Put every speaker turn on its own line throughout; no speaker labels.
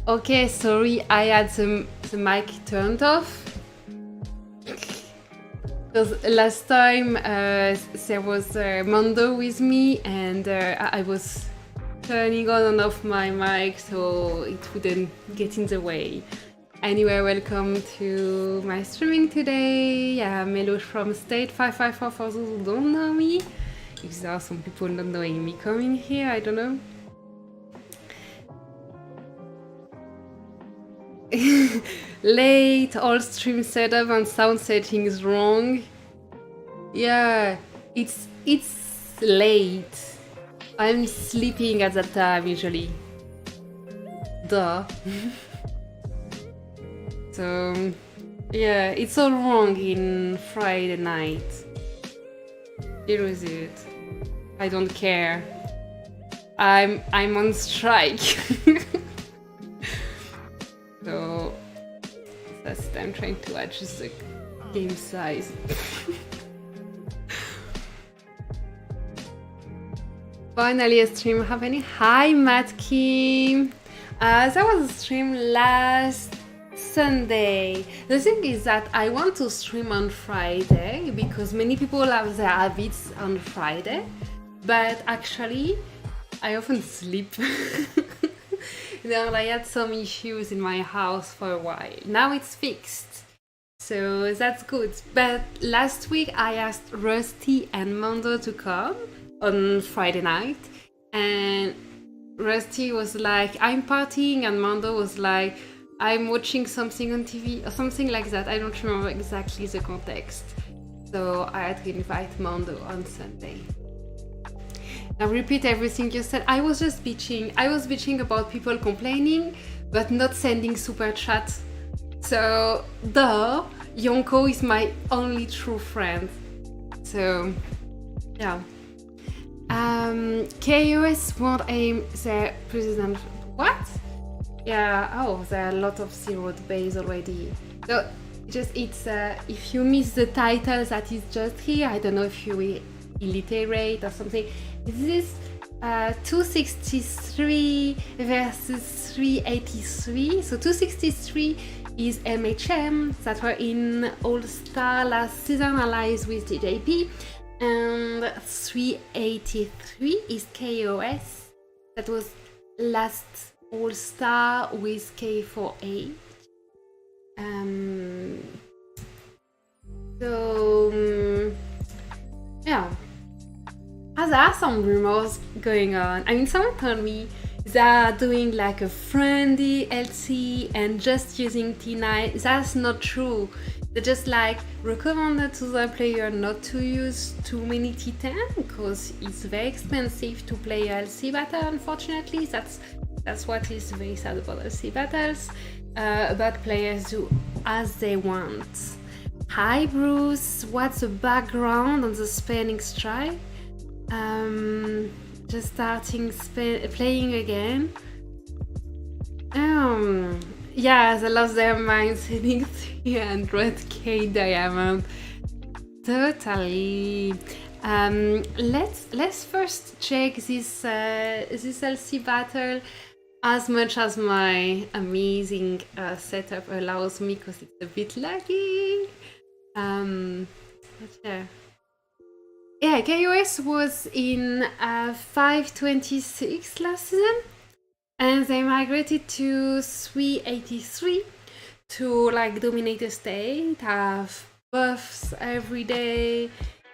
Okay, sorry, I had the mic turned off. Because last time there was Mando with me and I was turning on and off my mic so it wouldn't get in the way. Anyway, welcome to my streaming today. I'm Melosh from State 554 for those who don't know me. If there are some people not knowing me coming here, I don't know. Late, all stream setup and sound settings wrong. Yeah, it's late. I'm sleeping at that time usually. Duh. So yeah, it's all wrong in Friday night. Deal with it. I don't care. I'm on strike. So that's I'm trying to adjust the game size. Finally a stream happening. Hi Matt Kim. There was a stream last Sunday. The thing is that I want to stream on Friday because many people have their habits on Friday, but actually I often sleep. I had some issues in my house for a while. Now it's fixed, so that's good. But last week I asked Rusty and Mando to come on Friday night, and Rusty was like, I'm partying, and Mando was like, I'm watching something on TV or something like that. I don't remember exactly the context. So I had to invite Mando on Sunday. Now repeat everything you said. I was just bitching. I was bitching about people complaining, but not sending super chat. So, duh, Yonko is my only true friend. So, yeah. k0s won't aim their president. What? Yeah, oh, there are a lot of zero base already. So, just it's, if you miss the title that is just here, I don't know if you will illiterate or something. This is 263 versus 383. So 263 is MhM that were in All-Star last season, allies with DJP. And 383 is k0s that was last All-Star with k4a. Yeah. There are some rumors going on. I mean, someone told me they are doing like a friendly LC and just using T9. That's not true. They just like recommended to the player not to use too many T10 because it's very expensive to play a LC battle. Unfortunately, that's what is very sad about LC battles. But players do as they want. Hi Bruce, what's the background on the spinning strike? Just starting playing again. Yeah, they lost their minds hitting 300k diamond. Totally. Let's first check this LC battle as much as my amazing setup allows me, because it's a bit laggy. But yeah. Yeah, k0s was in 526 last season, and they migrated to 383 to like dominate the state, have buffs every day,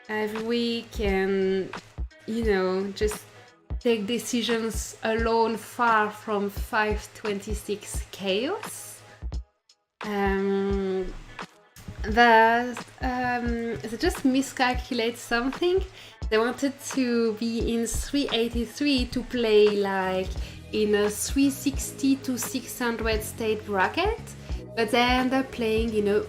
every week, and just take decisions alone, far from 526 k0s. They just miscalculate something. They wanted to be in 383 to play like in a 360 to 600 state bracket, but they end up playing in a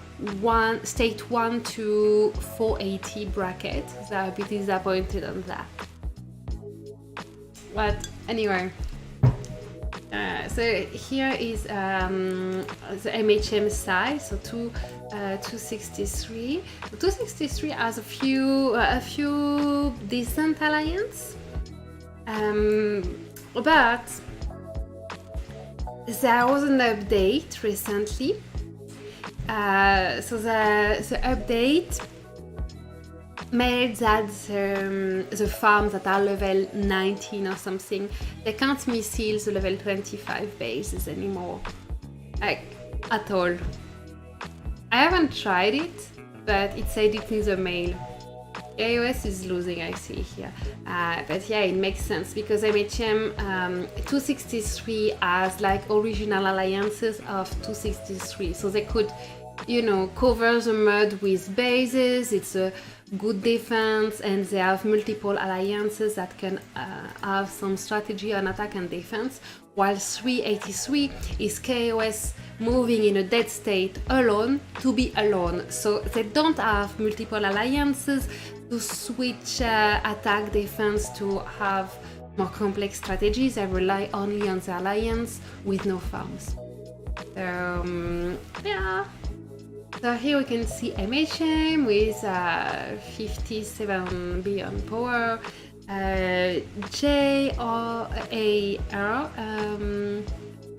state 1 to 480 bracket. They're a bit disappointed on that. But anyway, so here is the MhM side, so 263. 263 has a few decent alliance, but there was an update recently. So the update made that the farms that are level 19 or something, they can't missile the level 25 bases anymore, like at all. I haven't tried it, but it said it in the mail. k0s is losing, I see here, but yeah, it makes sense because MhM 263 has like original alliances of 263, so they could cover the mud with bases. It's a good defense, and they have multiple alliances that can have some strategy on attack and defense, while 383 is k0s moving in a dead state alone to be alone, so they don't have multiple alliances to switch attack defense to have more complex strategies. They rely only on the alliance with no farms. Yeah. So here we can see MhM with 57 billion power, JAR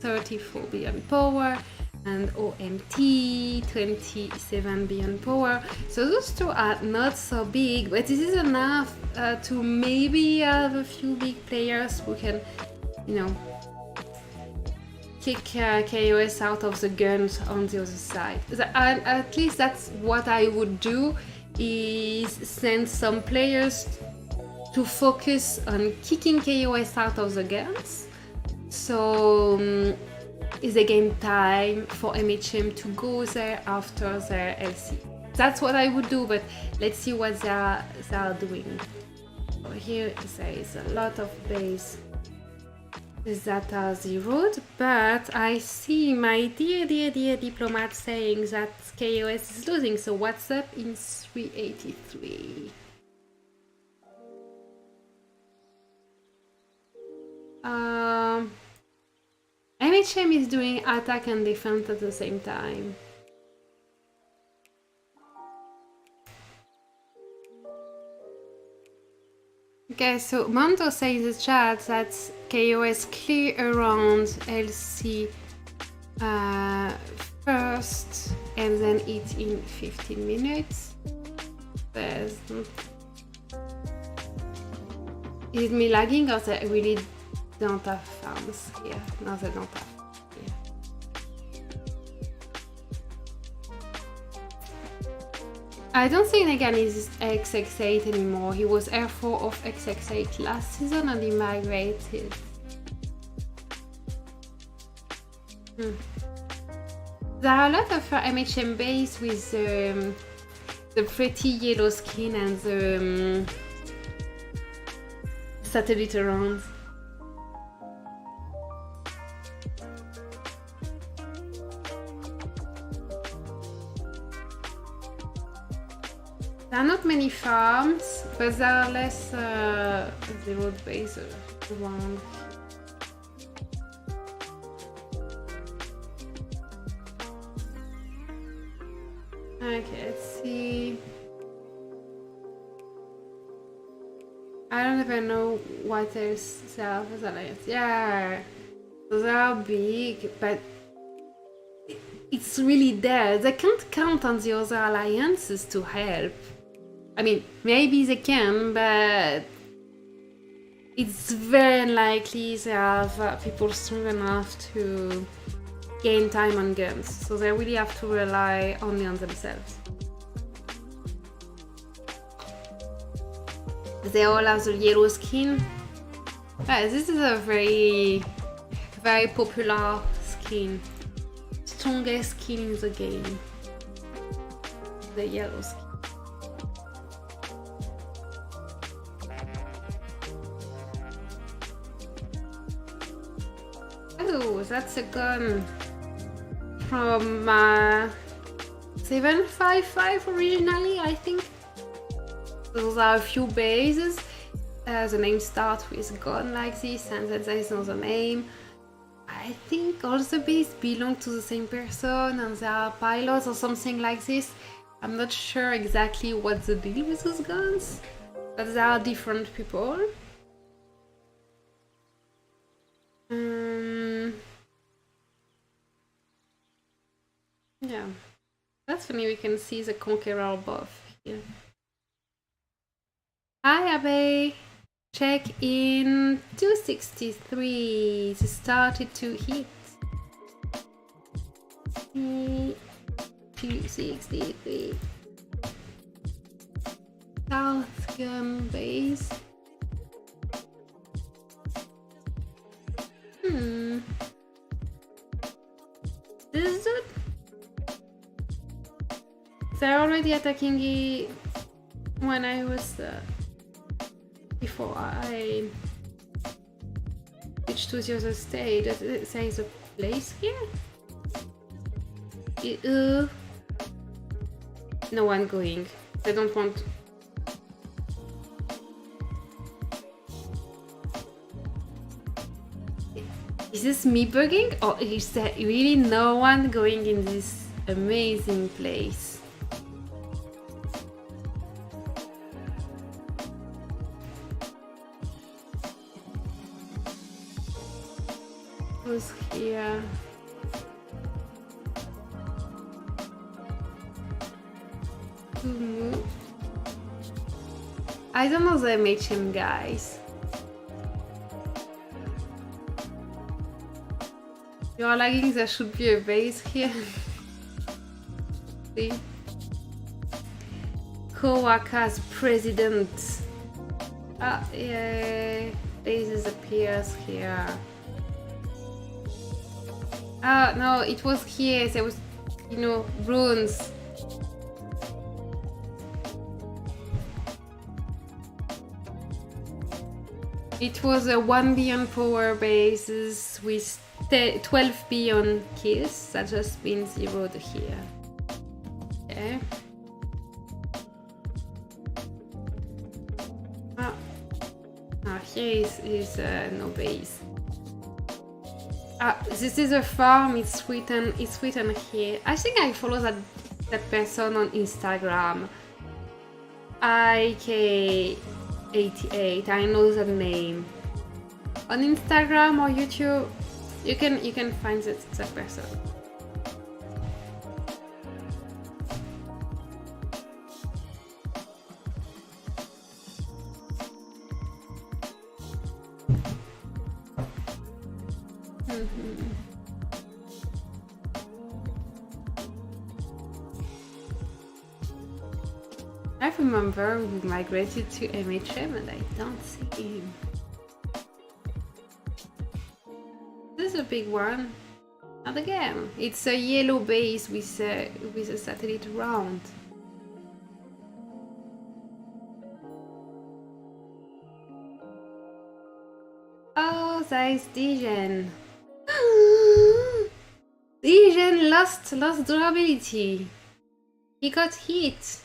34 billion power, and OMT 27 billion power. So those two are not so big, but this is enough to maybe have a few big players who can, kick k0s out of the guns on the other side. At least that's what I would do, is send some players to focus on kicking k0s out of the guns, so is a game time for MhM to go there after their LC. That's what I would do, but let's see what they are doing. So here there is a lot of base that are zeroed, but I see my dear diplomat saying that k0s is losing. So what's up in 383? MhM is doing attack and defense at the same time. Okay, so Mondo says in the chat that k0s clear around LC first and then eat in 15 minutes. Is it me lagging, or they really don't have farms here? No, they don't have here. I don't think Negan is XX8 anymore. He was Air4 of XX8 last season and he migrated. There are a lot of MhM base with the pretty yellow skin and the satellite around. There are not many farms, but there are less zero base around. Okay, let's see. I don't even know what else there are for the alliance. Yeah, they are big, but it's really there. They can't count on the other alliances to help. I mean, maybe they can, but it's very unlikely they have people strong enough to gain time on guns. So they really have to rely only on themselves. They all have the yellow skin. This is a very, very popular skin. Strongest skin in the game. The yellow skin. Oh, that's a gun from 755 originally, I think. Those are a few bases. The name starts with a gun like this, and then there is another name. I think all the bases belong to the same person, and there are pilots or something like this. I'm not sure exactly what the deal with those guns, but there are different people. Yeah, that's funny. We can see the Conqueror buff here. Hi, Abe. Check in 263. It started to hit. 263. South Gun Base. This is it. They're already attacking it when I was before I switched to the other stage. Does it say the place here? No one going. They don't want. Is this me bugging, or is there really no one going in this amazing place? Who's here? Who moved? I don't know the MhM guys. You are lagging, there should be a base here. See? Kowaka's president. Ah, yeah. Bases appears here. Ah, no, it was here. There was, runes. It was a 1 billion power bases with 12 billion kills. That just been zeroed here. Okay. Here is no base. This is a farm. It's written here. I think I follow that person on Instagram. IK88. I know that name. On Instagram or YouTube, you can find that person. remember we migrated to MhM and I don't see him. This is a big one. And again, it's a yellow base with a satellite around. Oh, that is Dijon. Dijon lost durability. He got hit.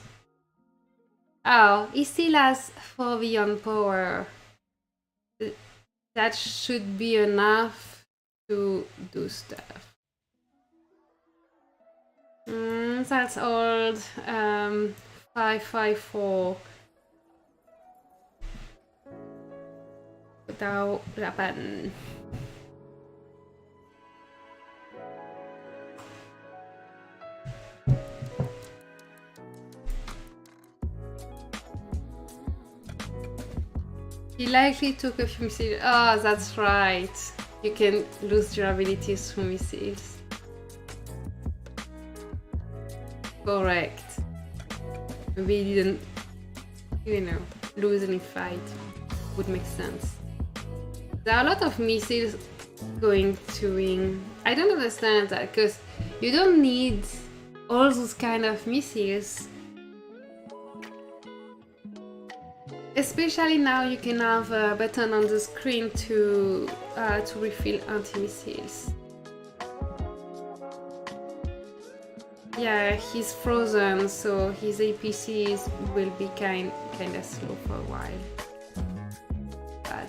Oh, he still has 4 beyond power. That should be enough to do stuff. That's old. 554. Without Japan. He likely took a few missiles. Oh, that's right. You can lose durability through missiles. Correct. Maybe he didn't, lose any fight. Would make sense. There are a lot of missiles going to wing. I don't understand that, because you don't need all those kind of missiles. Especially now you can have a button on the screen to refill anti-missiles. Yeah, he's frozen, so his APCs will be kinda slow for a while. Bad.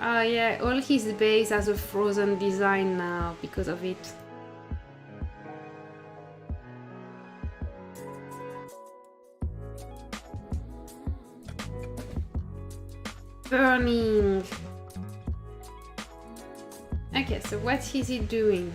Oh yeah, all his base has a frozen design now because of it. Burning. Okay, so what is he doing?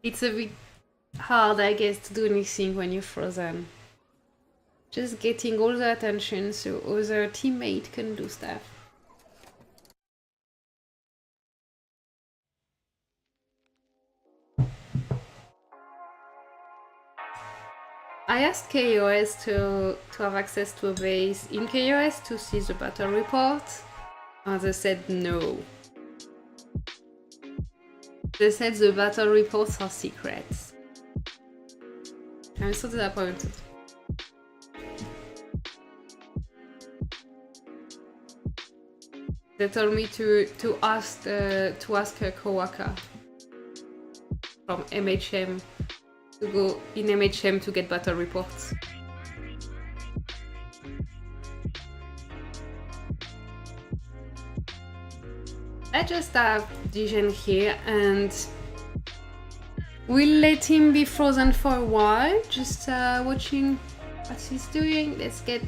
It's a bit hard, I guess, to do anything when you're frozen. Just getting all the attention so other teammate can do stuff. I asked k0s to have access to a base in k0s to see the battle report, and they said no. They said the battle reports are secrets. I'm so disappointed. They told me to ask a coworker from MhM to go in MhM to get battle reports. I just have Dijon here and we'll let him be frozen for a while, just watching what he's doing. Let's get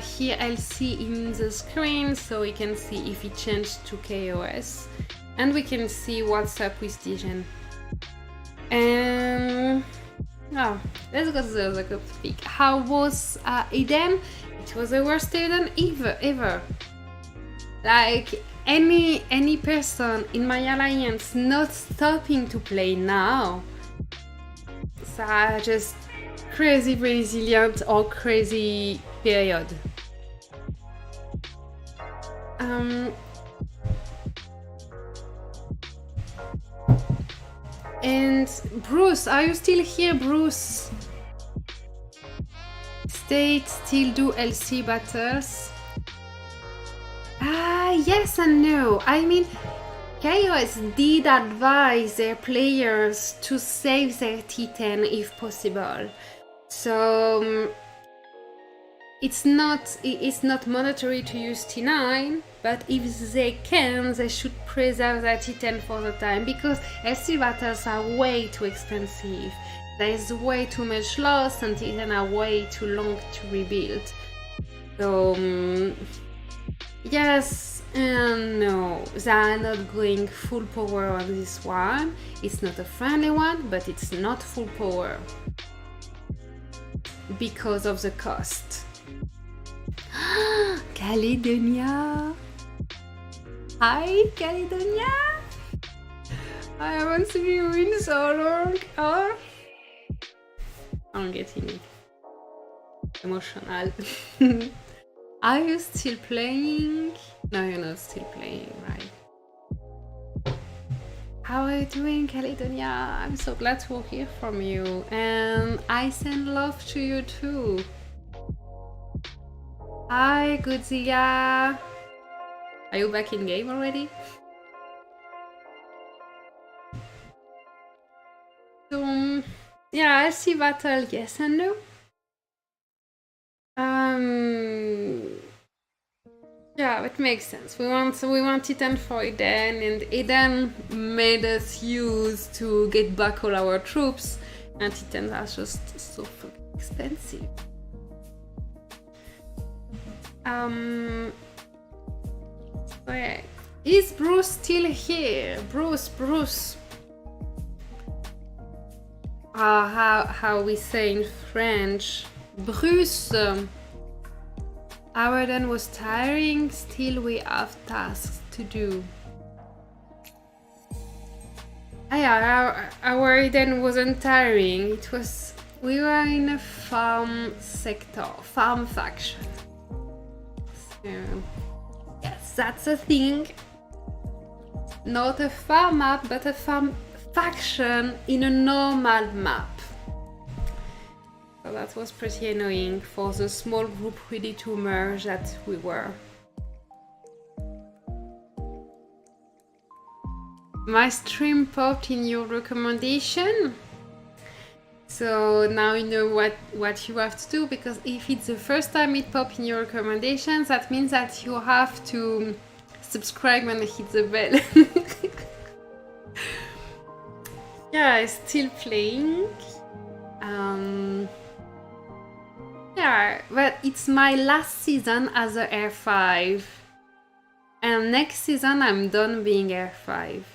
here LC in the screen so we can see if he changed to k0s and we can see what's up with Dijon. Now, let's go to the other group pick. How was Eden? It was the worst Eden ever. Like, any person in my alliance not stopping to play now. So just crazy resilient or crazy period. And Bruce, are you still here, Bruce? State still do LC battles? Yes and no. I mean, k0s did advise their players to save their T10 if possible. So it's not mandatory to use T9, but if they can, they should preserve their T10 for the time, because LC battles are way too expensive. There's way too much loss and T10 are way too long to rebuild. So Yes and no. They are not going full power on this one. It's not a friendly one, but it's not full power because of the cost. Caledonia! Hi, Caledonia! I haven't seen you in so long. Oh, I'm getting emotional. Are you still playing? No, you're not still playing, right? How are you doing, Caledonia? I'm so glad to hear from you. And I send love to you too. Hi, Godzilla. Are you back in game already? So, yeah, I see battle, yes and no. Yeah, it makes sense. We want Titan for Eden, and Eden made us use to get back all our troops, and Titans are just so fucking expensive. Okay. Is Bruce still here? Bruce. How we say in French? Bruce. Our Eden was tiring, still we have tasks to do. Yeah, our Eden wasn't tiring. It was, we were in a farm sector, farm faction. So, yes, that's a thing. Not a farm map, but a farm faction in a normal map. So that was pretty annoying for the small group ready to merge that we were. My stream popped in your recommendation. So now you know what you have to do, because if it's the first time it popped in your recommendations, that means that you have to subscribe and hit the bell. Yeah, I'm still playing. Yeah, but it's my last season as a Air 5. And next season I'm done being Air 5.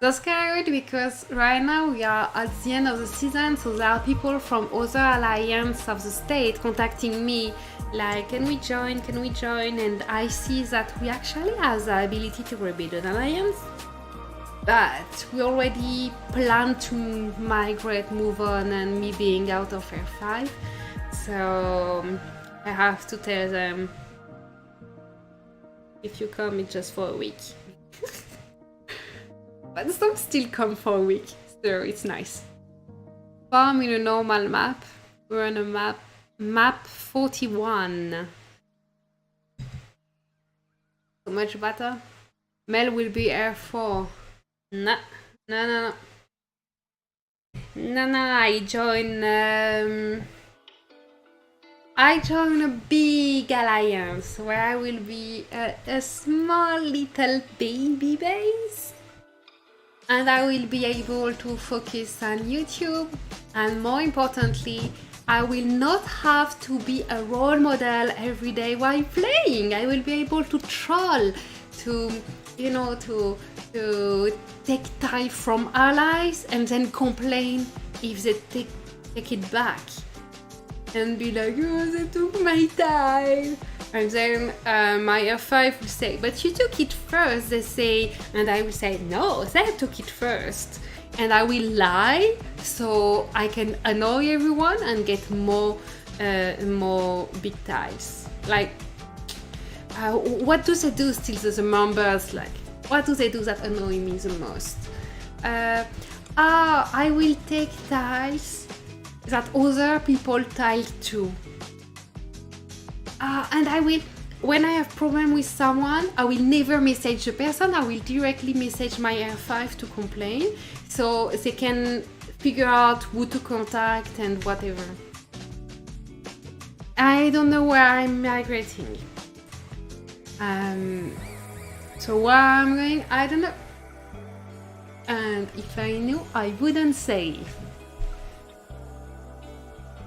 That's scary because right now we are at the end of the season, so there are people from other alliance of the state contacting me like, can we join? And I see that we actually have the ability to rebuild an alliance. But we already plan to migrate, move on, and me being out of Air 5. So I have to tell them, if you come, it's just for a week. But some still come for a week, so it's nice. Farm in a normal map. We're on a map 41. So much better. Mel will be Air 4. No, I join a big alliance where I will be a small little baby base, and I will be able to focus on YouTube, and more importantly, I will not have to be a role model every day while playing. I will be able to troll, to take time from allies and then complain if they take it back. And be like, oh, they took my time. And then my F5 will say, but you took it first, they say. And I will say, no, they took it first. And I will lie so I can annoy everyone and get more big ties. Like, what do they do still, the members? Like, what do they do that annoy me the most? I will take tiles that other people tile too. And I will, when I have problem with someone, I will never message the person. I will directly message my R5 to complain, so they can figure out who to contact and whatever. I don't know where I'm migrating. So where I'm going, I don't know. And if I knew, I wouldn't say.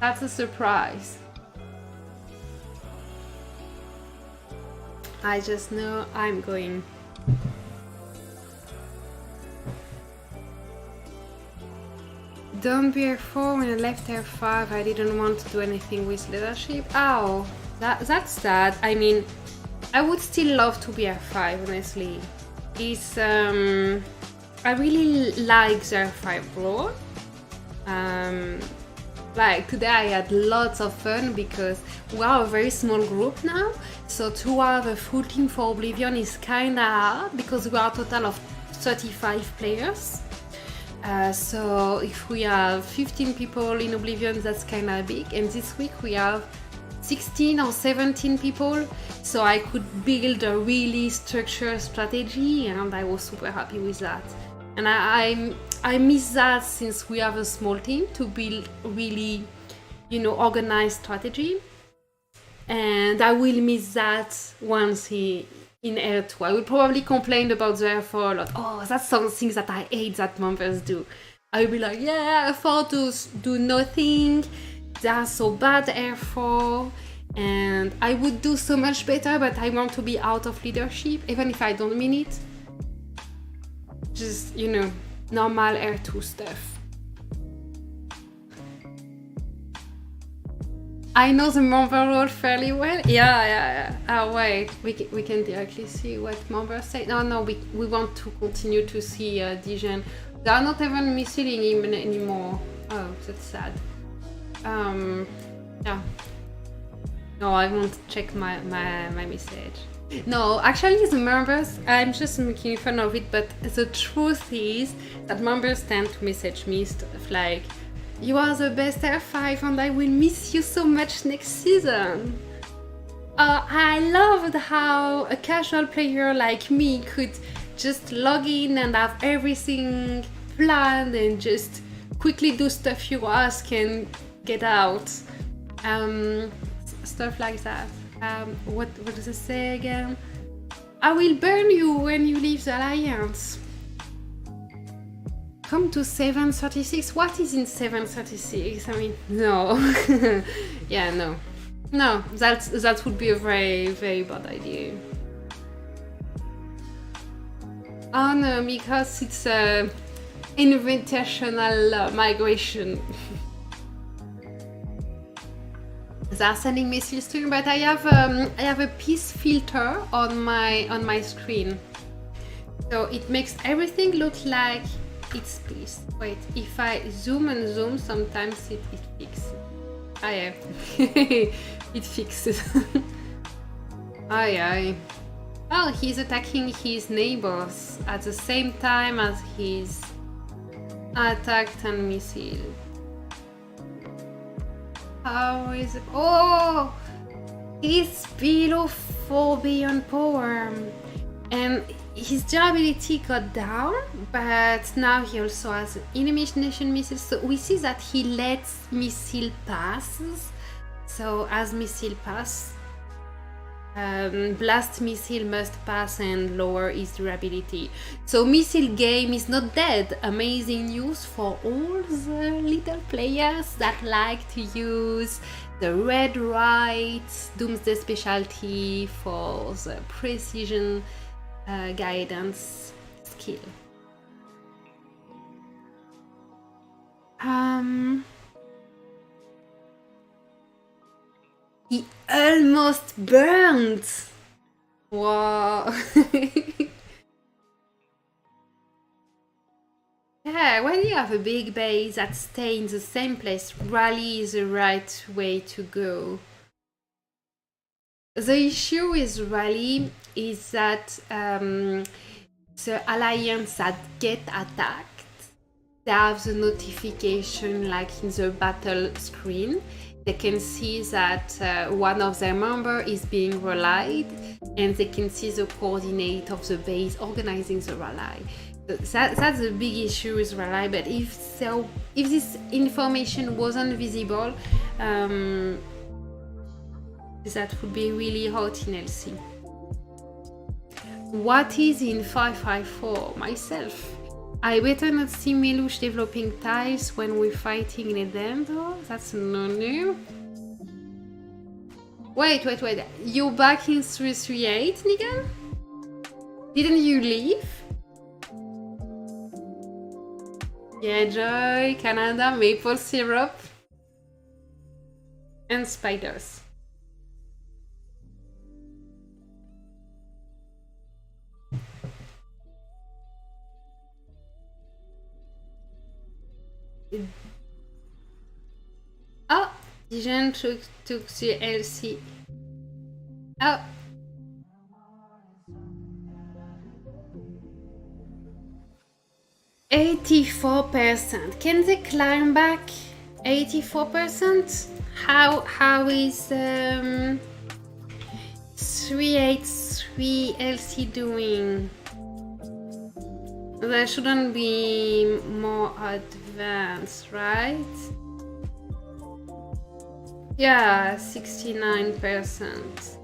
That's a surprise. I just know I'm going. Don't be F4 when I left F5. I didn't want to do anything with leadership. Oh, that's sad. I mean, I would still love to be F5, honestly. It's I really like the F5 role. Like today I had lots of fun because we are a very small group now, so to have a full team for Oblivion is kinda hard because we are a total of 35 players. So if we have 15 people in Oblivion, that's kinda big, and this week we have 16 or 17 people, so I could build a really structured strategy, and I was super happy with that. And I miss that since we have a small team to build really, organized strategy. And I will miss that once in Air2. I will probably complain about the Air4 a lot. Oh, that's something that I hate that members do. I will be like, yeah, Air4 do nothing. They are so bad, Air4. And I would do so much better, but I want to be out of leadership, even if I don't mean it. Just, normal Air2 stuff. I know the member role fairly well. Yeah. Oh, wait, we can directly see what members say. No, we want to continue to see Dijon. They are not even missing him anymore. Oh, that's sad. Yeah. No, I won't check my message. No, actually the members, I'm just making fun of it, but the truth is that members tend to message me stuff like, you are the best Air5 and I will miss you so much next season. I loved how a casual player like me could just log in and have everything planned and just quickly do stuff you ask and get out. Stuff like that. What does it say again? I will burn you when you leave the Alliance. Come to 736. What is in 736? I mean, no. Yeah, no. No, that would be a very, very bad idea. Oh no, because it's a invitational migration. They are sending missiles to me, but I have a peace filter on my screen, so it makes everything look like it's peace. Wait, if I zoom and zoom, sometimes it fixes. Ah yeah, it fixes. Aye. Oh, he's attacking his neighbors at the same time as he's attacked and missile. How is it? Oh! He's below 4 billion power. And his durability got down, but now he also has elimination missiles. So we see that he lets missile passes. So as missile pass, blast missile must pass and lower his durability. So missile game is not dead. Amazing news for all the little players that like to use the red right Doomsday specialty for the precision guidance skill. He almost burned! Wow! Yeah, when you have a big base that stays in the same place, rally is the right way to go. The issue with rally is that the alliance that get attacked, they have the notification like in the battle screen. They can see that one of their members is being rallied, and they can see the coordinate of the base organizing the rally. That's a big issue with rally, but if this information wasn't visible, that would be really hot in LC. What is in 554? Myself. I better not see Melush developing tiles when we're fighting Ledendo. That's no new. Wait. You're back in 338, Nigel? Didn't you leave? Yeah, Joy, Canada, maple syrup, and spiders. Oh, Dijon took the LC. Oh. %. Can they climb back? 84%? How is 383 LC doing? They shouldn't be more advanced, right? Yeah, 69%.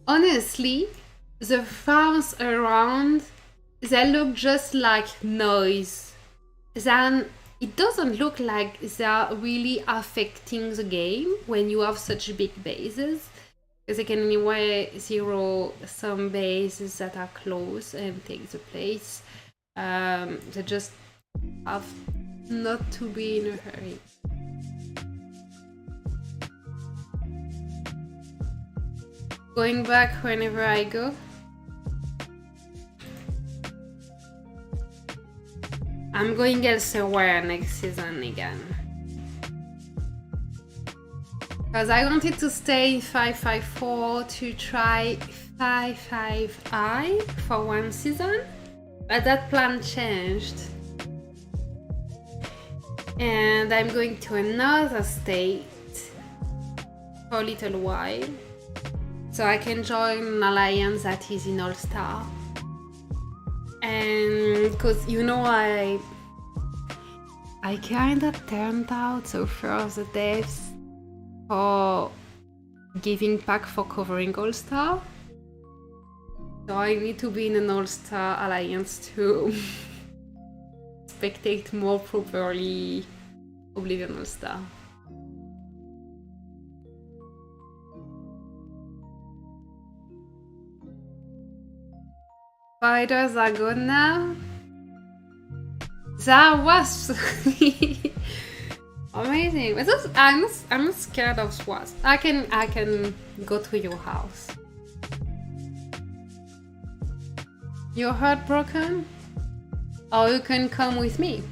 Honestly, the farms around, they look just like noise. Then it doesn't look like they are really affecting the game when you have such big bases. Because they can anyway zero some bases that are close and take the place. They just have not to be in a hurry. Going back whenever I go. I'm going elsewhere next season again. Because I wanted to stay in 554 to try 55I for one season, but that plan changed. And I'm going to another state for a little while, so I can join an alliance that is in All-Star. And because you know I kinda turned out so far the devs for giving back for covering All-Star. So I need to be in an All-Star alliance to spectate more properly Oblivion All-Star. Spiders are gone now. That was amazing. But I'm not scared of wasps. I can go to your house. You're heartbroken? Or you can come with me.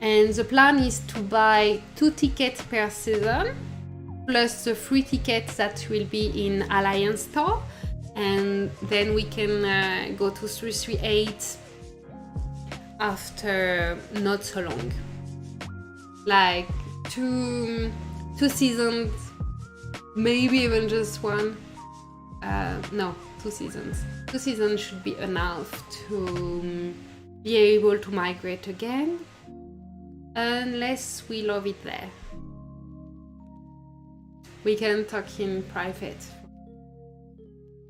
And the plan is to buy 2 tickets per season, plus the 3 tickets that will be in Alliance Store. And then we can go to 338 after not so long. Like two seasons, maybe even just one. No, 2 seasons. 2 seasons should be enough to be able to migrate again, unless we love it there. We can talk in private.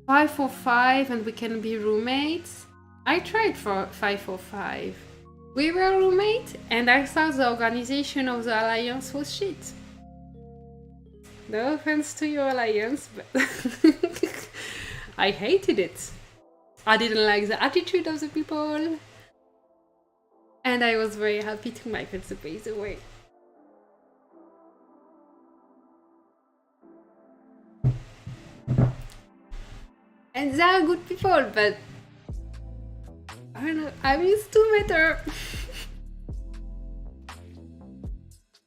545 and we can be roommates. I tried for 545. We were roommates and I thought the organization of the alliance was shit. No offense to your alliance, but I hated it. I didn't like the attitude of the people. And I was very happy to migrate the base away. And they are good people, but I don't know, I'm used to better.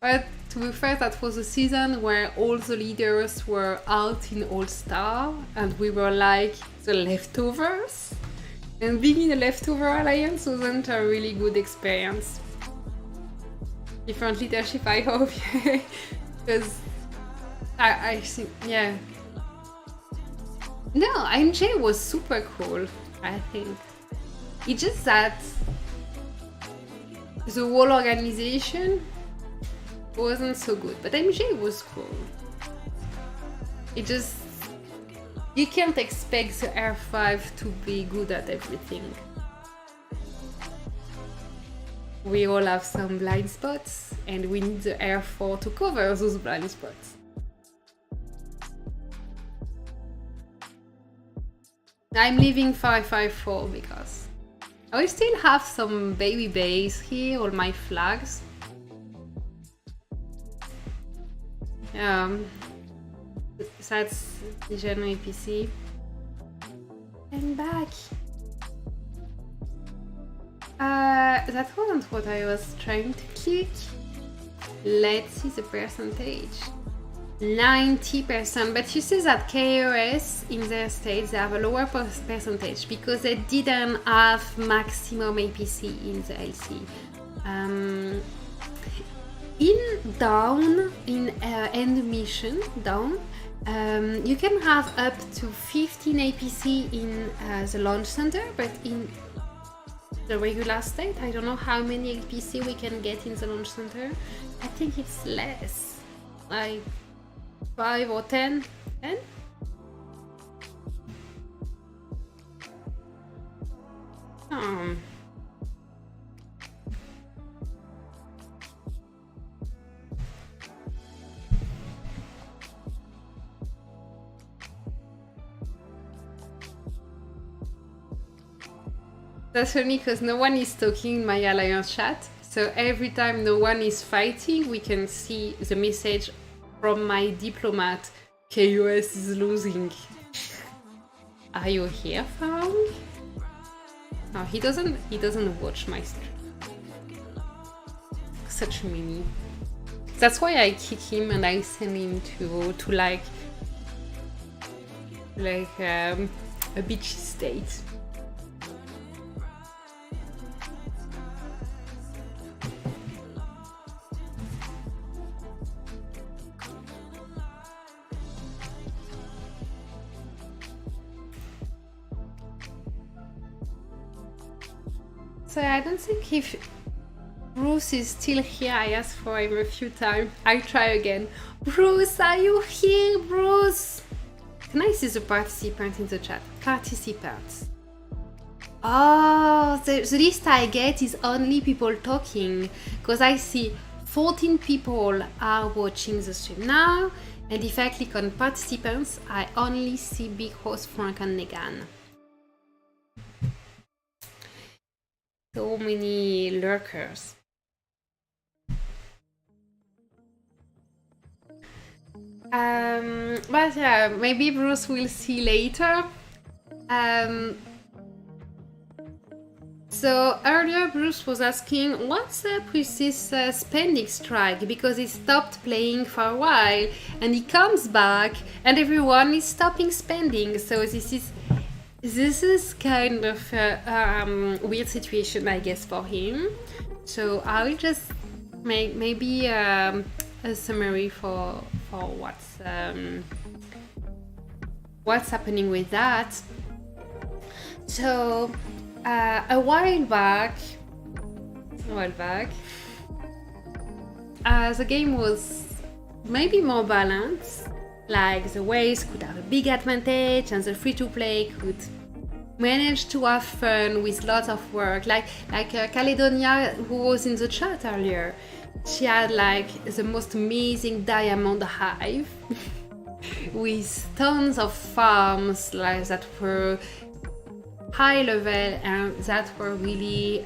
But to be fair, that was a season where all the leaders were out in All-Star and we were like the leftovers. And being in a leftover alliance wasn't a really good experience. Different leadership, I hope, because I think, yeah. No, MhM was super cool, I think. It's just that the whole organization wasn't so good, but MhM was cool. It just You can't expect the R5 to be good at everything. We all have some blind spots, and we need the R4 to cover those blind spots. I'm leaving 554 because I still have some baby bays here, all my flags. That's the January PC. And back. That wasn't what I was trying to click. Let's see the percentage. 90%, but you see that k0s in their states, they have a lower percentage because they didn't have maximum APC in the LC. In end mission down, you can have up to 15 APC in the launch center, but in the regular state, I don't know how many APC we can get in the launch center. I think it's less, like 5 or 10. 10? That's funny because no one is talking in my alliance chat. So every time no one is fighting, we can see the message from my diplomat. k0s is losing. Are you here, Fang? No, he doesn't watch my stream. Such a mini. That's why I kick him and I send him to like a beachy state. So I don't think if Bruce is still here, I asked for him a few times. I try again. Bruce, are you here, Bruce? Can I see the participant in the chat? Participants. Oh, the list I get is only people talking, because I see 14 people are watching the stream now, and if I click on participants, I only see Big Host, Frank and Negan. So many lurkers. But yeah, maybe Bruce will see later. So earlier Bruce was asking what's up with this spending strike, because he stopped playing for a while and he comes back and everyone is stopping spending. So this is kind of a weird situation, I guess, for him. So I will just make maybe a summary for what's happening with that. So a while back, the game was maybe more balanced. Like the Waves could have a big advantage and the free-to-play could manage to have fun with lots of work. Like Caledonia, who was in the chat earlier, she had like the most amazing diamond hive with tons of farms like that were high level and that were really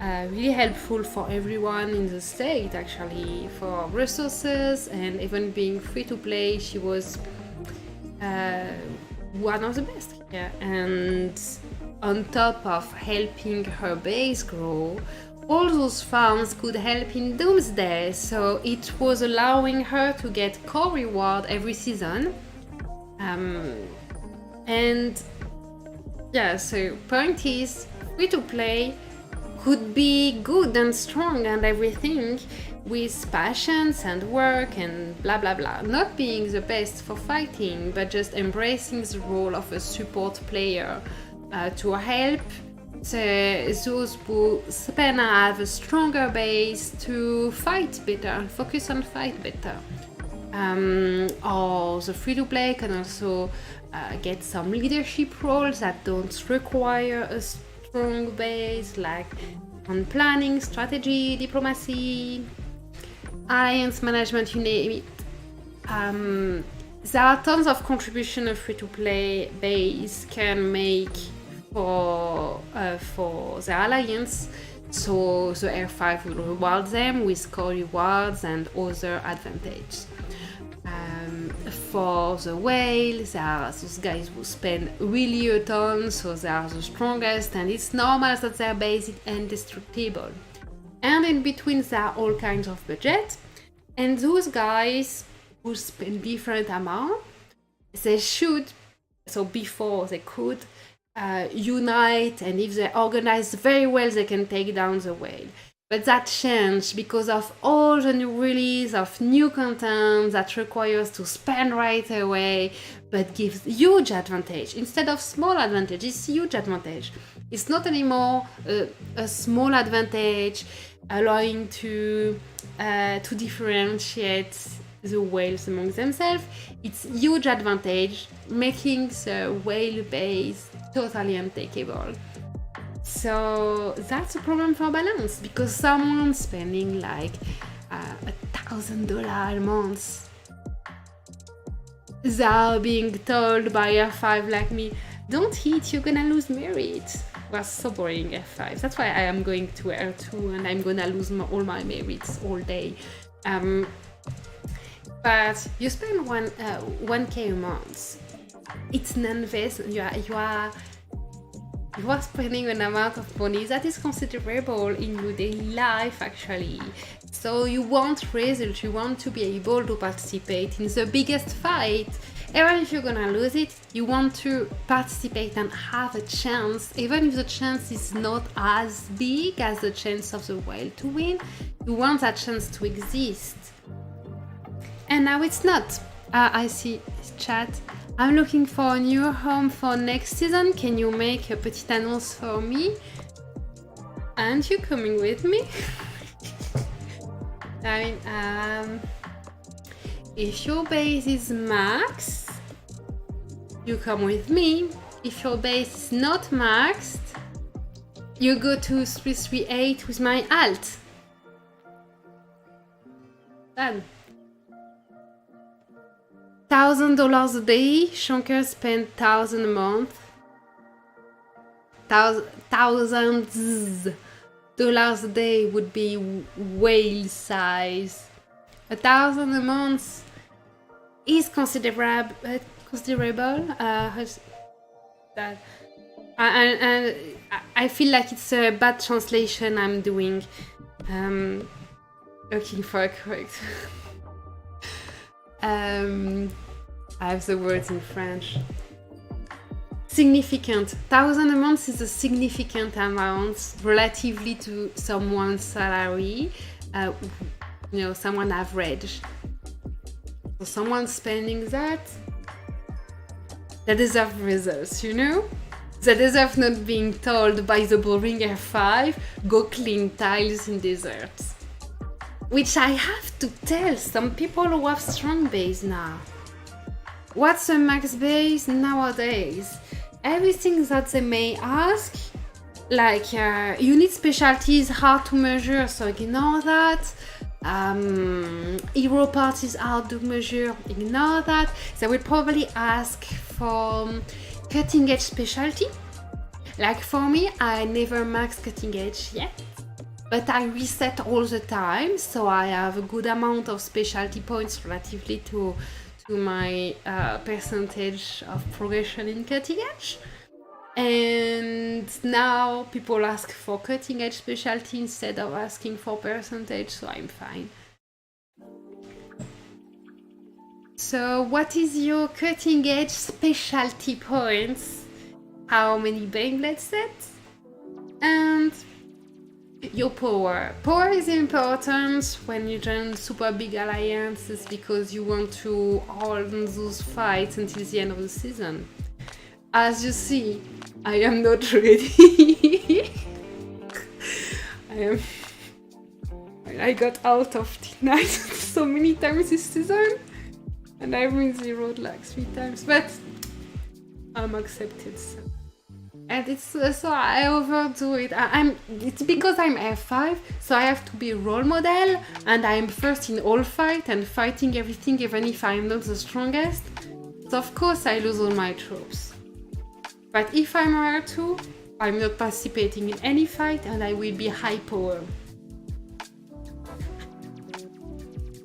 really helpful for everyone in the state, actually, for resources, and even being free to play, she was one of the best here. And on top of helping her base grow, all those farms could help in Doomsday, so it was allowing her to get core reward every season. And yeah, so point is, free to play could be good and strong and everything, with passions and work and blah blah blah, not being the best for fighting, but just embracing the role of a support player to help those who have a stronger base to fight better, focus on fight better. Or the free-to-play can also get some leadership roles that don't require a strong base, like on planning, strategy, diplomacy, alliance management, you name it. There are tons of contribution a free-to-play base can make for the alliance. So the R5 will reward them with core rewards and other advantages. For the whales, there are those guys who spend really a ton, so they are the strongest, and it's normal that their base is indestructible. And in between, there are all kinds of budget, and those guys who spend different amount, they should, so before they could, unite, and if they organize very well, they can take down the whale. But that changed because of all the new release of new content that requires to spend right away, but gives huge advantage. Instead of small advantage, it's huge advantage. It's not anymore a small advantage allowing to differentiate the whales among themselves. It's huge advantage, making the whale base totally untakeable. So that's a problem for balance, because someone spending like $1,000 a month, they are being told by F5 like me, don't hit, you're gonna lose merit. It was so boring, F5. That's why I am going to R2 and I'm gonna lose all my merits all day. But you spend 1K a month. It's an investment. You are spending an amount of money that is considerable in your daily life, actually. So you want results, you want to be able to participate in the biggest fight. Even if you're gonna lose it, you want to participate and have a chance, even if the chance is not as big as the chance of the whale to win. You want that chance to exist. And now it's not. I see chat. I'm looking for a new home for next season. Can you make a petite annonce for me? Aren't you coming with me? I mean, if your base is max, you come with me. If your base is not maxed, you go to 338 with my alt. Done. $1,000 a day, Shankar spent 1,000 a month. Thousands dollars a day would be whale size. 1,000 a month is considerable. And I feel like it's a bad translation I'm doing. Looking for a correct. I have the words in French. Significant. 1,000 a month is a significant amount relatively to someone's salary, someone average. So someone spending that, they deserve results, They deserve not being told by the boring F5, go clean tiles in deserts. Which I have to tell some people who have strong base now. What's a max base nowadays? Everything that they may ask, like unit specialty is hard to measure, so ignore that. Hero parts is hard to measure, ignore that. They will probably ask for cutting edge specialty. Like for me, I never max cutting edge yet. But I reset all the time, so I have a good amount of specialty points relatively to my percentage of progression in cutting edge. And now people ask for cutting edge specialty instead of asking for percentage, so I'm fine. So what is your cutting edge specialty points? How many Beyblade sets? And your power. Power is important when you join super big alliances because you want to hold those fights until the end of the season. As you see, I am not ready. I got out of T9 so many times this season. And I win zeroed like 3 times, but I'm accepted. So. And it's so I overdo it. It's because I'm F5, so I have to be a role model, and I'm first in all fight and fighting everything, even if I'm not the strongest. So of course I lose all my troops. But if I'm R2, I'm not participating in any fight, and I will be high power.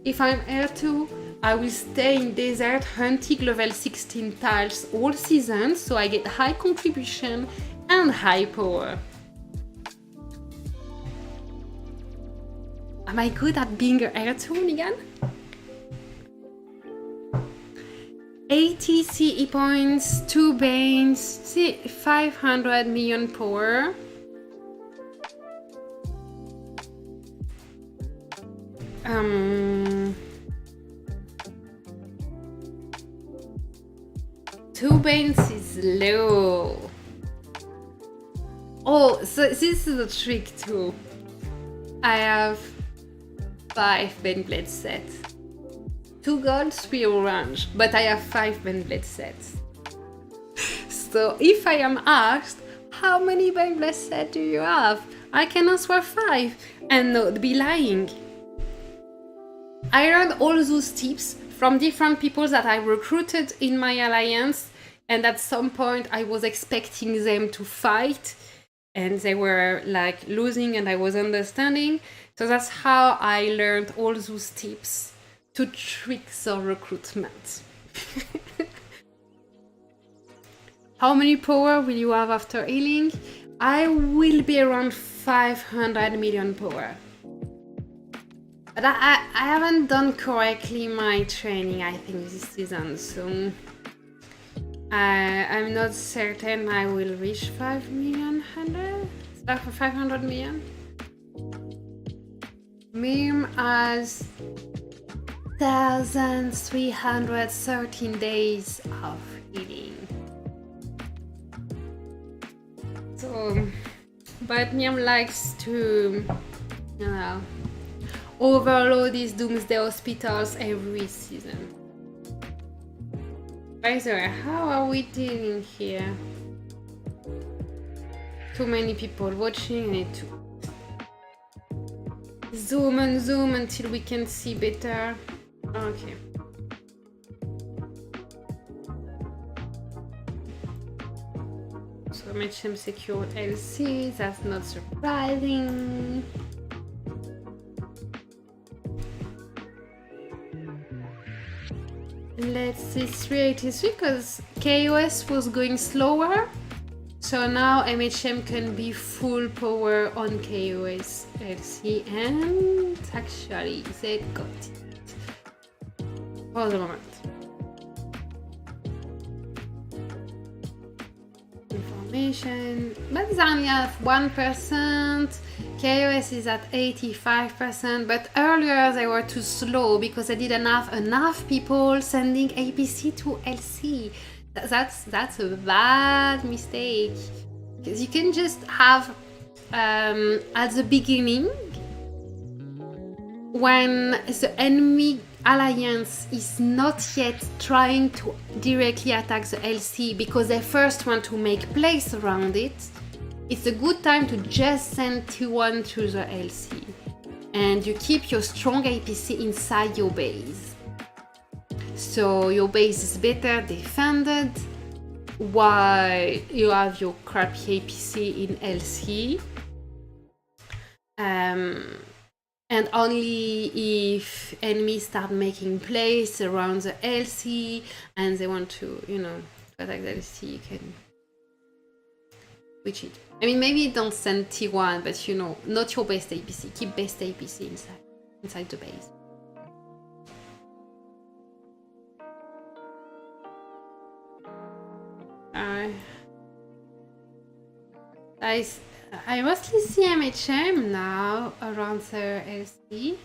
If I'm R2, I will stay in desert hunting level 16 tiles all season, so I get high contribution and high power. Am I good at being an R2 again? 80 CE points, 2 Banes, 500 million power. Two Banes is low. Oh, so this is a trick too. I have 5 Baneblade sets. 2 gold, 3 orange, but I have 5 Baneblade sets. So if I am asked, how many Baneblade sets do you have? I can answer 5 and not be lying. I learned all those tips from different people that I recruited in my alliance, and at some point I was expecting them to fight and they were like losing and I was understanding. So that's how I learned all those tips to trick the recruitment. How many power will you have after healing? I will be around 500 million power. But I haven't done correctly my training, I think, this season, so I'm not certain I will reach 5 million, 500 million. MhM has 1,313 days of healing. So, but MhM likes to, you know, overload these doomsday hospitals every season. By the way, how are we dealing here? Too many people watching. I need to zoom and zoom until we can see better. Okay. So MhM secured LC, that's not surprising. Let's see 383 because k0s was going slower, so now MhM can be full power on k0s LC, and actually they got it for the moment. Information, but they only have 1%. k0s is at 85%, but earlier they were too slow because they didn't have enough people sending APC to LC. That's a bad mistake, because you can just have at the beginning, when the enemy alliance is not yet trying to directly attack the LC because they first want to make place around it, it's a good time to just send T1 to the LC, and you keep your strong APC inside your base. So your base is better defended while you have your crappy APC in LC. And only if enemies start making place around the LC and they want to, you know, attack the LC, you can switch it. I mean, maybe don't send T1, but you know, not your best APC. Keep best APC inside the base. I mostly see MhM now around the LC.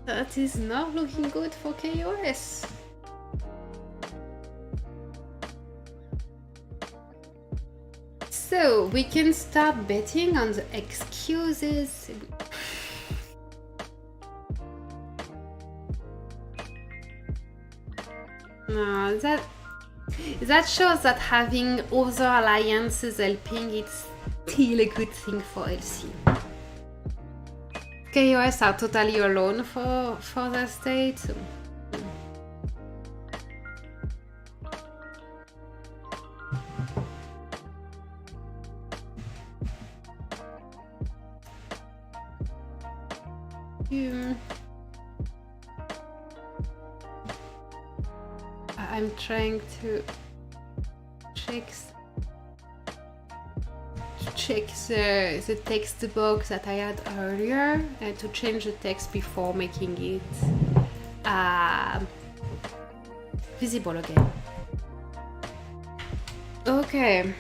That is not looking good for k0s. So we can start betting on the excuses. No, that shows that having other alliances helping it's still a good thing for LC. k0s are totally alone for the state. So. I'm trying to check the text box that I had earlier and to change the text before making it visible again. Okay.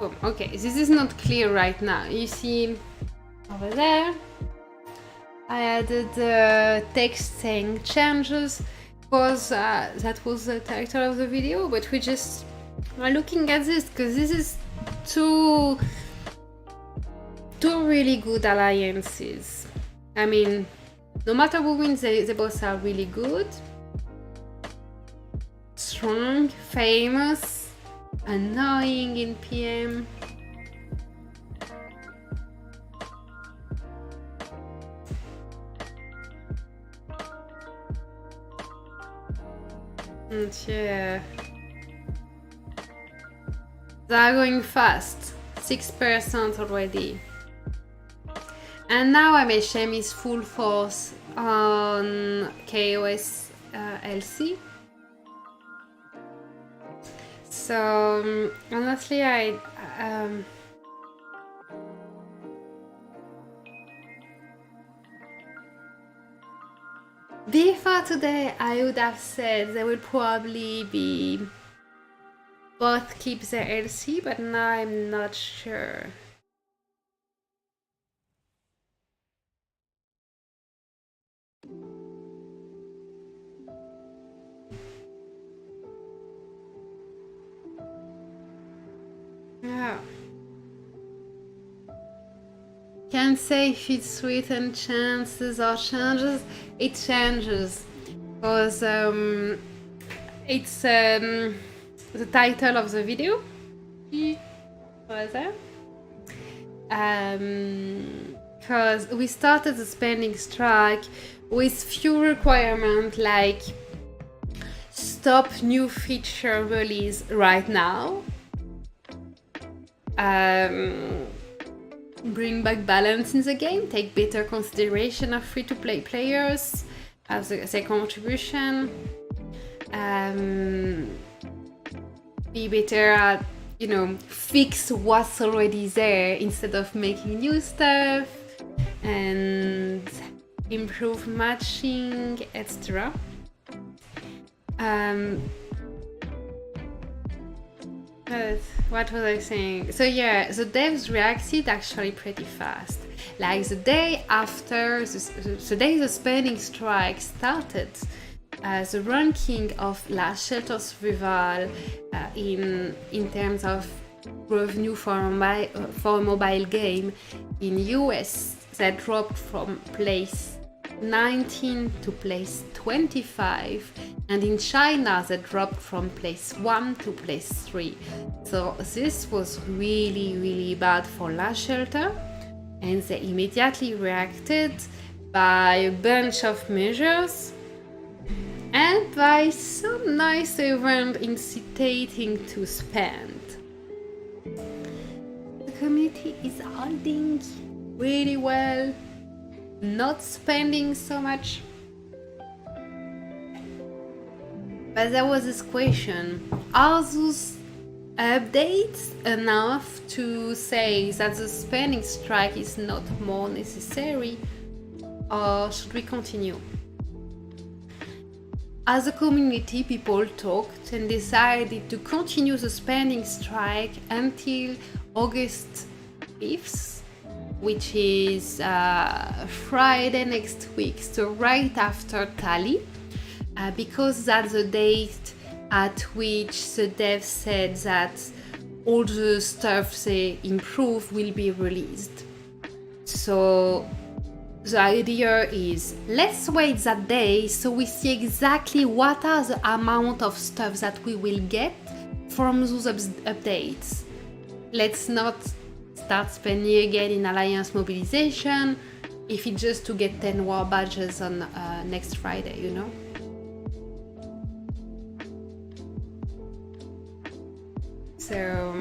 Oh, okay, this is not clear right now. You see over there, I added the text saying changes because that was the title of the video, but we just are looking at this because this is two really good alliances. I mean, no matter who wins, they both are really good, strong, famous, annoying in PM. Yeah. They are going fast, 6% already. And now MhM is full force on k0s LC. So honestly, before today, I would have said they will probably be both keep the LC, but now I'm not sure. Yeah. Can't say if it's written chances or changes. It changes because it's the title of the video. Because we started the spending strike with few requirements like stop new feature release right now. Bring back balance in the game, take better consideration of free-to-play players as their contribution, be better at, fix what's already there instead of making new stuff, and improve matching, etc. What was I saying? So yeah, the devs reacted actually pretty fast. Like the day after, the day the spending strike started, the ranking of Last Shelter Survival in terms of revenue for a mobile game in US, that dropped from place 19 to place 25, and in China that dropped from place 1 to place 3. So this was really bad for Last Shelter, and they immediately reacted by a bunch of measures and by some nice event incitating to spend. The community is holding really well, not spending so much. But there was this question, are those updates enough to say that the spending strike is not more necessary, or should we continue? As a community, people talked and decided to continue the spending strike until August 5th. which is Friday next week, so right after Tally, because that's the date at which the dev said that all the stuff they improve will be released. So the idea is, let's wait that day so we see exactly what are the amount of stuff that we will get from those updates. Let's not start spending again in Alliance mobilization if it's just to get 10 war badges on next Friday, you know? So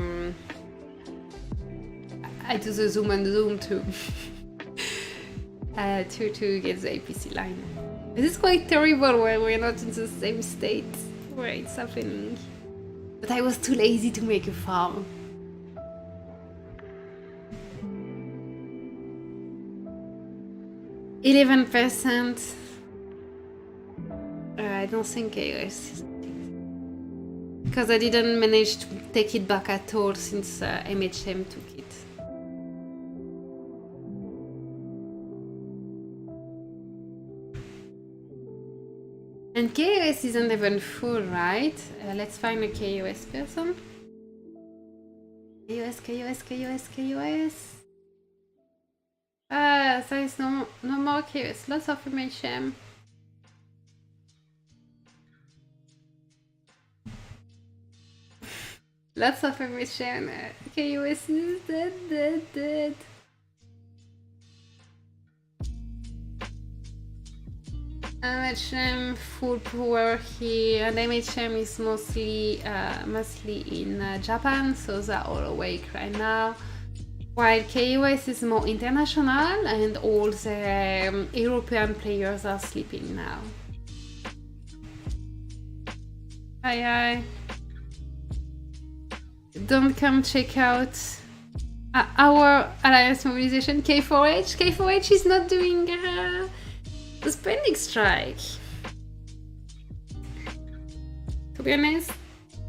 I do the Zoom and Zoom too. To get the APC line. It is quite terrible when we're not in the same state where it's happening. But I was too lazy to make a farm. %. I don't think k0s, because I didn't manage to take it back at all since MhM took it. And k0s isn't even full, right? Let's find a k0s person. k0s. There is no more k0s. Lots of MhM. Lots of MhM. k0s is dead. MhM full power here, and MhM is mostly in Japan, so they're all awake right now. While k0s is more international, and all the European players are sleeping now. Aye. Don't come check out our Alliance mobilization. K4H. K4H is not doing the spending strike. To be honest,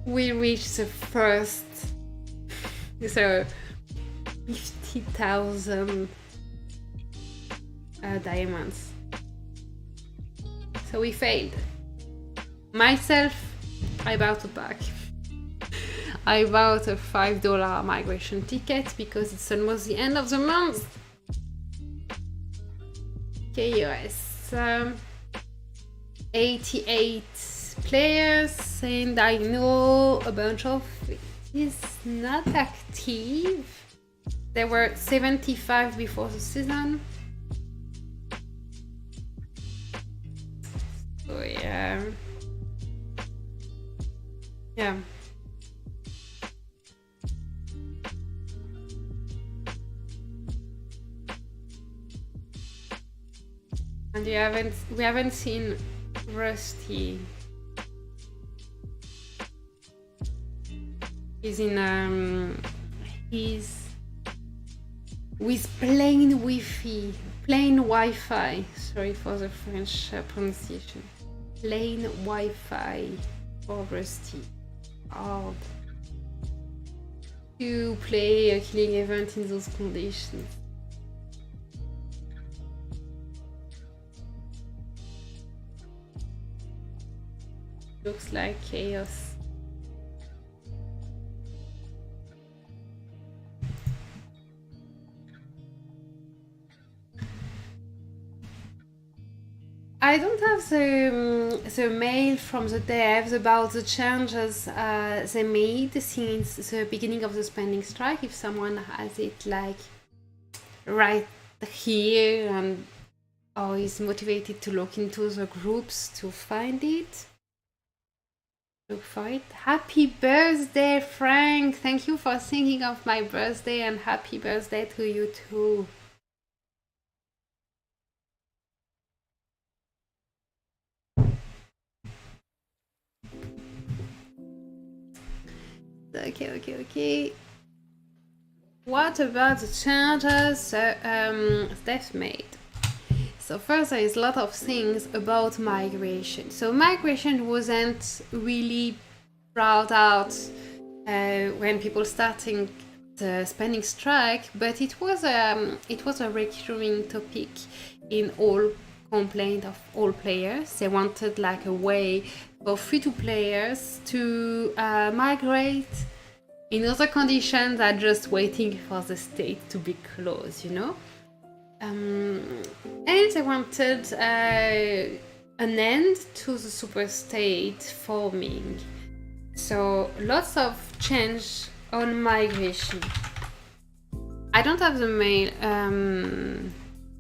we reached the first, so 50,000 diamonds. So we failed. Myself, I bought a pack. I bought a $5 migration ticket because it's almost the end of the month. k0s. 88 players, and I know a bunch of it is not active. There were 75 before the season. So yeah. And we haven't seen Rusty. He's in he's with plain Wi-Fi. Sorry for the French pronunciation. Plain Wi-Fi for Rusty. Hard to play a killing event in those conditions. Looks like k0s. I don't have the mail from the devs about the changes they made since the beginning of the spending strike. If someone has it like right here and or is motivated to look into the groups to find it. Look for it. Happy birthday, Frank! Thank you for thinking of my birthday, and happy birthday to you too. Okay. What about the changes Steph made? So first, there is a lot of things about migration. So migration wasn't really brought out when people started the Spanish strike, but it was a recurring topic in all complaint of all players. They wanted like a way for free-to players to migrate in other conditions than just waiting for the state to be closed, you know. And they wanted an end to the superstate forming. So lots of change on migration. I don't have the mail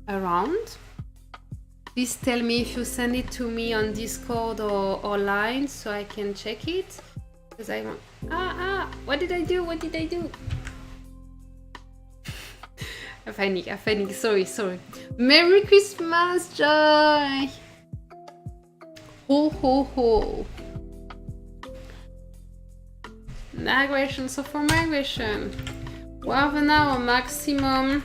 around. Please tell me if you send it to me on Discord or line so I can check it. Because I want... what did I do? I panic. Sorry. Merry Christmas, Joy! Ho, ho, ho. Migration. So for migration, we have now a maximum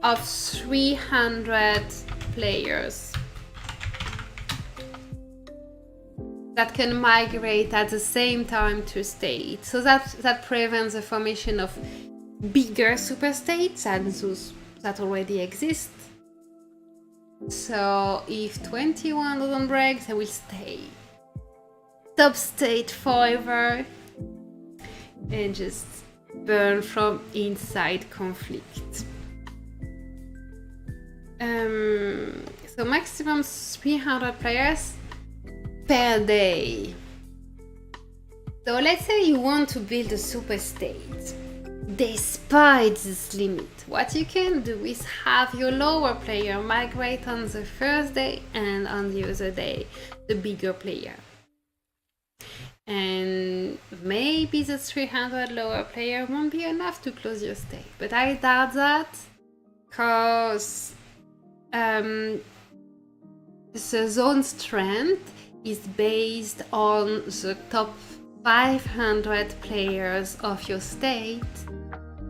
of 300 players that can migrate at the same time to state. So that prevents the formation of bigger superstates than those that already exist. So if 21 doesn't break, they will stay top state forever and just burn from inside conflict. So maximum 300 players per day. So let's say you want to build a super state. Despite this limit, what you can do is have your lower player migrate on the first day and on the other day the bigger player. And maybe the 300 lower player won't be enough to close your state, but I doubt that because the zone strength is based on the top 500 players of your state,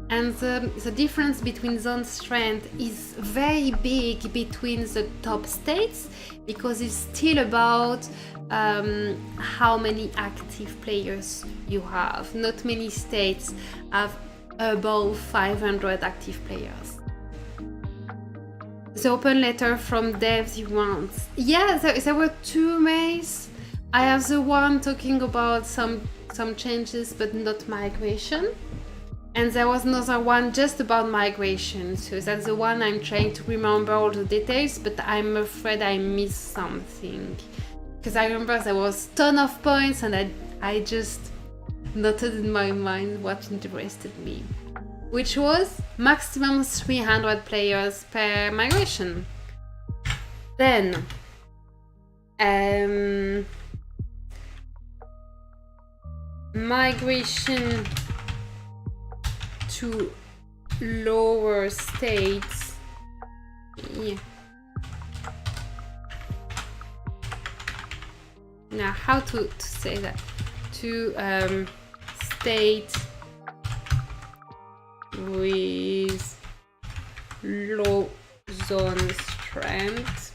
and the difference between zone strength is very big between the top states because it's still about how many active players you have. Not many states have above 500 active players. The open letter from devs you want. Yeah, there were two mails. I have the one talking about some changes but not migration. And there was another one just about migration. So that's the one I'm trying to remember all the details, but I'm afraid I missed something. Because I remember there was a ton of points and I just noted in my mind what interested me, which was maximum 300 players per migration. Then migration to lower states. Yeah. Now, how to say that? To state with low zone strength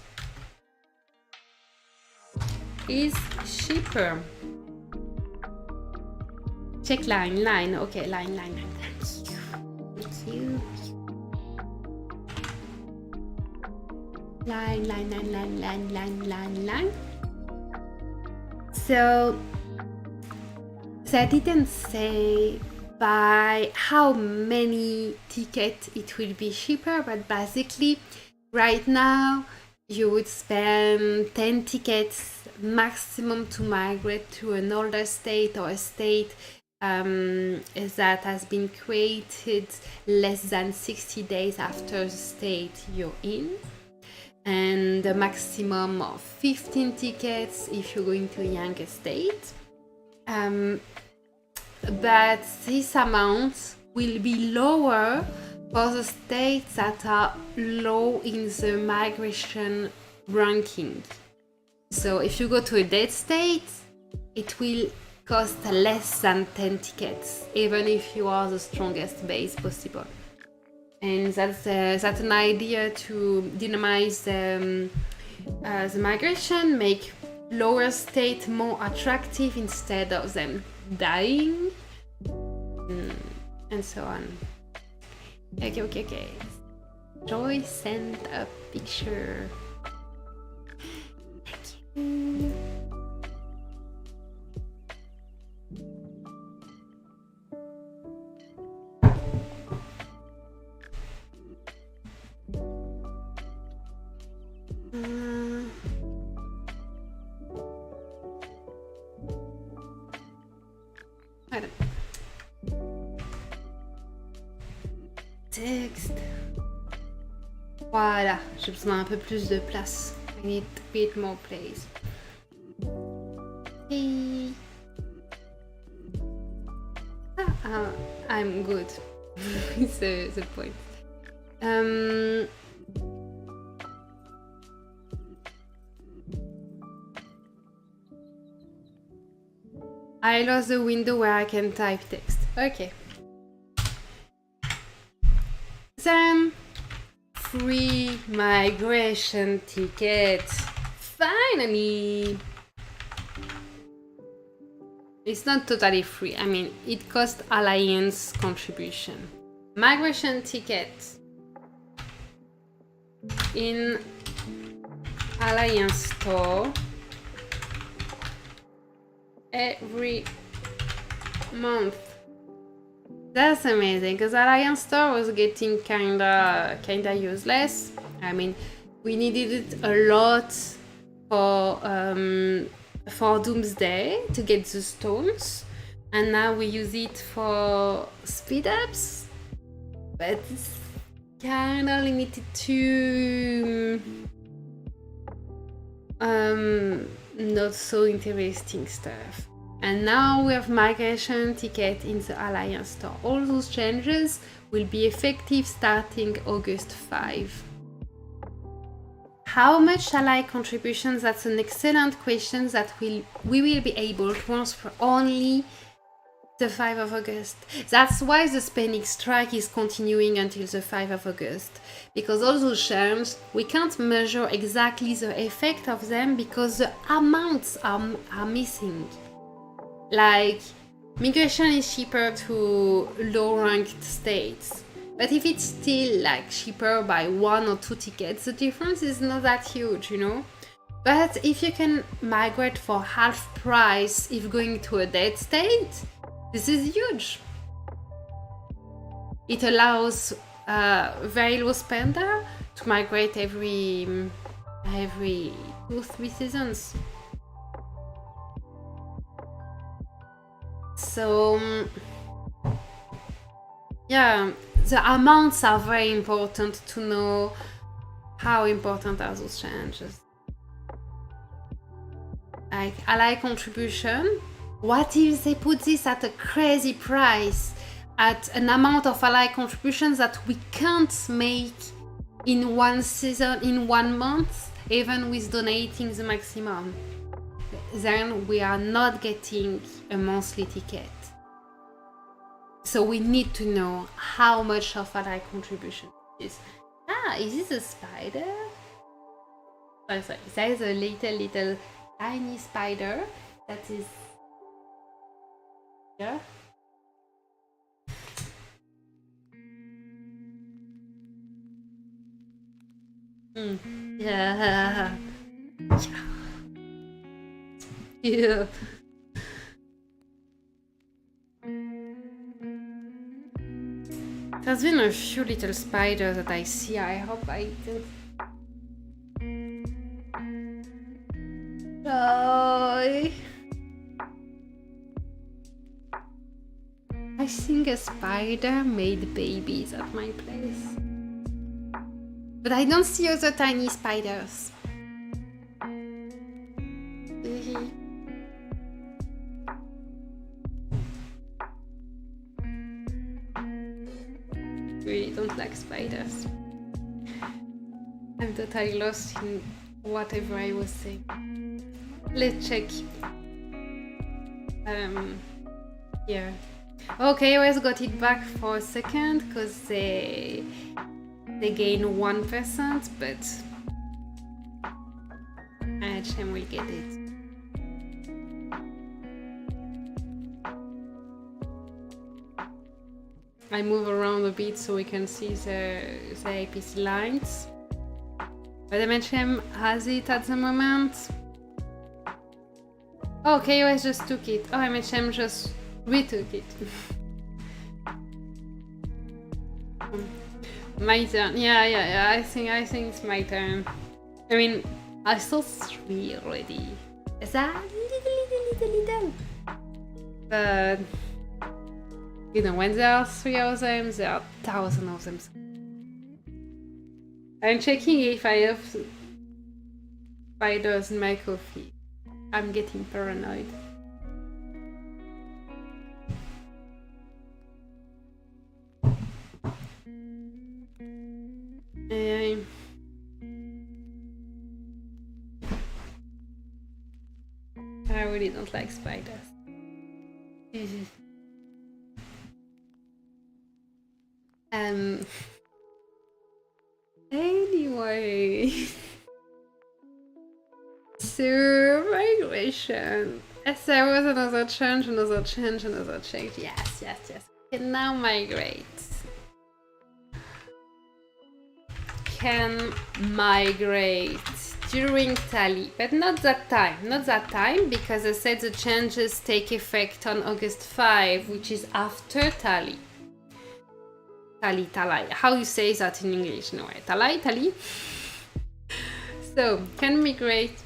is cheaper. Check line. Okay, line. Thank you. Line. So I didn't say by how many tickets it will be cheaper, but basically right now you would spend 10 tickets maximum to migrate to an older state or a state that has been created less than 60 days after the state you're in, and a maximum of 15 tickets if you're going to a younger state. But this amount will be lower for the states that are low in the migration ranking. So if you go to a dead state, it will cost less than 10 tickets, even if you are the strongest base possible. And that's an idea to dynamize the migration, make lower state more attractive instead of them dying. and so on. Okay. Joy sent a picture. Thank you. Texte. Voilà, j'ai besoin un peu plus de place. I need a bit more place. Hey. I'm good. It's the point. I lost the window where I can type text. Okay. Then, free migration ticket. Finally! It's not totally free. I mean, it costs Alliance contribution. Migration ticket in Alliance store every month. That's amazing, because Alliance store was getting kinda useless. I mean, we needed it a lot for Doomsday to get the stones, and now we use it for speed ups, but it's kinda limited to not so interesting stuff. And now we have migration ticket in the Alliance store. All those changes will be effective starting August 5. How much ally contributions? That's an excellent question that we will be able to answer only the 5 of August. That's why the Spanish strike is continuing until the 5 of August. Because all those charms, we can't measure exactly the effect of them because the amounts are missing. Like, migration is cheaper to low-ranked states. But if it's still like cheaper by 1 or 2 tickets, the difference is not that huge, you know? But if you can migrate for half price if going to a dead state, this is huge. It allows very low spender to migrate every 2-3 seasons. So yeah, the amounts are very important to know how important are those changes. Like ally contribution, what if they put this at a crazy price, at an amount of ally contributions that we can't make in one season, in 1 month, even with donating the maximum? Then we are not getting a monthly ticket. So we need to know how much of ally contribution is. Is this a spider? Oh, sorry, there is a little tiny spider that is here. Yeah. Yeah. There's been a few little spiders that I see. I hope I didn't. Joy. I think a spider made babies at my place. But I don't see other tiny spiders. Really don't like spiders. I'm totally lost in whatever I was saying. Let's check. Here. Okay, K0s got it back for a second because they gain 1%, but MhM will get it. I move around a bit so we can see the APC lines. But MhM has it at the moment. Oh, k0s just took it. Oh, MhM just retook it. My turn. Yeah. I think it's my turn. I mean, I saw 3 already. Is that little? But you know, when there are 3 of them, there are 1,000 of them. I'm checking if I have spiders in my coffee. I'm getting paranoid. I really don't like spiders. Anyway. So, migration. Yes, there was another change. Yes. Can now migrate. Can migrate during tally, but not that time, because I said the changes take effect on August 5, which is after tally. Tally. How you say that in English? No, tally. So, can migrate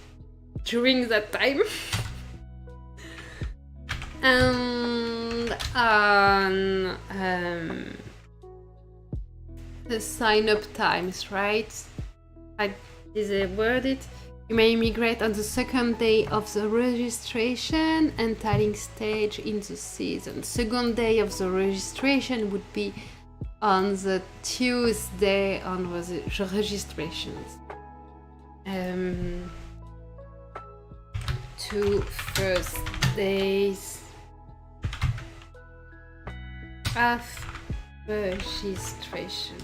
during that time. And on the sign-up times, right? Is it worded? You may migrate on the second day of the registration and tallying stage in the season. Second day of the registration would be on the Tuesday on the registrations. 2 first days of registration.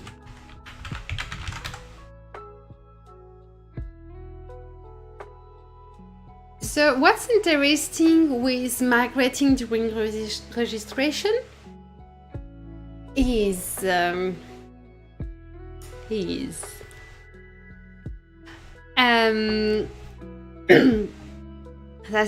So what's interesting with migrating during registration is that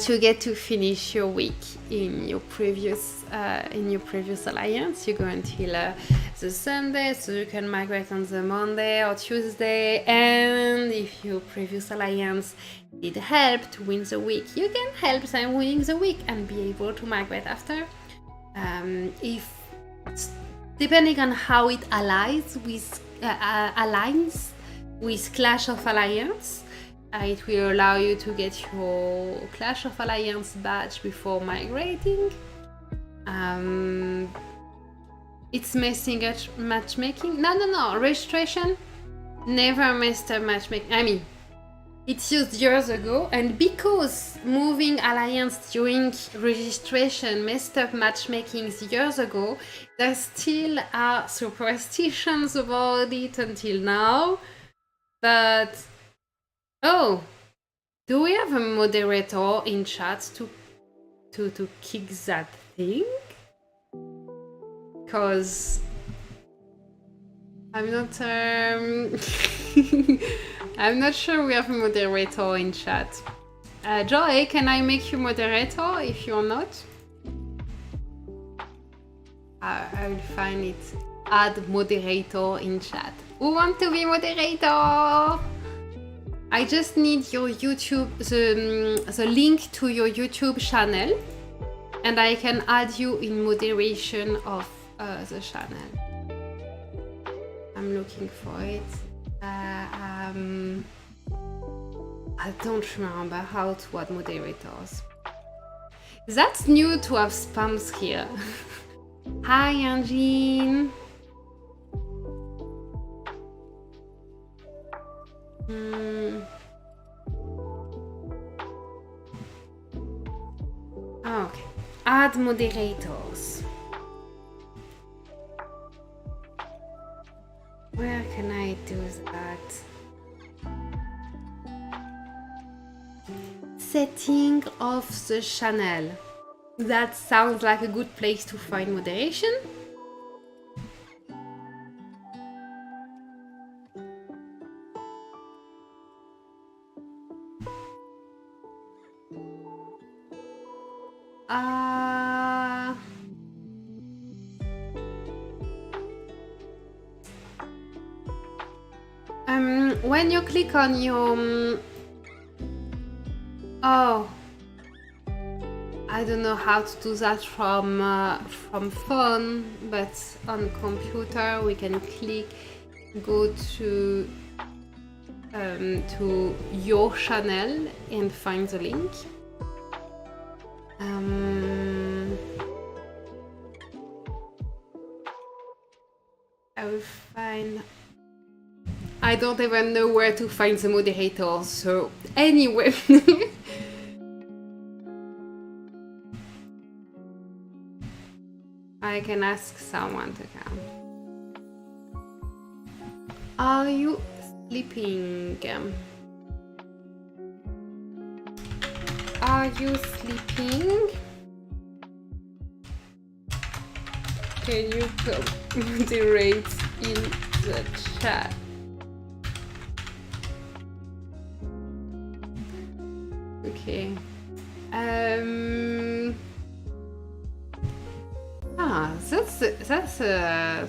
you get to finish your week in your previous alliance. You go until the Sunday, so you can migrate on the Monday or Tuesday. And if your previous alliance did help to win the week, you can help them winning the week and be able to migrate after. If depending on how it aligns with Clash of Alliance, it will allow you to get your Clash of Alliance badge before migrating. It's messing up matchmaking. No. Registration never messed up matchmaking. I mean, it's used years ago, and because moving alliance during registration messed up matchmaking years ago, there still are superstitions about it until now. But oh, do we have a moderator in chat to kick that thing? Because I'm not I'm not sure we have a moderator in chat. Joy, can I make you moderator if you're not? I will find it. Add moderator in chat. Who want to be moderator? I just need your YouTube, the link to your YouTube channel, and I can add you in moderation of the channel. I'm looking for it. I don't remember how to add moderators. That's new to have spams here. Hi, Anjin. Okay. Add moderators. Where can I do that? Setting of the channel. That sounds like a good place to find moderation. Uh, when you click on your oh, I don't know how to do that from phone, but on computer we can go to your channel and find the link. I will find. I don't even know where to find the moderators, so anyway. I can ask someone to come. Are you sleeping? Are you sleeping? Can you moderate in the chat? Okay. That's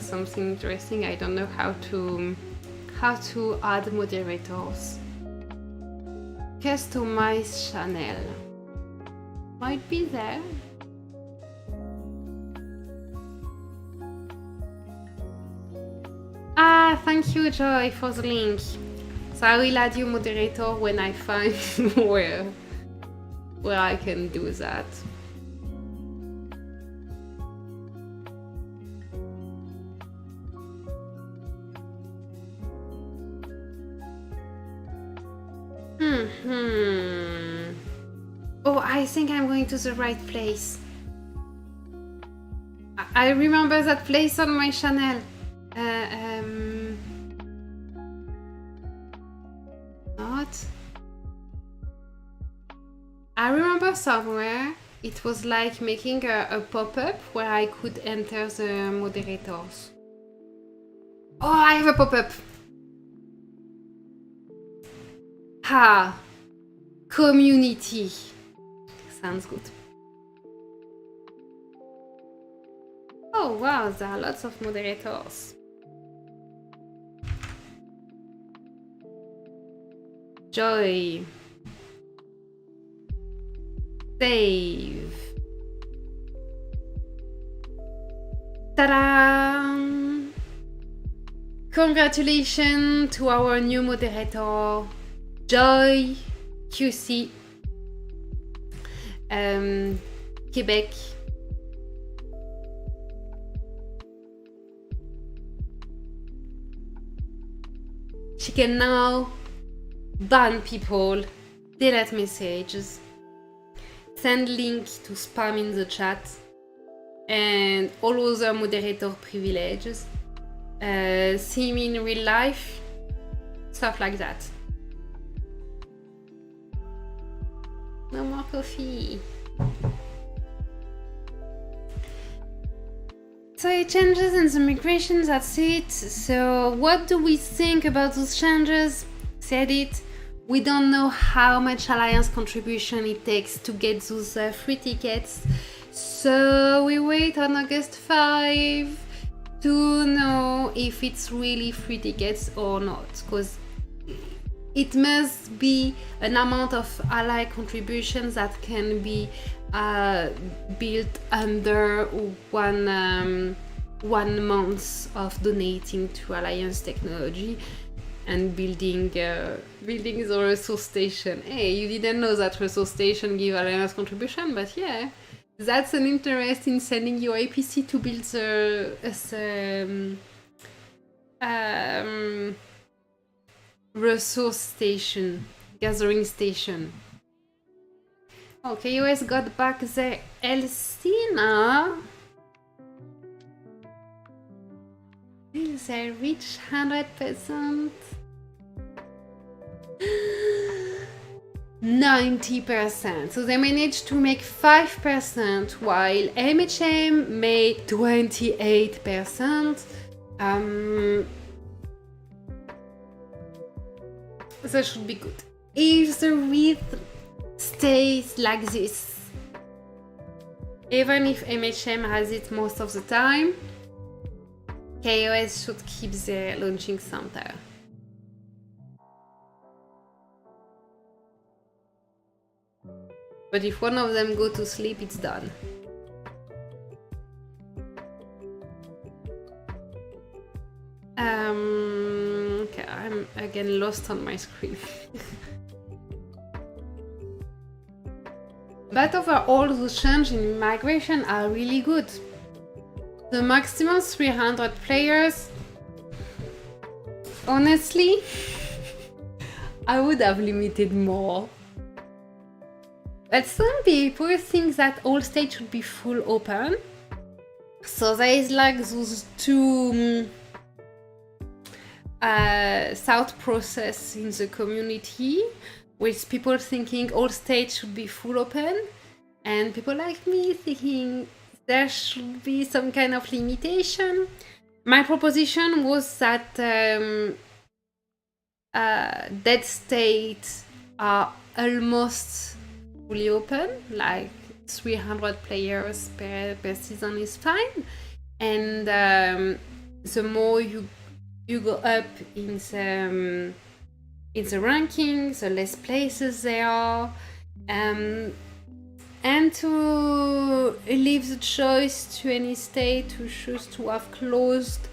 something interesting. I don't know how to add moderators. Customize channel. Might be there. Thank you, Joy, for the link. So I will add you moderator when I find where I can do that. Oh, I think I'm going to the right place. I remember that place on my channel. Not. I remember somewhere it was like making a pop-up where I could enter the moderators. Oh, I have a pop-up. Community. Sounds good. Oh wow, there are lots of moderators. Joy. Save. Ta-da! Congratulations to our new moderator, Joy QC, Quebec. She can now ban people, delete messages, send link to spam in the chat, and all other moderator privileges. See me in real life, stuff like that. No more coffee. So it changes in the migration, that's it. So what do we think about those changes? Said it. We don't know how much Alliance contribution it takes to get those free tickets. So we wait on August 5 to know if it's really free tickets or not. Because it must be an amount of ally contributions that can be built under one month of donating to Alliance technology and building the resource station. Hey, you didn't know that resource station give Alliance contribution, but yeah, that's an interest in sending your APC to build the resource station, gathering station. Oh, k0s got back their LC now. Will they reach 100%? 90%. So they managed to make 5%, while MhM made 28%. That should be good. If the stays like this. Even if MhM has it most of the time, k0s should keep their launching center. But if one of them go to sleep, it's done. Okay, I'm again lost on my screen. But overall, the changes in migration are really good. The maximum 300 players, honestly, I would have limited more. But some people think that all stages should be full open. So there is like those two thought process in the community, with people thinking all stages should be full open, and people like me thinking there should be some kind of limitation. My proposition was that dead states are almost fully open, like 300 players per season is fine, and the more you go up in the ranking, the less places there are, and to leave the choice to any state to choose to have closed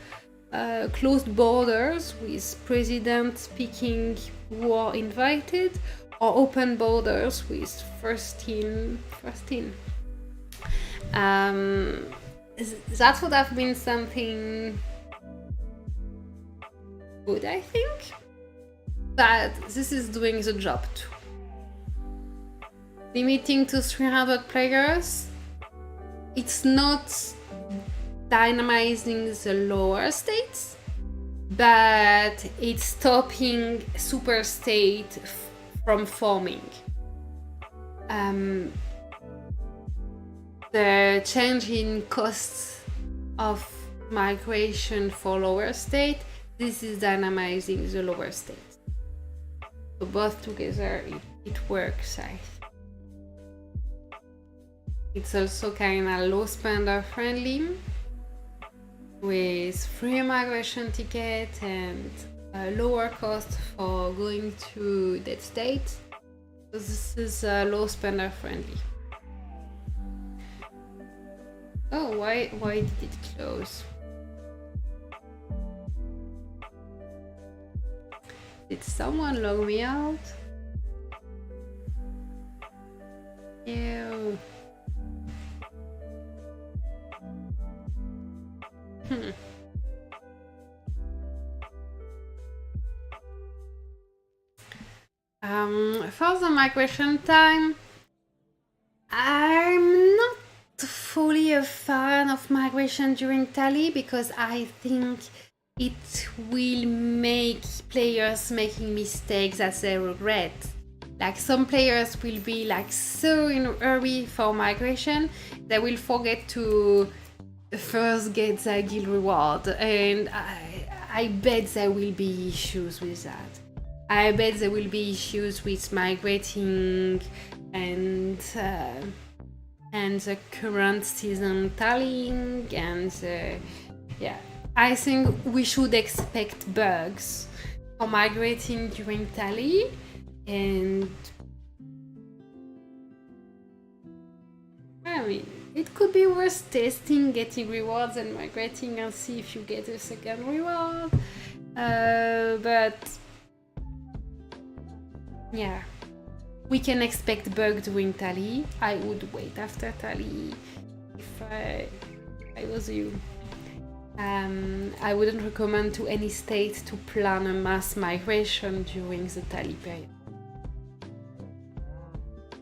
borders with president picking who are invited, or open borders with first in. That would have been something good, I think. But this is doing the job too. Limiting to 300 players, it's not dynamizing the lower states, but it's stopping super state from forming. The change in costs of migration for lower state, this is dynamizing the lower states. So both together, it works, I think. It's also kind of low spender friendly, with free migration ticket and lower cost for going to that state. So this is low spender friendly. Oh, why did it close? Did someone log me out? Ew. For the migration time, I'm not fully a fan of migration during tally, because I think it will make players making mistakes that they regret. Like some players will be like so in a hurry for migration, they will forget to first get their guild reward, and I bet there will be issues with that. I bet there will be issues with migrating and the current season tallying, and yeah, I think we should expect bugs for migrating during tally, and I mean, it could be worth testing, getting rewards and migrating and see if you get a second reward. But yeah, we can expect bug during tally. I would wait after tally if I was you. I wouldn't recommend to any state to plan a mass migration during the tally period.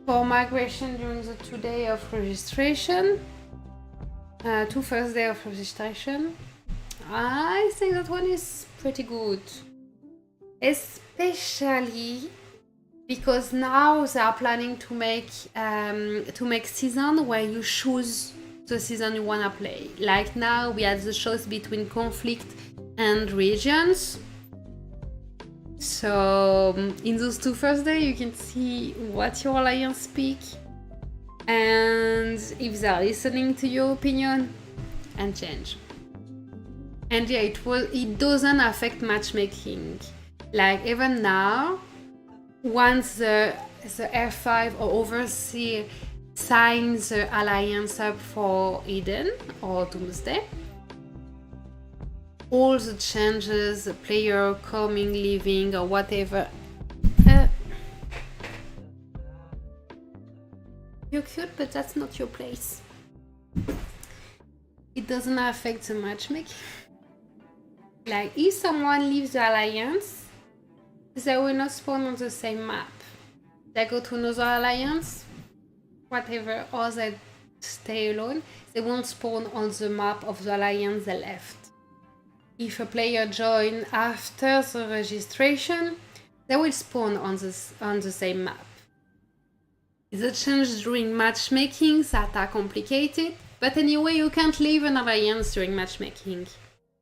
For migration during the 2 days of registration, 2 first days of registration, I think that one is pretty good. Especially because now they are planning to make season where you choose the season you wanna play. Like now we had the choice between conflict and regions. So in those two first days, you can see what your alliance speak and if they're listening to your opinion and change. And yeah, it doesn't affect matchmaking. Like even now, once the F5 or overseer signs the alliance up for Eden or Doomsday, all the changes, the player coming, leaving, or whatever. You're cute, but that's not your place. It doesn't affect the matchmaking. Like, if someone leaves the alliance, they will not spawn on the same map. They go to another alliance, whatever, or they stay alone. They won't spawn on the map of the alliance they left. If a player joins after the registration, they will spawn on the same map. The change during matchmaking that are complicated, but anyway, you can't leave an alliance during matchmaking.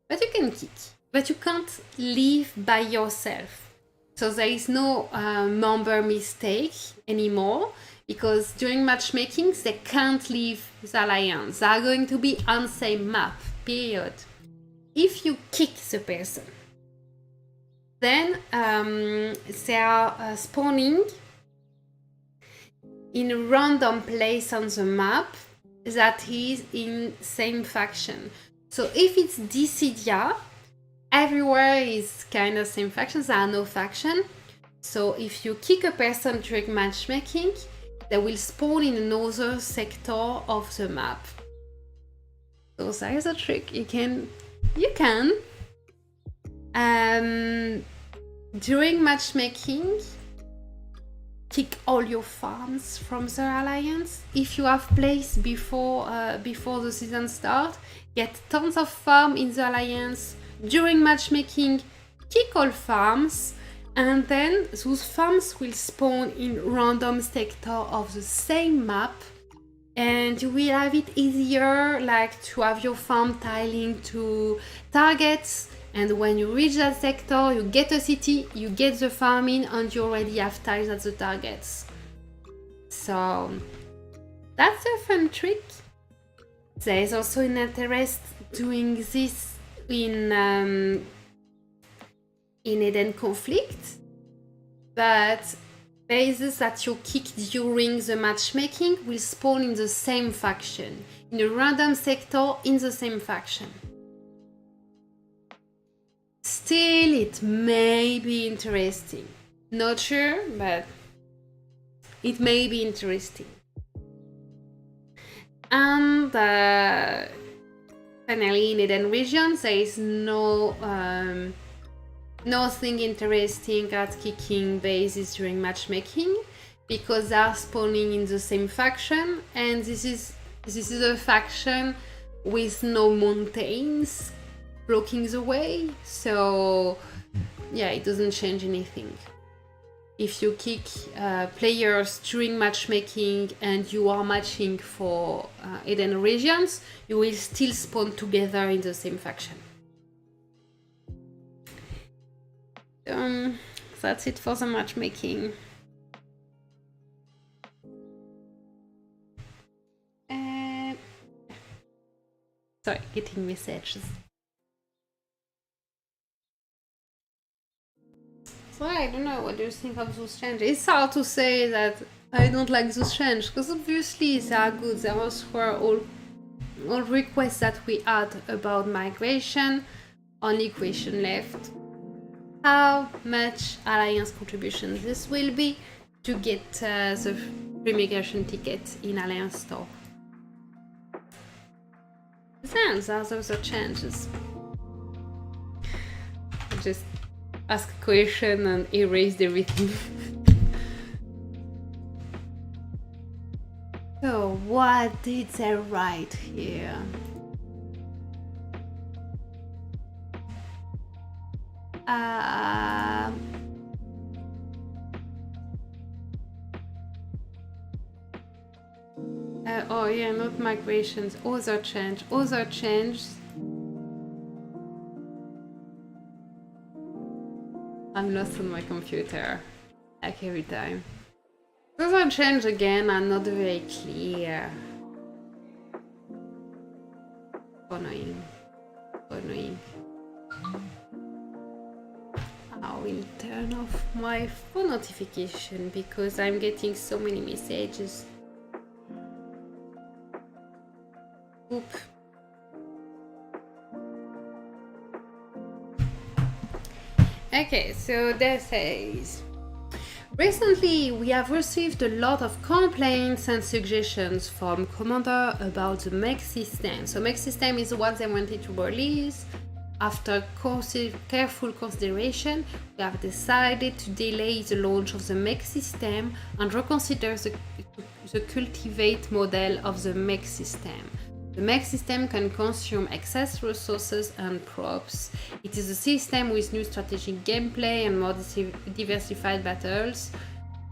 But you can kick. But you can't leave by yourself. So there is no member mistake anymore, because during matchmaking, they can't leave the alliance. They are going to be on the same map, period. If you kick the person, then they are spawning in a random place on the map that is in same faction. So if it's Dissidia, everywhere is kind of same factions, there are no faction. So if you kick a person during matchmaking, they will spawn in another sector of the map. So that is a trick. You can during matchmaking, kick all your farms from the alliance. If you have placed before the season start, get tons of farm in the alliance. During matchmaking, kick all farms, and then those farms will spawn in random sector of the same map, and you will have it easier, like to have your farm tiling to targets, and when you reach that sector, you get a city, you get the farm in, and you already have tiles at the targets. So that's a fun trick. There is also an interest doing this in Eden Conflict, but bases that you kick during the matchmaking will spawn in the same faction, in a random sector in the same faction. Still, it may be interesting. Not sure, but it may be interesting. And finally, in Eden regions, there is nothing interesting at kicking bases during matchmaking, because they are spawning in the same faction, and this is a faction with no mountains blocking the way, so yeah, it doesn't change anything. If you kick players during matchmaking and you are matching for Eden regions, you will still spawn together in the same faction. That's it for the matchmaking. Sorry, getting messages. So I don't know, what do you think of those changes? It's hard to say that I don't like those changes, because obviously they are good. Those were all requests that we had about migration. Only question left: how much alliance contribution this will be to get the pre-migration ticket in Alliance Store. Then those are changes. Just ask a question and erased everything. So what did they write here? Oh yeah, not migrations, other change. And I'm lost on my computer, like every time. Those are changed again are not very clear. Annoying. Annoying. I will turn off my phone notification because I'm getting so many messages. Oop. Okay, so that says, recently we have received a lot of complaints and suggestions from Commander about the MhM system. So MhM system is what they wanted to release. After careful consideration, we have decided to delay the launch of the MhM system and reconsider the cultivate model of the MhM system. The MhM system can consume excess resources and props. It is a system with new strategic gameplay and more diversified battles.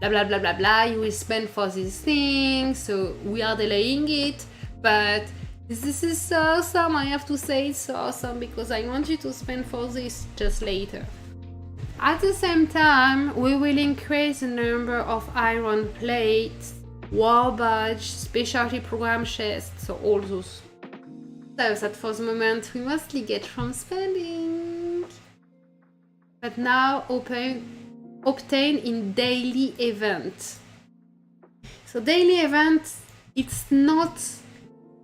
Blah blah blah blah blah. You will spend for these things, so we are delaying it, but this is so awesome. I have to say it's so awesome because I want you to spend for this just later. At the same time, we will increase the number of iron plates, war badge, specialty program chests, so all those stuff that for the moment we mostly get from spending, but now obtain in daily event. So daily event, it's not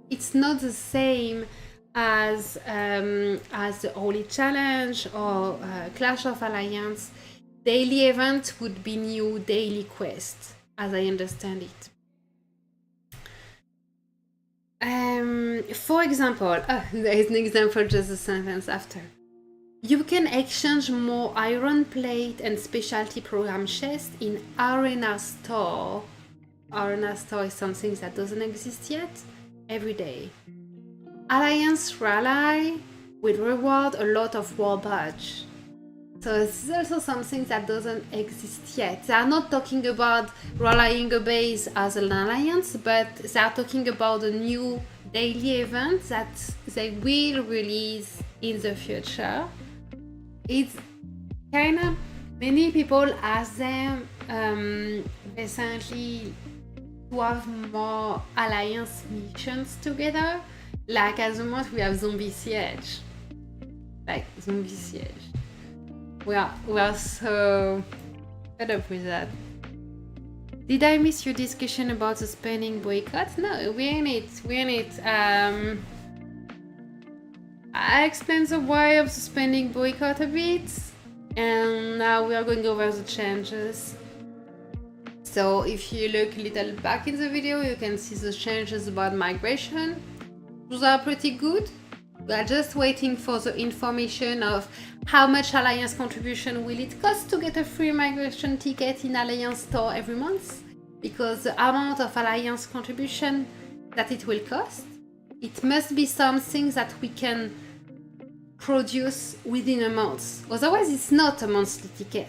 the same as the Holy Challenge or Clash of Alliance. Daily event would be new daily quest, as I understand it. For example, there is an example, just a sentence after. You can exchange more iron plate and specialty program chest in Arena Store. Arena Store is something that doesn't exist yet. Every day. Alliance Rally will reward a lot of war badge. So this is also something that doesn't exist yet. They are not talking about rallying a base as an alliance, but they are talking about a new daily event that they will release in the future. It's kind of, many people ask them recently to have more alliance missions together. Like at the moment we have Zombie Siege. Like Zombie Siege. We are so fed up with that. Did I miss your discussion about the spending boycott? No, we're in it. I explained the why of the spending boycott a bit, and now we are going over the changes. So if you look a little back in the video, you can see the changes about migration. Those are pretty good. We are just waiting for the information of how much Alliance contribution will it cost to get a free migration ticket in Alliance Store every month. Because the amount of Alliance contribution that it will cost, it must be something that we can produce within a month. Otherwise, it's not a monthly ticket.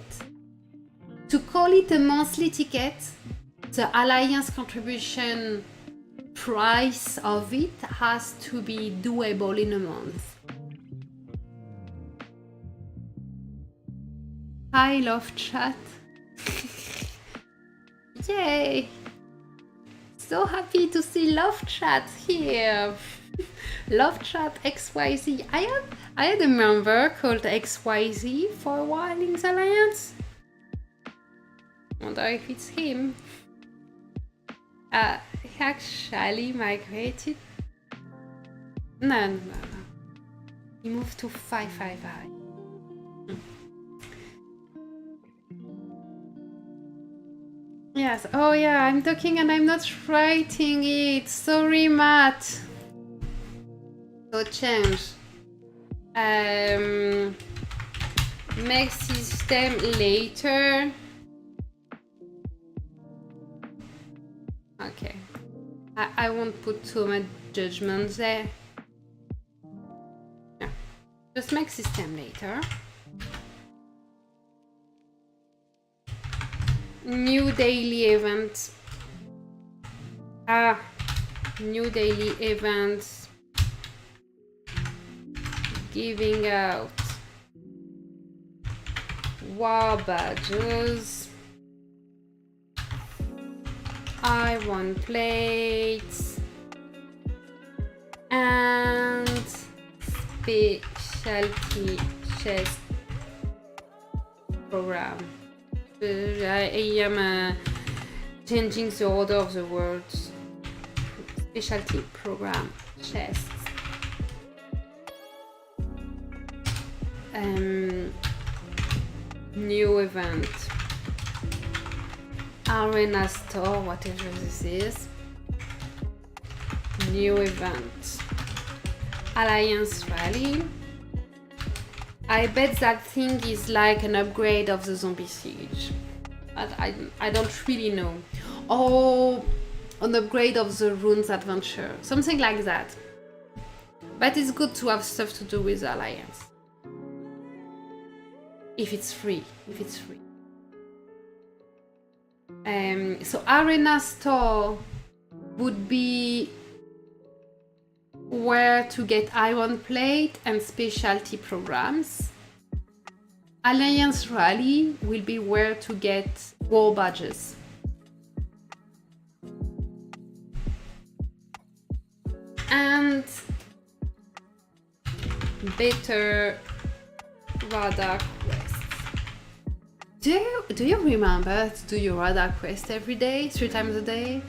To call it a monthly ticket, the Alliance contribution price of it has to be doable in a month. Hi, love chat. Yay! So happy to see love chat here. Love chat XYZ. I had a member called XYZ for a while in the Alliance. Wonder if it's him. He actually migrated. No. He moved to 555. Yes. Oh yeah, I'm talking and I'm not writing it. Sorry, Matt. So change. Make system later. Okay. I won't put too much judgment there. Yeah. Just make system later. New daily event. New daily events. Giving out war badges. I won plates and specialty chess program. I am changing the order of the words. Specialty program chess. New event. Arena store, whatever this is. New event. Alliance rally. I bet that thing is like an upgrade of the zombie siege. But I don't really know. Or an upgrade of the runes adventure. Something like that. But it's good to have stuff to do with the Alliance. If it's free. So Arena Store would be where to get iron plate and specialty programs. Alliance Rally will be where to get war badges. And better radar quest. Do you remember to do your radar quest every day, 3 times a day?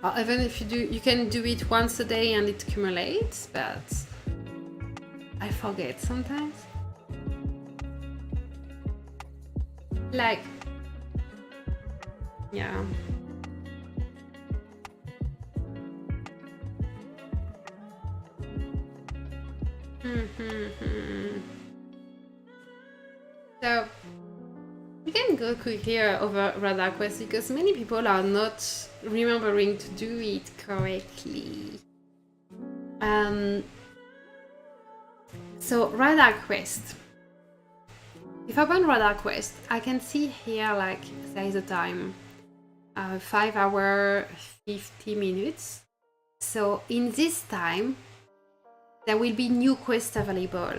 Or even if you do, you can do it once a day and it accumulates, but I forget sometimes. Like, yeah. So we can go quickly over radar quest because many people are not remembering to do it correctly. So radar quest. If I open radar quest, I can see here like there is a time, 5 hours 50 minutes. So in this time, there will be new quests available.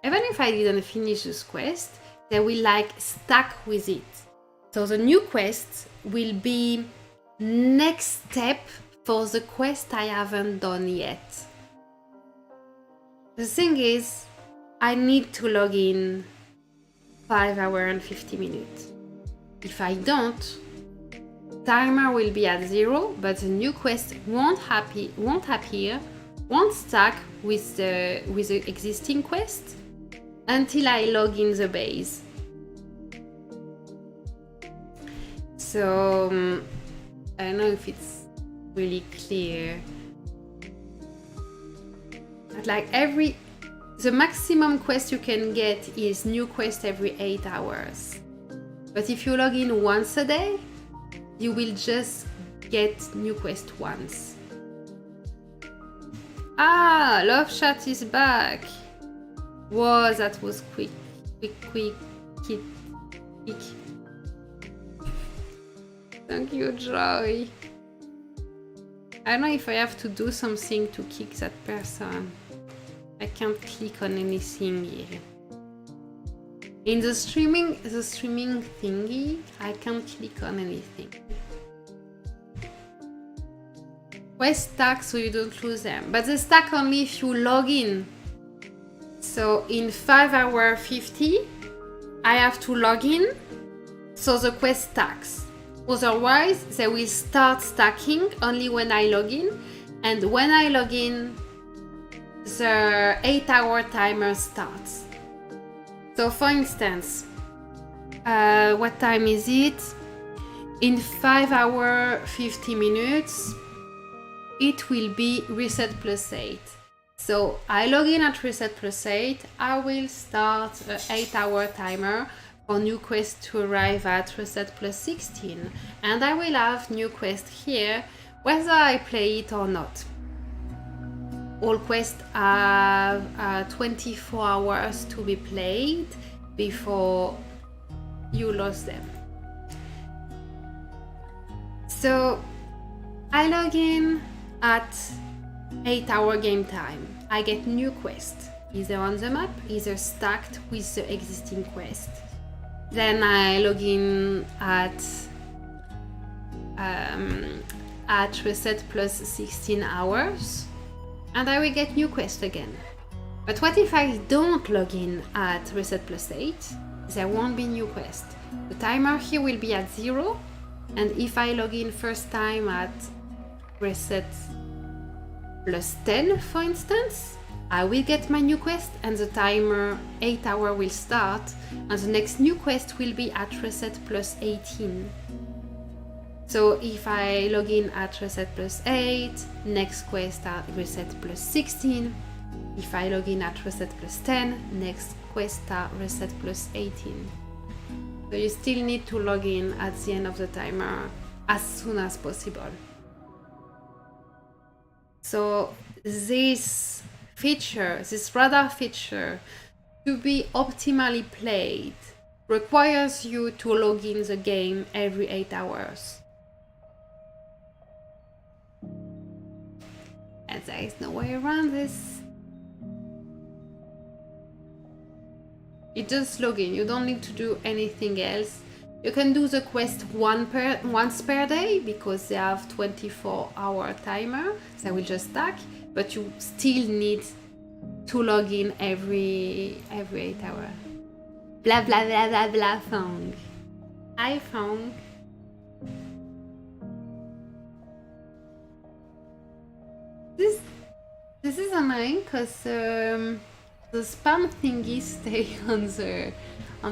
Even if I didn't finish this quest, they will like stack with it. So the new quest will be next step for the quest I haven't done yet. The thing is, I need to log in 5 hours and 50 minutes. If I don't, timer will be at 0, but the new quest won't appear, won't stack with the existing quest until I log in the base. So I don't know if it's really clear. But like the maximum quest you can get is new quest every 8 hours. But if you log in once a day, you will just get new quest once. Ah, Love Chat is back. Whoa, that was quick. Thank you, Joy. I don't know if I have to do something to kick that person. I can't click on anything here. In the streaming thingy, I can't click on anything. Quest stack so you don't lose them. But they stack only if you log in. So in 5 hours 50, I have to log in, so the quest stacks. Otherwise, they will start stacking only when I log in, and when I log in, the 8-hour timer starts. So for instance, what time is it? In 5 hours 50 minutes, it will be reset plus 8. So I log in at reset plus 8, I will start an 8-hour timer for new quest to arrive at reset plus 16, and I will have new quest here whether I play it or not. All quests have 24 hours to be played before you lose them. So I log in at 8-hour game time. I get new quest, either on the map, either stacked with the existing quest. Then I log in at reset plus 16 hours, and I will get new quest again. But what if I don't log in at reset plus 8? There won't be new quest. The timer here will be at 0, and if I log in first time at reset plus 10, for instance, I will get my new quest, and the timer 8 hour will start, and the next new quest will be at reset plus 18. So if I log in at reset plus 8, next quest at reset plus 16. If I log in at reset plus 10, next quest at reset plus 18. So you still need to log in at the end of the timer as soon as possible. So this feature, this radar feature, to be optimally played, requires you to log in the game every 8 hours. And there is no way around this. You just log in, you don't need to do anything else. You can do the quest once per day because they have 24-hour timer, they will just stack, but you still need to log in every 8 hours. Blah blah blah blah blah Fong. Hi Fong. This is annoying because the spam thingy stay on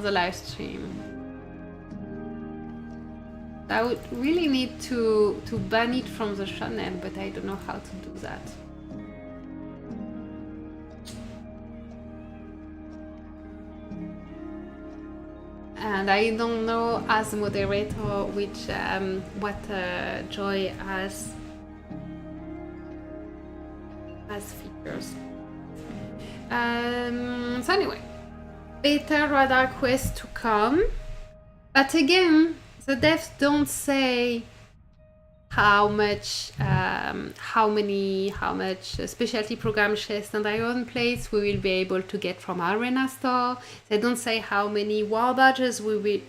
the live stream. I would really need to ban it from the channel, but I don't know how to do that. And I don't know as a moderator what Joy has features. So anyway, beta radar quest to come, but again, the devs don't say how much specialty program chests and iron plates we will be able to get from Arena Store. They don't say how many war badges we will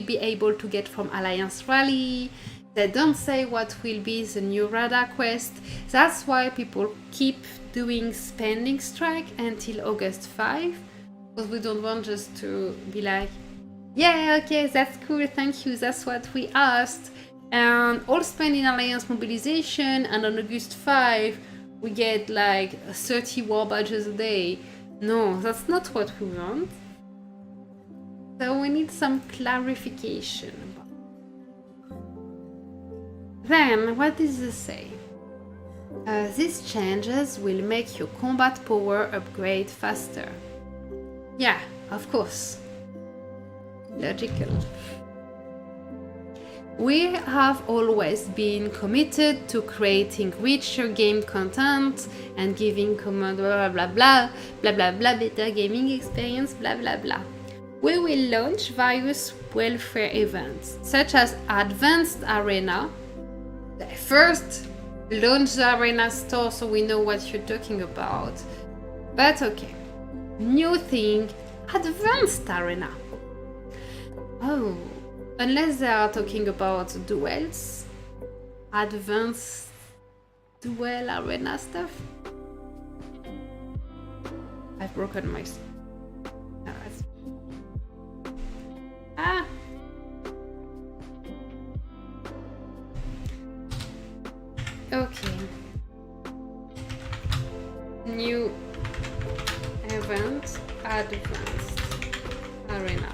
be able to get from Alliance Rally. They don't say what will be the new radar quest. That's why people keep doing spending strike until August 5, because we don't want just to be like, yeah, okay, that's cool, thank you, that's what we asked, and all spend in Alliance mobilization, and on August 5 we get like 30 war badges a day. No, that's not what we want. So we need some clarification. Then, what does this say? These changes will make your combat power upgrade faster. Yeah, of course. Logical. We have always been committed to creating richer game content and giving blah blah blah blah blah blah better gaming experience blah blah blah. We will launch various welfare events such as Advanced Arena. First, launch the Arena store so we know what you're talking about. But okay, new thing, Advanced Arena. Oh, unless they are talking about duels, advanced duel arena stuff. I've broken my... Ah! Okay. New event, advanced arena.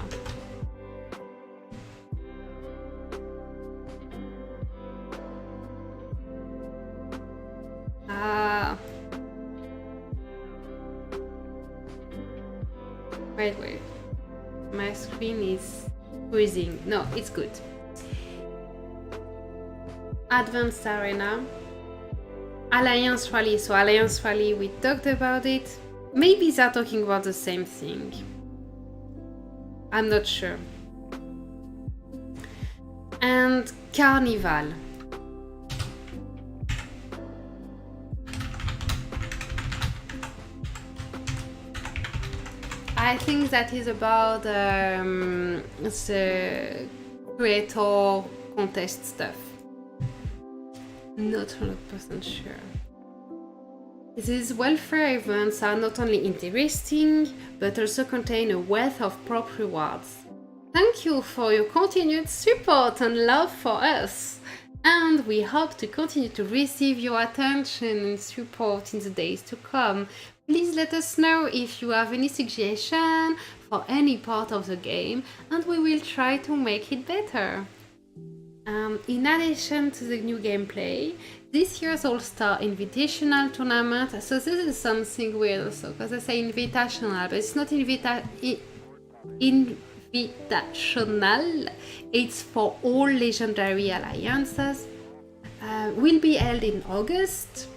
Wait. My screen is freezing. No, it's good. Advanced Arena. Alliance Rally. So Alliance Rally, we talked about it. Maybe they're talking about the same thing. I'm not sure. And Carnival. I think that is about the creator contest stuff. Not 100% sure. These welfare events are not only interesting, but also contain a wealth of prop rewards. Thank you for your continued support and love for us, and we hope to continue to receive your attention and support in the days to come. Please let us know if you have any suggestion for any part of the game, and we will try to make it better. In addition to the new gameplay, this year's All-Star Invitational Tournament, so this is something weird also, because I say invitational, but it's not invitational, it's for all Legendary Alliances, will be held in August,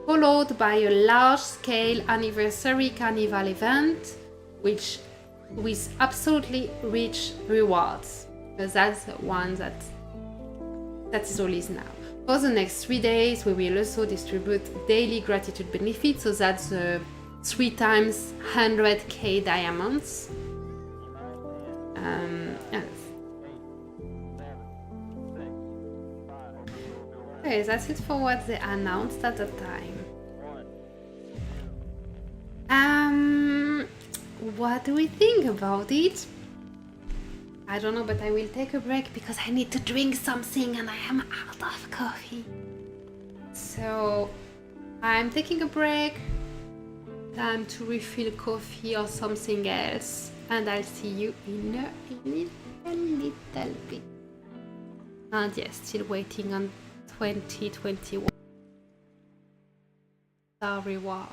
followed by a large-scale Anniversary Carnival event, which with absolutely rich rewards, because that's the one that is released now. For the next 3 days, we will also distribute daily gratitude benefits, so that's 3 times 100k diamonds. Yes. Okay, that's it for what they announced at the time. What do we think about it? I don't know, but I will take a break because I need to drink something and I am out of coffee. So I'm taking a break, time to refill coffee or something else, and I'll see you in a little bit. And yes, still waiting on 2021 star reward.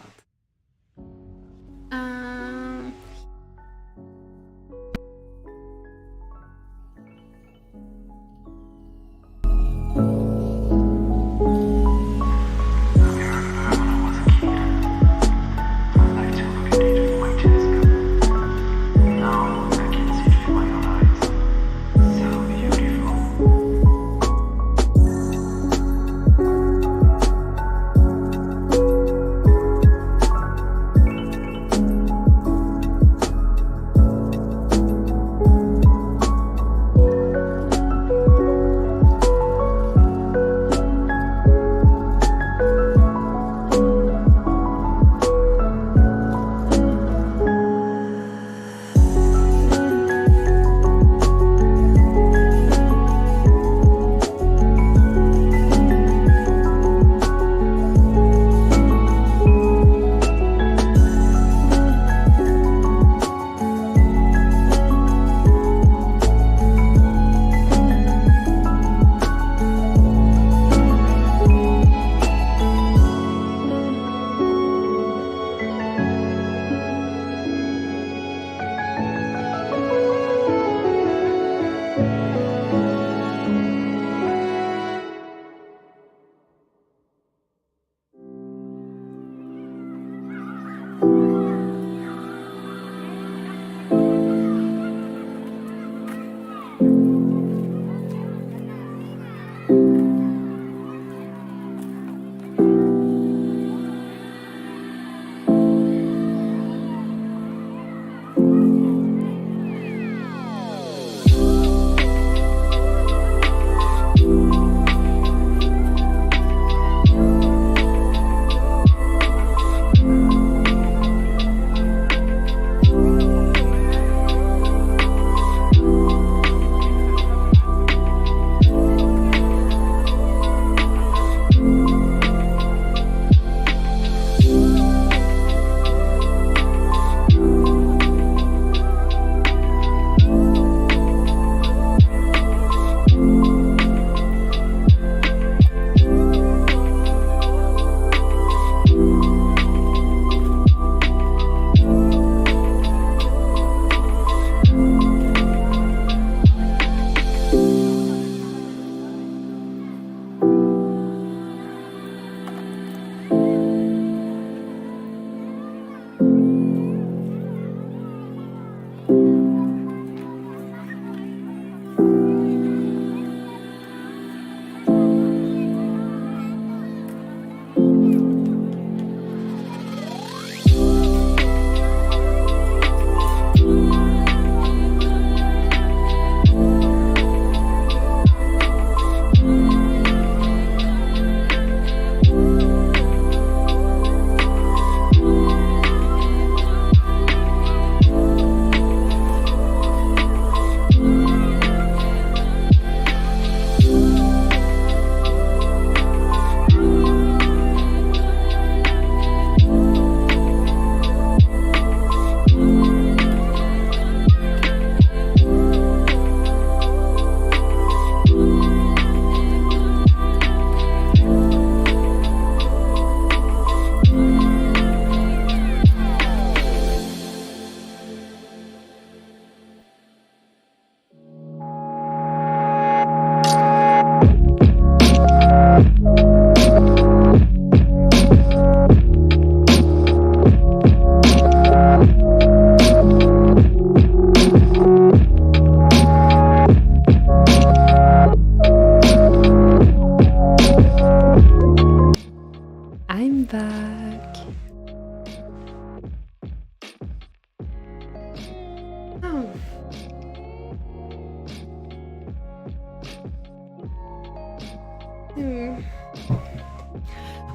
Hmm.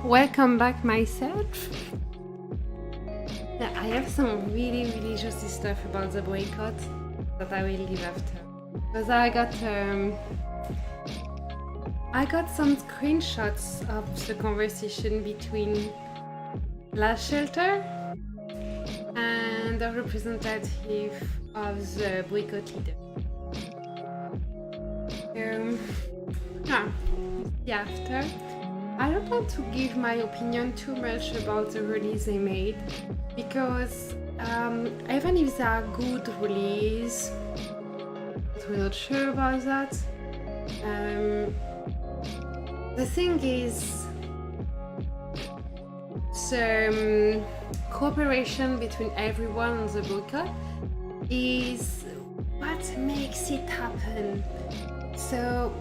Welcome back, myself. Yeah, I have some really, really juicy stuff about the boycott that I will give after. Because I got some screenshots of the conversation between Last Shelter and the representative of the boycott leader. Yeah, after. I don't want to give my opinion too much about the release they made because even if they are good release, we're not sure about that. The thing is, the cooperation between everyone on the boycott is what makes it happen. So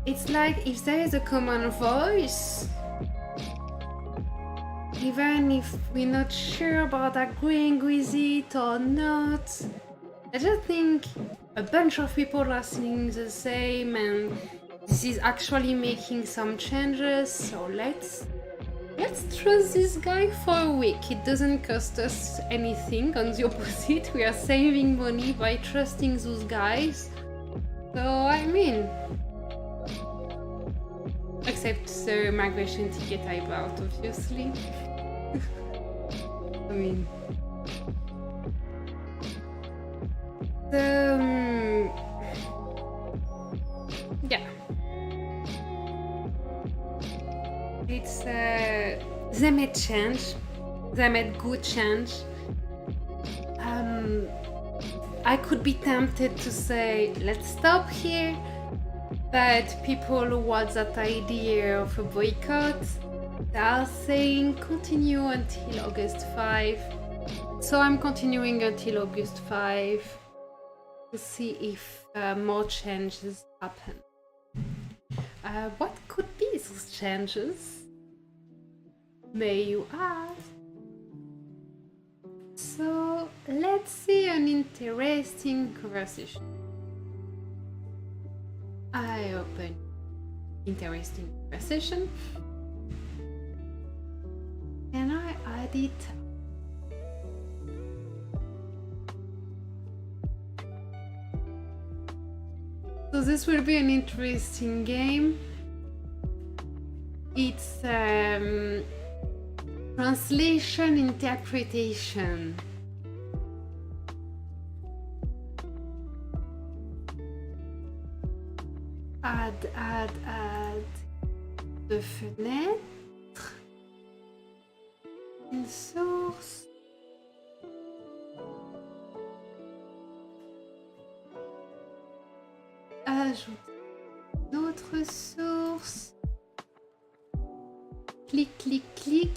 it's like if there is a common voice, even if we're not sure about agreeing with it or not, I just think a bunch of people are saying the same and this is actually making some changes, so let's trust this guy for a week. It doesn't cost us anything, on the opposite, we are saving money by trusting those guys. So I mean, except the migration ticket I bought, obviously. I mean, yeah, it's they made change, they made good change. I could be tempted to say let's stop here, but people who want that idea of a boycott, they are saying continue until August 5. So I'm continuing until August 5 to see if more changes happen. What could be those changes? May you ask? So let's see an interesting conversation. I open interesting conversation and I add it. So this will be an interesting game. It's translation interpretation. Add de fenêtre. Une source. Ajoute d'autres sources. Clic, clic, clic.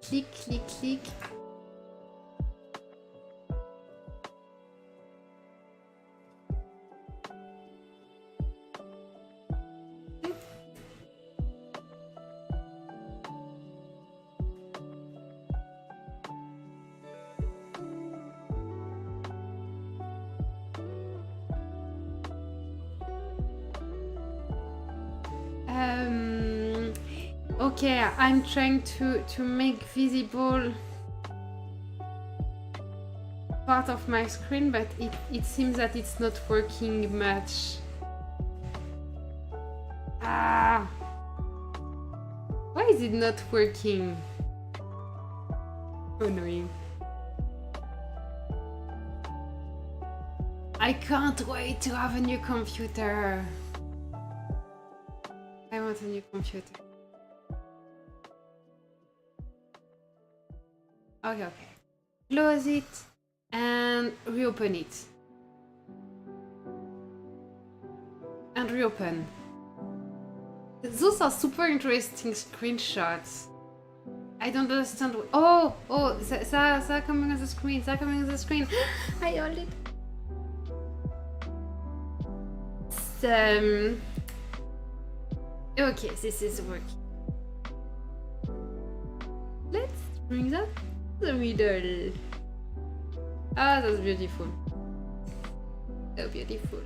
Clic, clic, clic. Okay, I'm trying to make visible part of my screen, but it seems that it's not working much. Why is it not working? So annoying. I can't wait to have a new computer. I want a new computer. Okay. Close it and reopen it. And reopen. Those are super interesting screenshots. I don't understand. Oh, they're coming on the screen. They're coming on the screen. I hold it. Okay, this is working. Let's bring that to the middle. Ah, that's beautiful. So beautiful.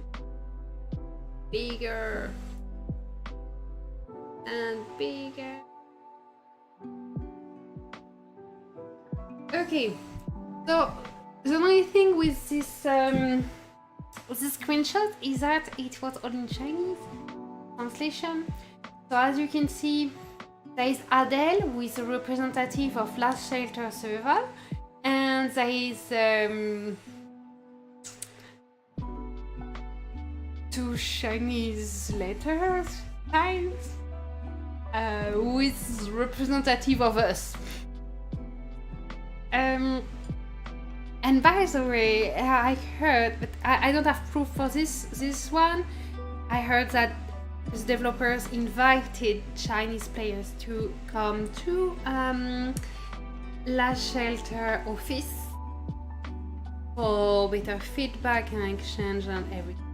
Bigger. and bigger. Okay, so the only thing with this screenshot is that it was all in Chinese translation. So as you can see, there is Adele, who is a representative of Last Shelter Survival, and there is two Chinese letters signs, who is representative of us. And by the way, I heard, but I don't have proof for this one. I heard that the developers invited Chinese players to come to Last Shelter office for better feedback and exchange and everything.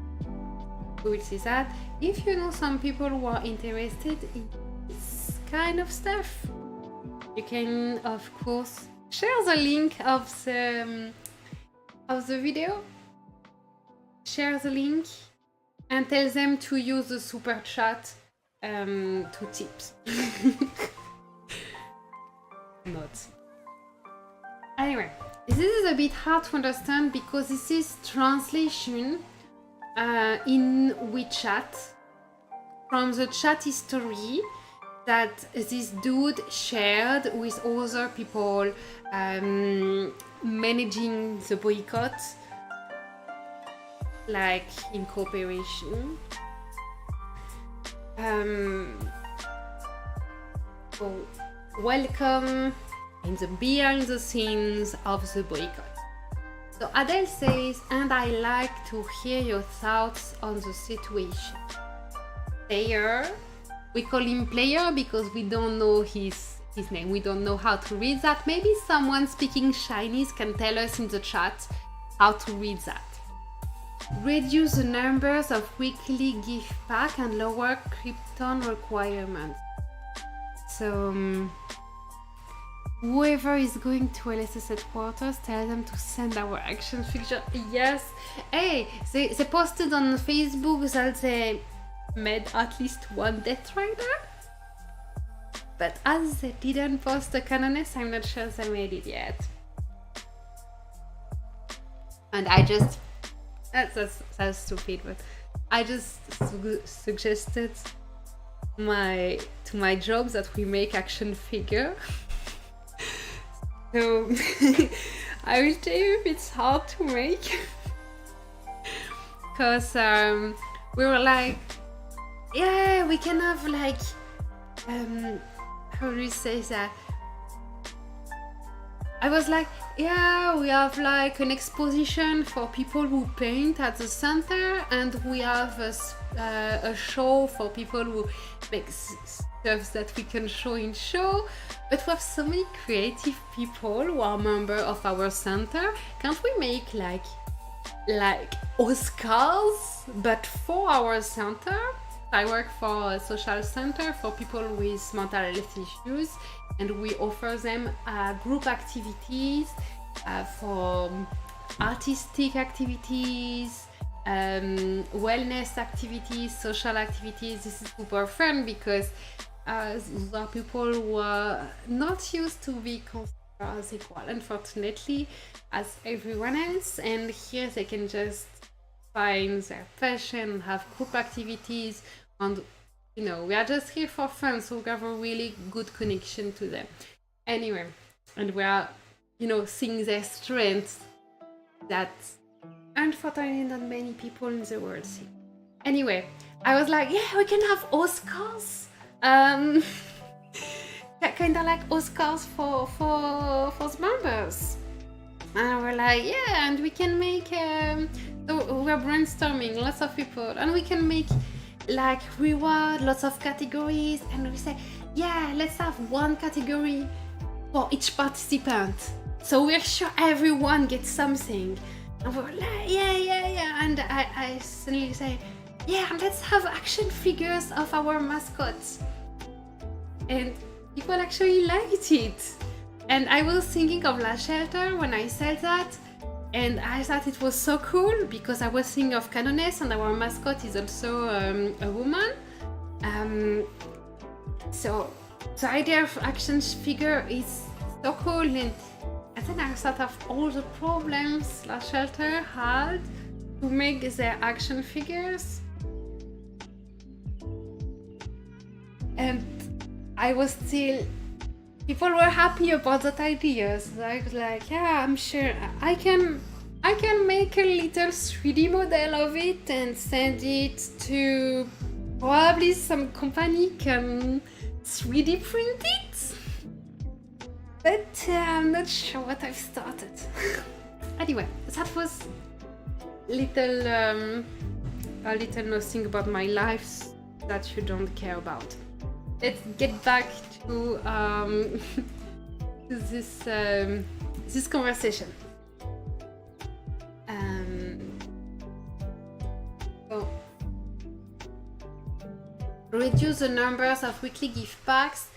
We will see that. If you know some people who are interested in this kind of stuff, you can, of course, share the link of the video. Share the link and tell them to use the super chat to tips. Not. Anyway, this is a bit hard to understand because this is translation in WeChat from the chat history that this dude shared with other people managing the boycott, like in cooperation. So welcome in the behind the scenes of the boycott. So Adele says, and I like to hear your thoughts on the situation. Player, we call him Player because we don't know his name. We don't know how to read that. Maybe someone speaking Chinese can tell us in the chat how to read that. Reduce the numbers of weekly gift pack and lower Krypton requirements. So whoever is going to LSS headquarters, tell them to send our action figure. Yes. Hey, they posted on Facebook that they made at least one Death Rider. But as they didn't post the k0s, I'm not sure they made it yet. And I just... That's stupid, but I just suggested to my job that we make action figure. So I will tell you if it's hard to make. Because we were like, yeah, we can have like, how do you say that? I was like, yeah, we have like an exposition for people who paint at the center, and we have a show for people who make stuff that we can show in show. But we have so many creative people who are members of our center. Can't we make like Oscars, but for our center? I work for a social center for people with mental health issues, and we offer them group activities for artistic activities, wellness activities, social activities. This is super fun because there are people who are not used to be considered as equal, unfortunately, as everyone else, and here they can just find their passion and have group activities. And you know, we are just here for fun, so we have a really good connection to them. Anyway, and we are, you know, seeing their strengths that unfortunately not many people in the world see. Anyway, I was like, yeah, we can have Oscars. Kind of like Oscars for the members. And we're like, yeah, and we can make, so we're brainstorming, lots of people, and we can make like reward, lots of categories, and we say, yeah, let's have one category for each participant. So we're sure everyone gets something. And we're like, yeah. And I suddenly say, yeah, let's have action figures of our mascots. And people actually liked it. And I was thinking of Last Shelter when I said that. And I thought it was so cool because I was thinking of k0s, and our mascot is also a woman. So the idea of action figure is so cool, and then I thought of all the problems La Shelter had to make their action figures, and I was still, people were happy about that idea. So I was like, yeah, I'm sure I can make a little 3D model of it and send it to probably some company can 3D print it. But I'm not sure what I've started. Anyway, that was a little nothing about my life that you don't care about. Let's get back to this conversation. So reduce the numbers of weekly gift packs.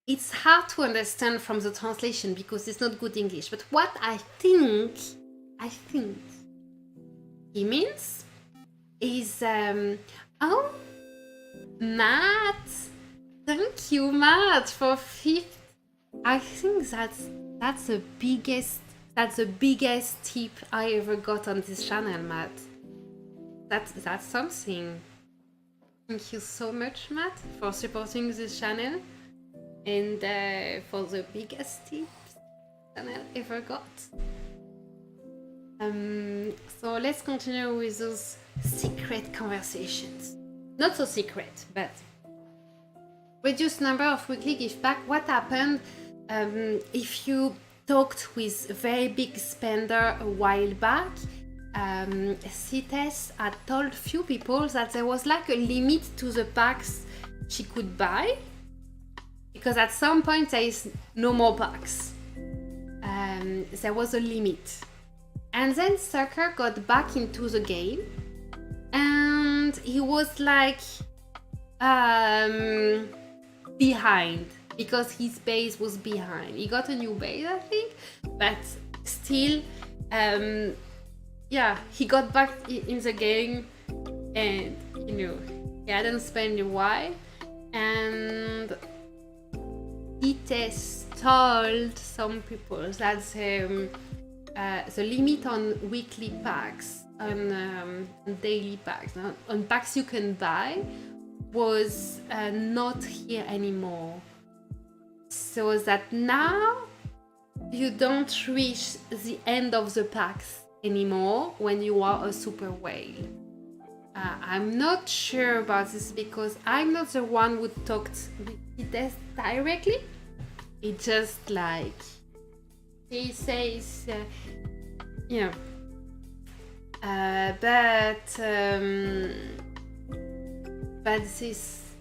It's hard to understand from the translation because it's not good English. But what I think he means is oh, Matt, thank you, Matt, for 50. I think that's the biggest tip I ever got on this channel, Matt. That's something. Thank you so much, Matt, for supporting this channel and for the biggest tips channel ever got. So let's continue with those secret conversations. Not so secret, but reduced number of weekly gift pack. What happened if you talked with a very big spender a while back? CTS had told few people that there was like a limit to the packs she could buy, because at some point there is no more packs. There was a limit, and then Sucker got back into the game, and he was like behind because his base was behind. He got a new base, I think, but still, yeah, he got back in the game, and he hadn't spent a while, and he told some people that the limit on weekly packs, on daily packs, on packs you can buy, was not here anymore. So that now you don't reach the end of the packs anymore when you are a super whale. I'm not sure about this because I'm not the one who talked with it directly. It just like he says, but this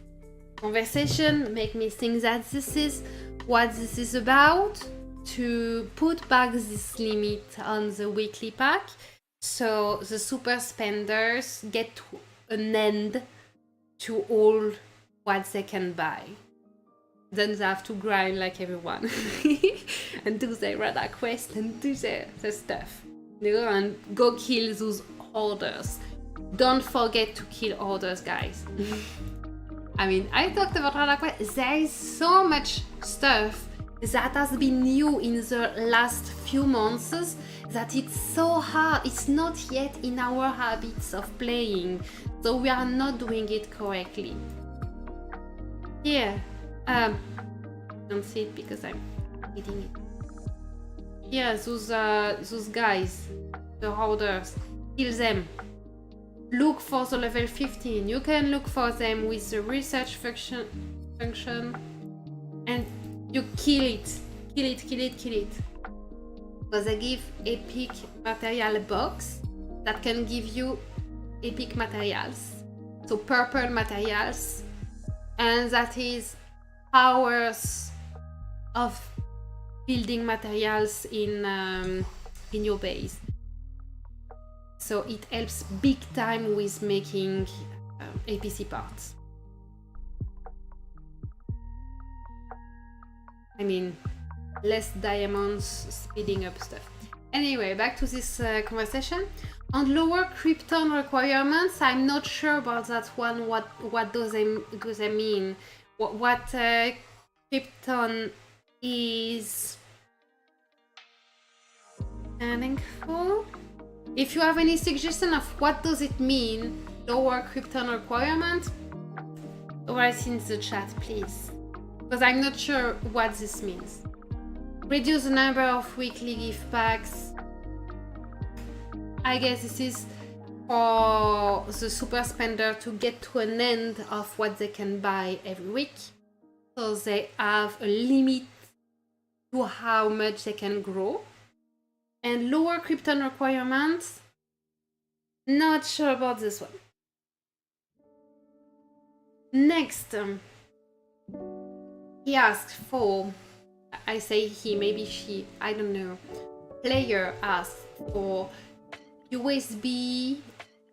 conversation make me think that this is what this is about, to put back this limit on the weekly pack so the super spenders get an end to all what they can buy. Then they have to grind like everyone and do their radar quest and do their stuff, and go kill those hoarders. Don't forget to kill hoarders, guys. I mean, I talked about radar quest. There is so much stuff that has been new in the last few months that it's so hard. It's not yet in our habits of playing, so we are not doing it correctly. Here, don't see it because I'm eating it. Yeah, those guys, the hoarders, kill them. Look for the level 15. You can look for them with the research function, and you kill it. Because they give epic material box that can give you epic materials, so purple materials, and that is hours of building materials in your base. So it helps big time with making APC parts. I mean, less diamonds, speeding up stuff. Anyway, back to this conversation. On lower Krypton requirements, I'm not sure about that one. What does they mean? What Krypton is standing for? If you have any suggestion of what does it mean, lower Krypton requirement, write in the chat, please, because I'm not sure what this means. Reduce the number of weekly gift packs. I guess this is for the super spender to get to an end of what they can buy every week. So they have a limit to how much they can grow. And lower Krypton requirements, not sure about this one. Next, he asked for, I say he, maybe she, I don't know. Player asked for USB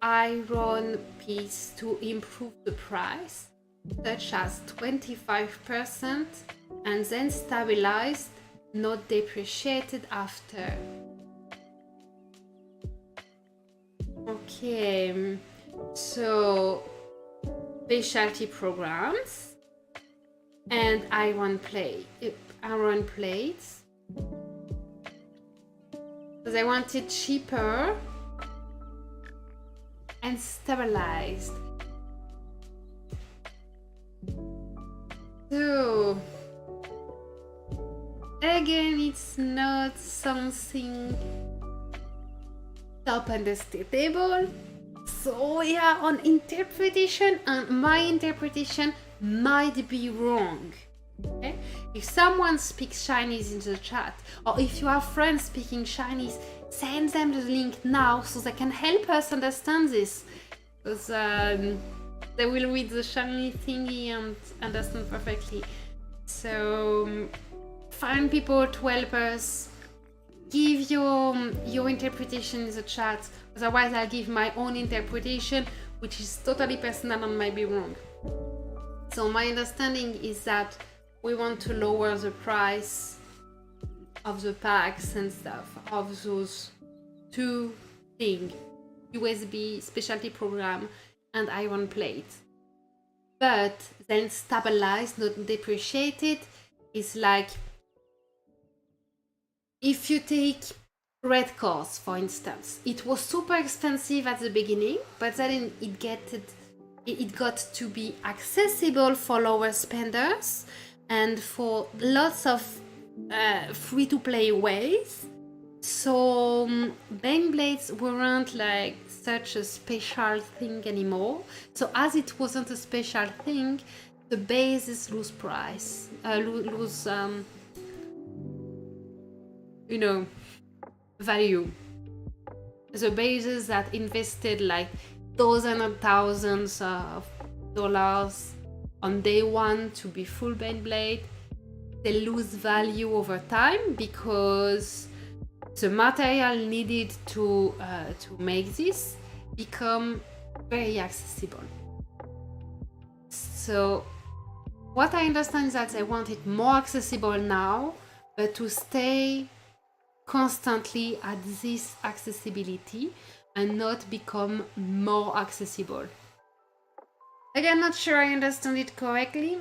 iron piece to improve the price, such as 25%, and then stabilized, not depreciated after. Okay, so specialty programs and iron plates. So they want it cheaper and stabilized. So again, it's not something top on the table. So yeah, on interpretation, and my interpretation might be wrong. Okay? If someone speaks Chinese in the chat, or if you have friends speaking Chinese, send them the link now so they can help us understand this. Because they will read the Chinese thingy and understand perfectly. So find people to help us. Give your interpretation in the chat. Otherwise, I'll give my own interpretation, which is totally personal and might be wrong. So my understanding is that we want to lower the price of the packs and stuff of those two things, USB specialty program and iron plate. But then stabilized, not depreciated, is like if you take red k0s, for instance, it was super expensive at the beginning, but then it got to be accessible for lower spenders and for lots of free-to-play ways. So Beyblades weren't like such a special thing anymore. So as it wasn't a special thing, the bases lose price, value. The bases that invested like dozens and thousands of dollars on day one to be full Beyblade, they lose value over time because the material needed to make this become very accessible. So what I understand is that they want it more accessible now, but to stay constantly at this accessibility and not become more accessible. Again, not sure I understand it correctly.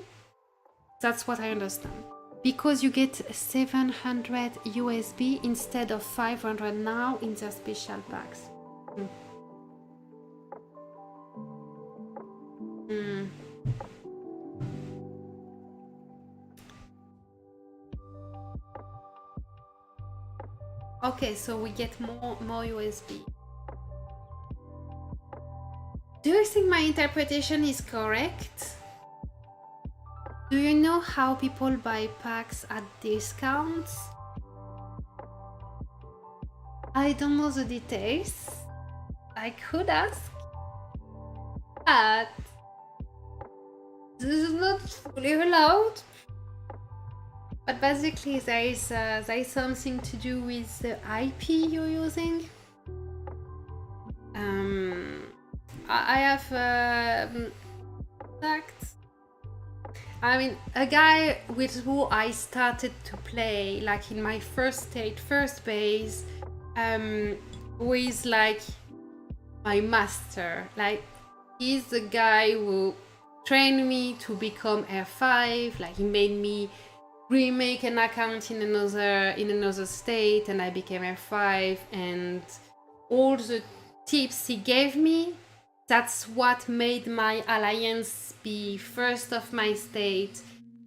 That's what I understand. Because you get 700 USB instead of 500 now in their special packs. Okay, so we get more USB. Do you think my interpretation is correct? Do you know how people buy packs at discounts? I don't know the details. I could ask, but this is not fully allowed. But basically, there is something to do with the IP you're using. I have facts. I mean, a guy with who I started to play, like in my first state, first base, who is like my master. Like, he's the guy who trained me to become R5. Like, he made me remake an account in another state, and I became R5. And all the tips he gave me, that's what made my alliance be first of my state,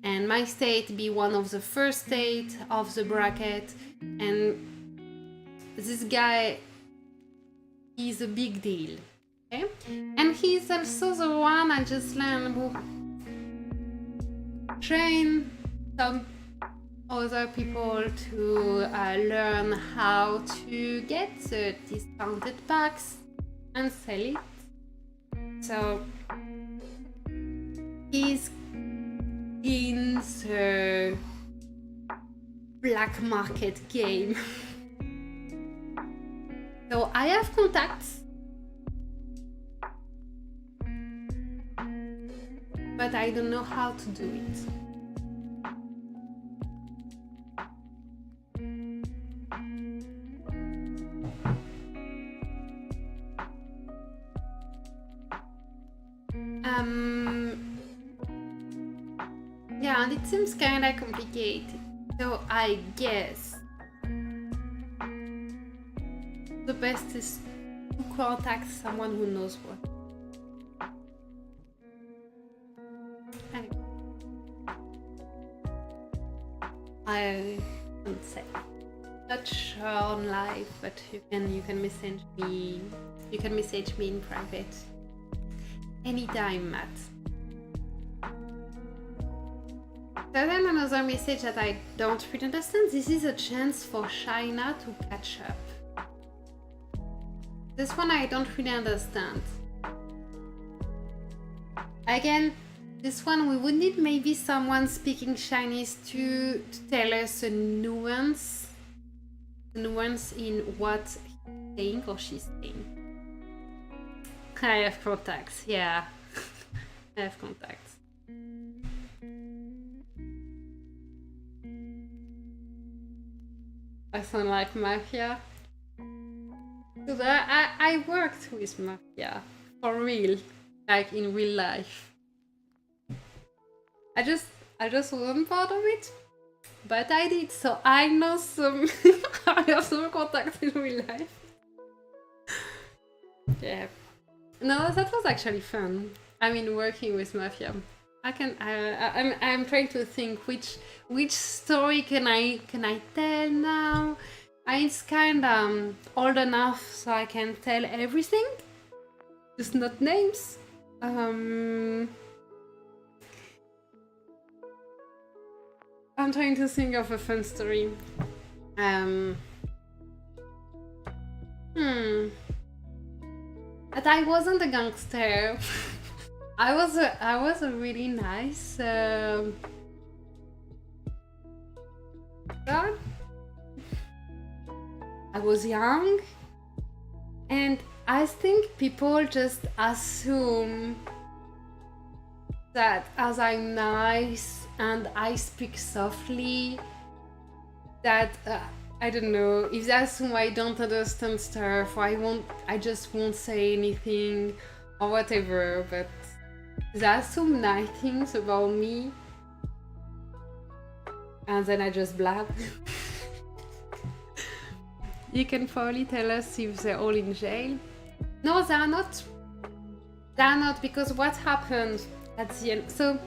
and my state be one of the first state of the bracket. And this guy, he's a big deal. Okay? And he's also the one I just learned who train some other people to learn how to get the discounted packs and sell it. So he's in the black market game. So I have contacts, but I don't know how to do it. Yeah, and it seems kinda complicated. So I guess the best is to contact someone who knows what. Anyway, I don't say. Not sure on live, but you can message me. You can message me in private anytime, Matt. So then another message that I don't really understand. This is a chance for China to catch up. This one I don't really understand. Again, this one we would need maybe someone speaking Chinese to tell us a nuance in what he's saying or she's saying. I have contacts, yeah. I have contacts. I sound like Mafia. Because I worked with Mafia for real, like in real life. I just wasn't part of it, but I did, so I know some. I have some contacts in real life. Yeah. No, that was actually fun. I mean, working with Mafia. I'm trying to think which story can I tell now. It's kind of old enough so I can tell everything, just not names. I'm trying to think of a fun story. But I wasn't a gangster. I was a really nice God. I was young, and I think people just assume that as I'm nice and I speak softly, that I don't know, if they assume I don't understand stuff, or I just won't say anything or whatever, but they assume nice things about me, and then I just blab. You can probably tell us if they're all in jail. No, they are not. They are not, because what happened at the end. So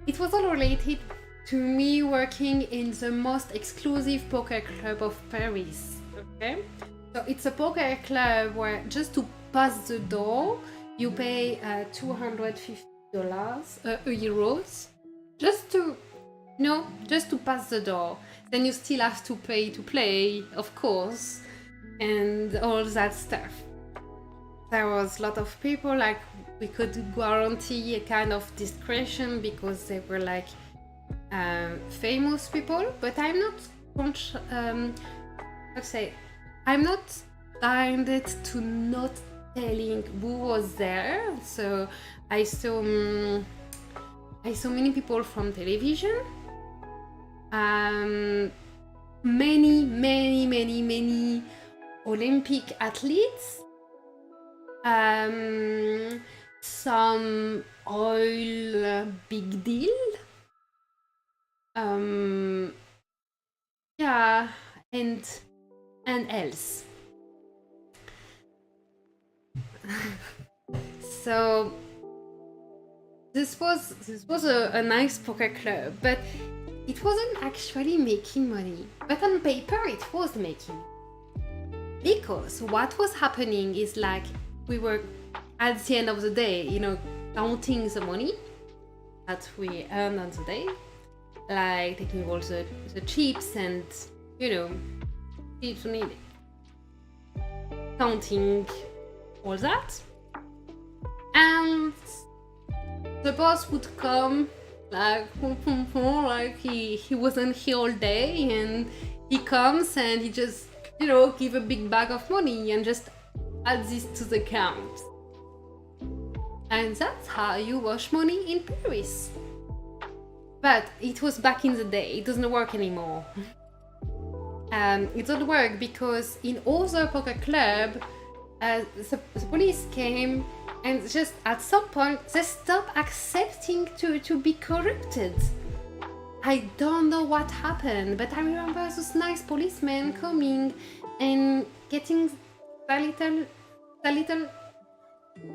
it was all related to me working in the most exclusive poker club of Paris. Okay? So it's a poker club where just to pass the door, you pay $250, euros, just to pass the door. Then you still have to pay to play, of course, and all that stuff. There was a lot of people, like, we could guarantee a kind of discretion because they were like famous people, but I'm not I'm not blinded to not telling who was there. So I saw many people from television, many Olympic athletes, some oil big deal. Yeah, and else. So this was a nice poker club, but it wasn't actually making money. But on paper, it was making. Because what was happening is like we were at the end of the day, counting the money that we earned on the day, like taking all the chips and chips we need, counting all that, and the boss would come like he wasn't here all day, and he comes and he just give a big bag of money and just add this to the account. And that's how you wash money in Paris. But it was back in the day. It doesn't work anymore. It doesn't work because in other poker club, the police came and just at some point they stopped accepting to be corrupted. I don't know what happened, but I remember those nice policemen coming and getting the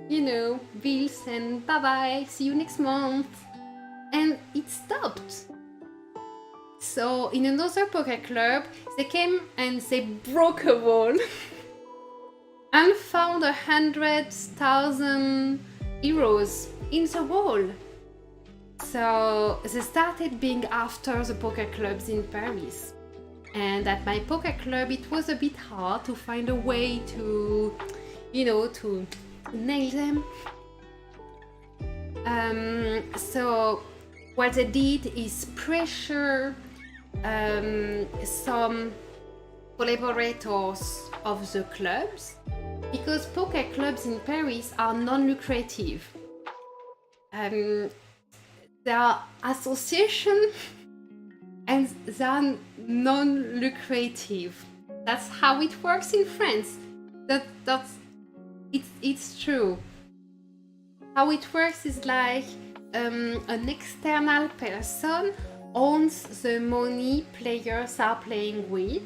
little bills and bye-bye, see you next month. And it stopped. So in another poker club, they came and they broke a wall and found 100,000 euros in the wall. So they started being after the poker clubs in Paris. And at my poker club, it was a bit hard to find a way to, to nail them. So what they did is pressure some collaborators of the clubs, because poker clubs in Paris are non-lucrative. They are association and they are non-lucrative. That's how it works in France. It's true. How it works is like an external person owns the money players are playing with,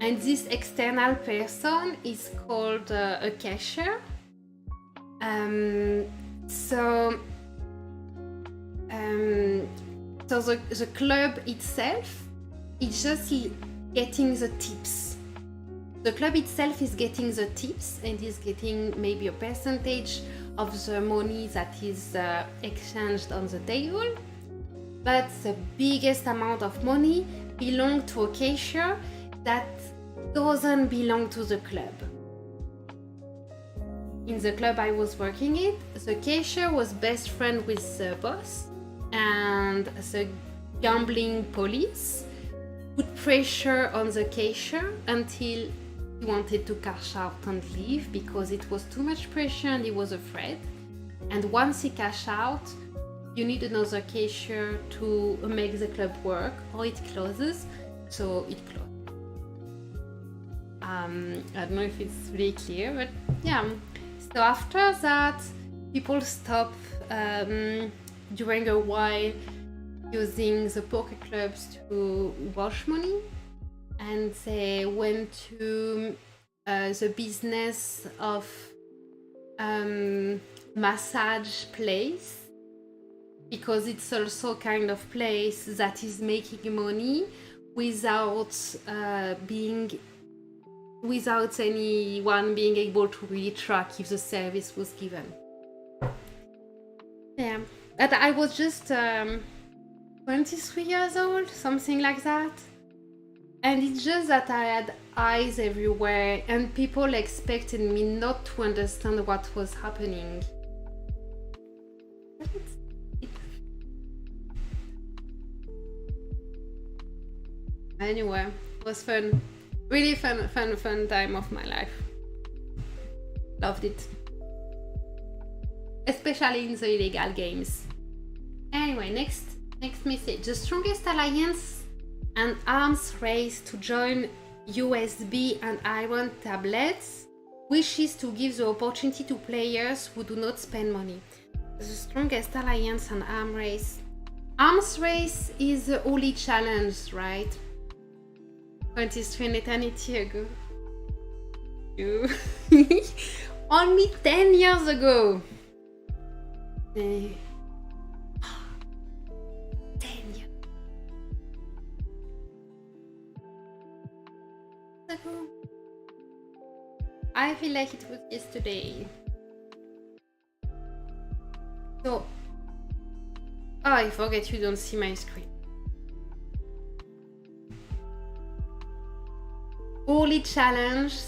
and this external person is called a cashier. So the club itself is just getting the tips. The club itself is getting the tips and is getting maybe a percentage of the money that is exchanged on the table. But the biggest amount of money belongs to a cashier that doesn't belong to the club. In the club I was working in, the cashier was best friend with the boss, and the gambling police put pressure on the cashier until he wanted to cash out and leave because it was too much pressure and he was afraid. And once he cashed out, you need another cashier to make the club work, or it closes. So it closed. I don't know if it's really clear, but yeah. So after that, people stopped during a while using the poker clubs to wash money, and they went to the business of massage place, because it's also kind of place that is making money without anyone being able to really track if the service was given. Yeah, but I was just 23 years old, something like that. And it's just that I had eyes everywhere and people expected me not to understand what was happening. Anyway, it was fun. Really fun time of my life. Loved it. Especially in the illegal games. Anyway, next message. The strongest alliance and arms race to join USB and iron tablets wishes to give the opportunity to players who do not spend money. The strongest alliance and arms race. Arms race is the holy challenge, right? 23 an eternity ago. Only 10 years ago. 10 years ago. I feel like it was yesterday. So, I forget you don't see my screen. Holy challenge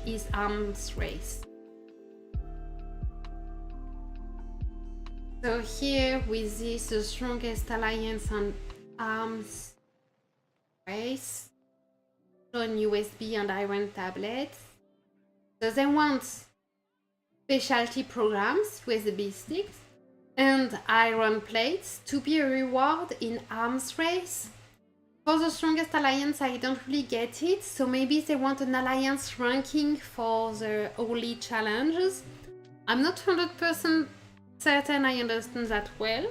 is arms race. So here with this, the strongest alliance and arms race on USB and iron tablets. So they want specialty programs, USB sticks, and iron plates to be a reward in arms race. For the strongest alliance, I don't really get it, so maybe they want an alliance ranking for the holy challenges. I'm not 100% certain I understand that well.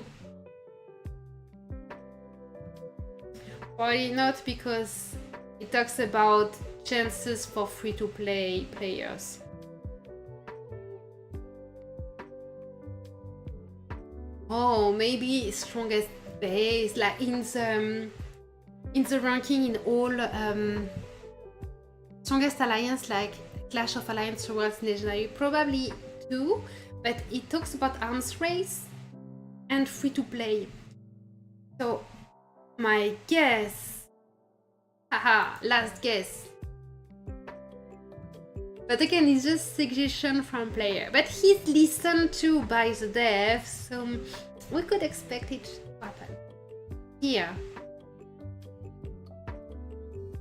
Probably not, because it talks about chances for free-to-play players. Oh, maybe strongest base, like in the ranking in all strongest alliance, like Clash of Alliance Worlds Legendary, probably too, but it talks about arms race and free to play. So my guess, haha, last guess. But again, it's just suggestion from player. But he's listened to by the devs, so we could expect it to happen. Here,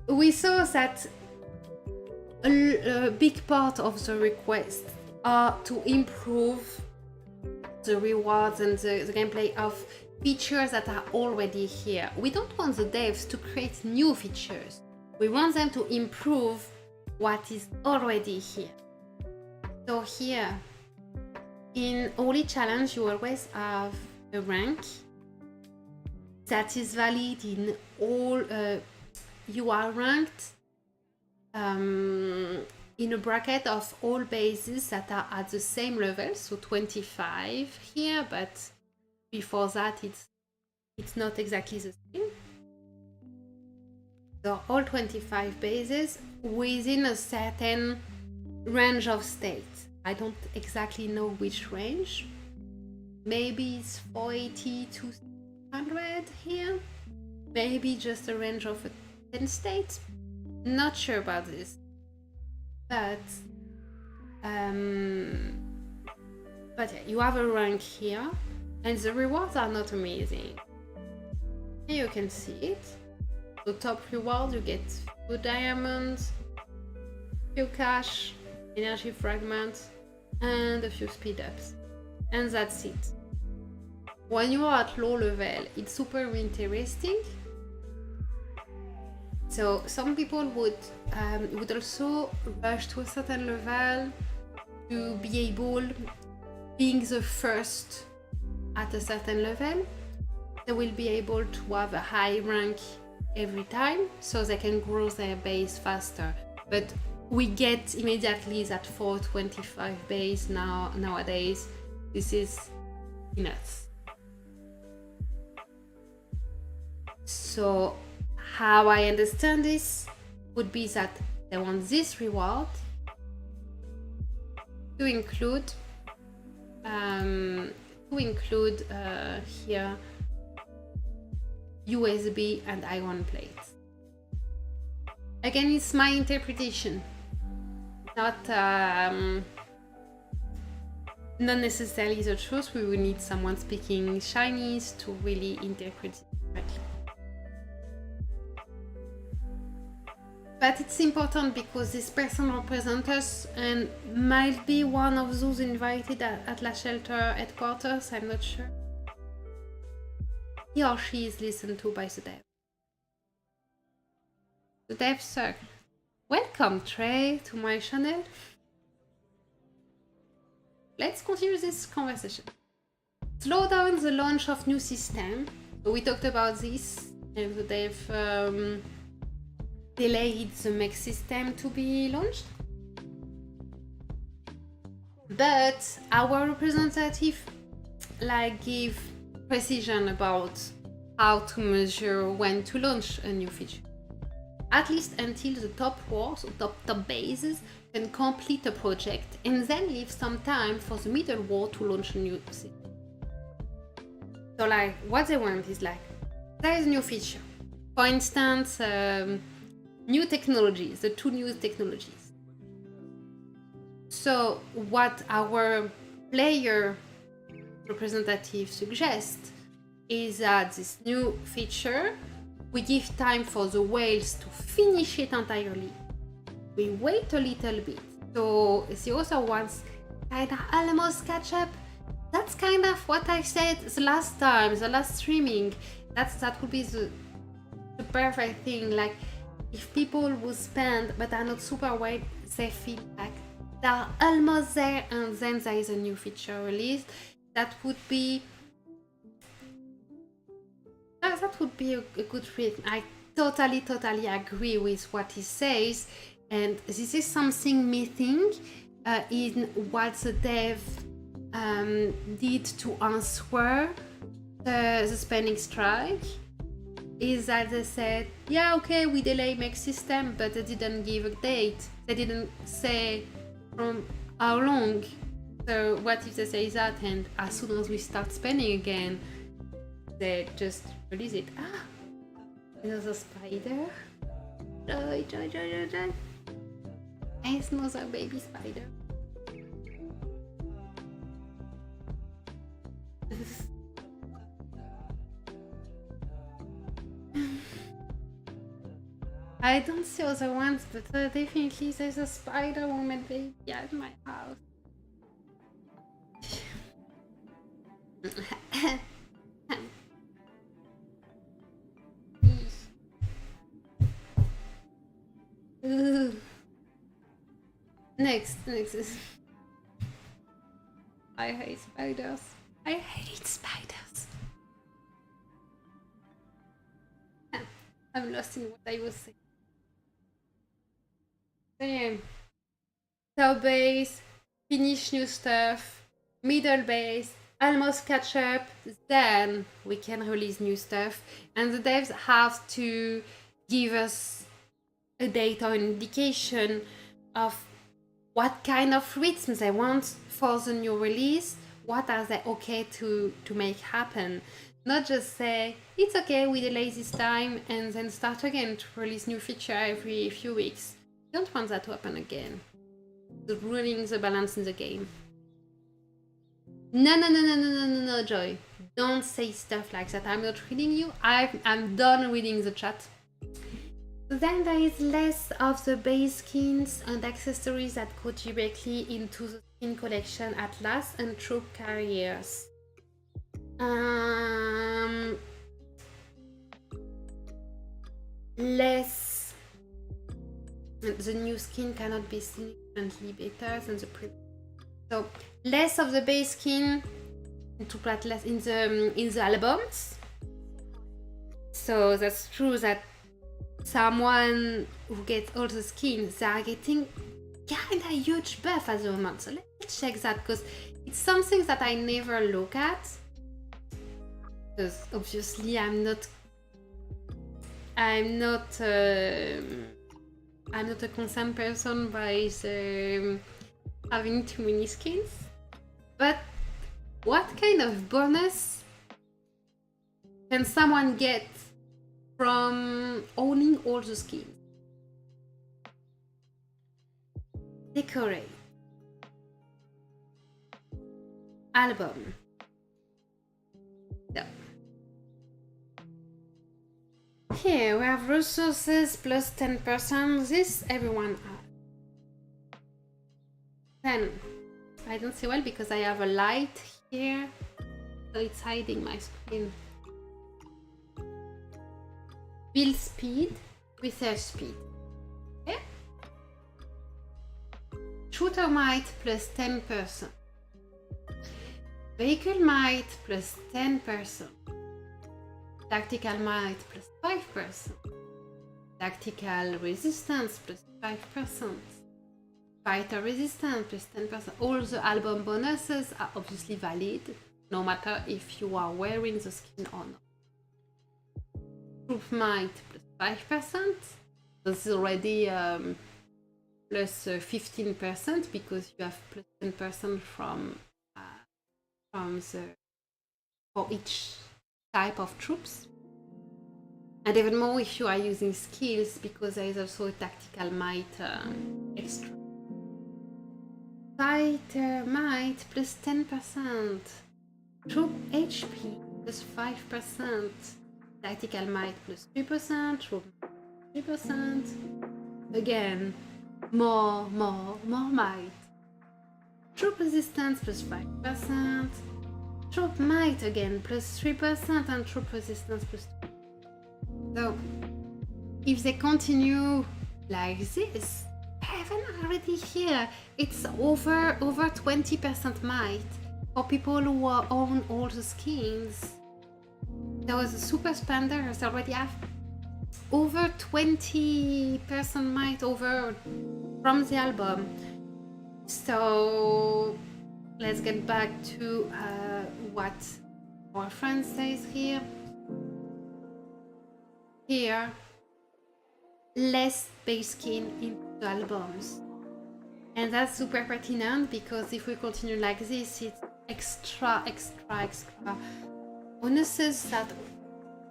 we saw that a big part of the request are to improve the rewards and the gameplay of features that are already here. We don't want the devs to create new features. We want them to improve what is already here. So here, in Holy Challenge, you always have a rank that is valid in all. You are ranked in a bracket of all bases that are at the same level, so 25 here, but before that it's not exactly the same. So all 25 bases within a certain range of states. I don't exactly know which range. Maybe it's 480 to 600 here. Maybe just a range of 10 states. Not sure about this. But yeah, you have a rank here, and the rewards are not amazing. Here you can see it. The top reward, you get few diamonds, few cash, energy fragments, and a few speed ups. And that's it. When you are at low level, it's super interesting. So some people would also rush to a certain level to be able, being the first at a certain level, they will be able to have a high rank every time, so they can grow their base faster. But we get immediately that 425 base nowadays. This is nuts. So how I understand this would be that they want this reward to include here USB and iron plates. Again, it's my interpretation, not necessarily the truth. We will need someone speaking Chinese to really interpret it correctly. But it's important because this person represents us and might be one of those invited at La Shelter headquarters, I'm not sure. He or she is listened to by the dev. The devs suck. Welcome, Trey, to my channel. Let's continue this conversation. Slow down the launch of new system. We talked about this, and they've delayed the MhM system to be launched. But our representative give precision about how to measure when to launch a new feature. At least until the top rows or top bases can complete a project and then leave some time for the middle row to launch a new system. So what they want is there is a new feature. For instance, new technologies, the 2 new technologies. So what our player representative suggests is that this new feature, we give time for the whales to finish it entirely. We wait a little bit. So the other ones kind of almost catch up. That's kind of what I said the last time, the last streaming. That would be the perfect thing. If people would spend but are not super wide, they feel like they're almost there, and then there is a new feature released. That would be a good rhythm. I totally agree with what he says, and this is something missing in what the dev did to answer the spending strike. Is that they said, yeah, okay, we delay MhM system, but they didn't give a date. They didn't say from how long. So what if they say that, and as soon as we start spending again, they just release it? There's a spider. Joy. It's another baby spider. I don't see other ones, but definitely there's a spider woman baby at my house. Next is I hate spiders. I hate spiders. I'm lost in what I was saying. So yeah. Top base, finish new stuff, middle base, almost catch up, then we can release new stuff. And the devs have to give us a date or an indication of what kind of rhythm they want for the new release, what are they okay to make happen. Not just say, it's okay, we delay this time, and then start again to release new feature every few weeks. Don't want that to happen again. It's ruining the balance in the game. No, Joy. Don't say stuff like that. I'm not reading you. I'm done reading the chat. Then there is less of the base skins and accessories that go directly into the skin collection at last and troop carriers. Less. The new skin cannot be significantly better than the previous. So less of the base skin to put less in the albums. So that's true that someone who gets all the skins, they are getting kinda huge buff at the moment. So let me check that, because it's something that I never look at. Because obviously I'm not a concerned person by having too many skins. But what kind of bonus can someone get from owning all the skins? Decorate. Album. No. Here we have resources plus 10%. This everyone has. Then I don't see well because I have a light here, so it's hiding my screen. Build speed, research speed. Okay? Shooter might plus 10%. Vehicle might plus 10%. Tactical might plus 5%. Tactical resistance plus 5%. Fighter resistance plus 10%. All the album bonuses are obviously valid, no matter if you are wearing the skin or not. Troop might plus 5%. This is already plus 15% because you have plus 10% from for each type of troops. And even more if you are using skills, because there is also a tactical might extra. Fighter might plus 10%. Troop HP plus 5%. Tactical might plus 3%. Troop 3%. Again, more might. Troop resistance plus 5%. Troop might again plus 3%, and troop resistance plus 2%. So if they continue like this, heaven already here, it's over 20% might for people who own all the skins. There was a super spenders already have over 20% might over from the album. So let's get back to what our friend says here. Here, less base skin in the albums. And that's super pertinent because if we continue like this, it's extra bonuses that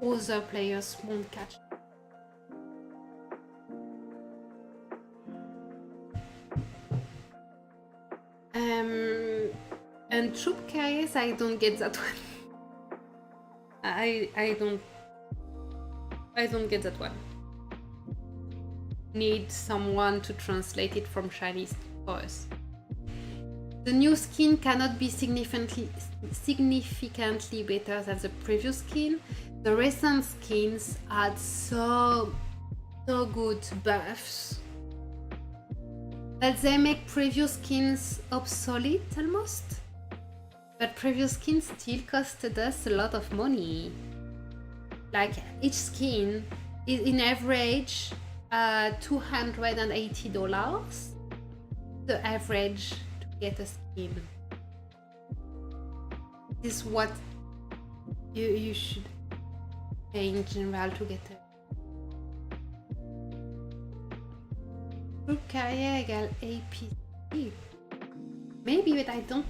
other players won't catch. And troop carriers, I don't get that one. I don't get that one. Need someone to translate it from Chinese for us. The new skin cannot be significantly better than the previous skin. The recent skins had so good buffs that they make previous skins obsolete almost. But previous skins still costed us a lot of money. Like each skin is in average $280. The average to get a skin. This is what you should pay in general to get a troop carrier equal APC. Maybe, but I don't.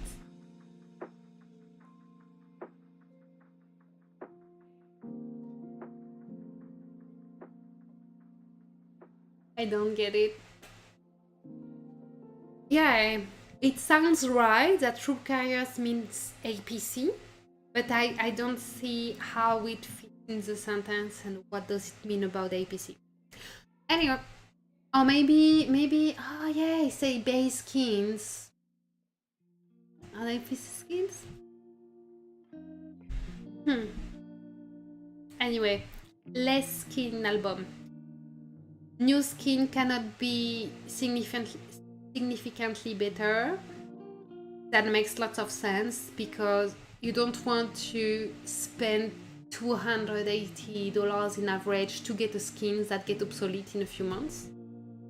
I don't get it. Yeah, it sounds right that troop carriers means APC, but I don't see how it fits in the sentence and what does it mean about APC. Anyway, or maybe, oh yeah, say base skins. Are they APC skins? Anyway, less skin album. New skin cannot be significantly better. That makes lots of sense because you don't want to spend $280 in average to get a skin that get obsolete in a few months.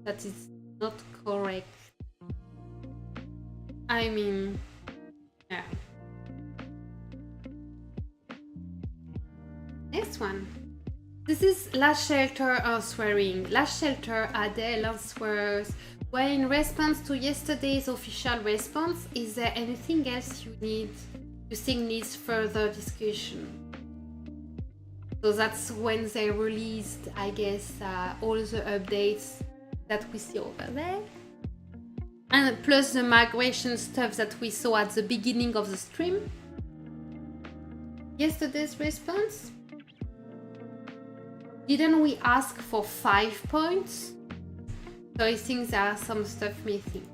That is not correct. I mean, yeah. Next one. This is Last Shelter answering. Last Shelter Adele answers, well, in response to yesterday's official response, is there anything else you think needs further discussion? So that's when they released, I guess, all the updates that we see over there. And plus the migration stuff that we saw at the beginning of the stream. Yesterday's response? Didn't we ask for 5 points? So I think there are some stuff missing.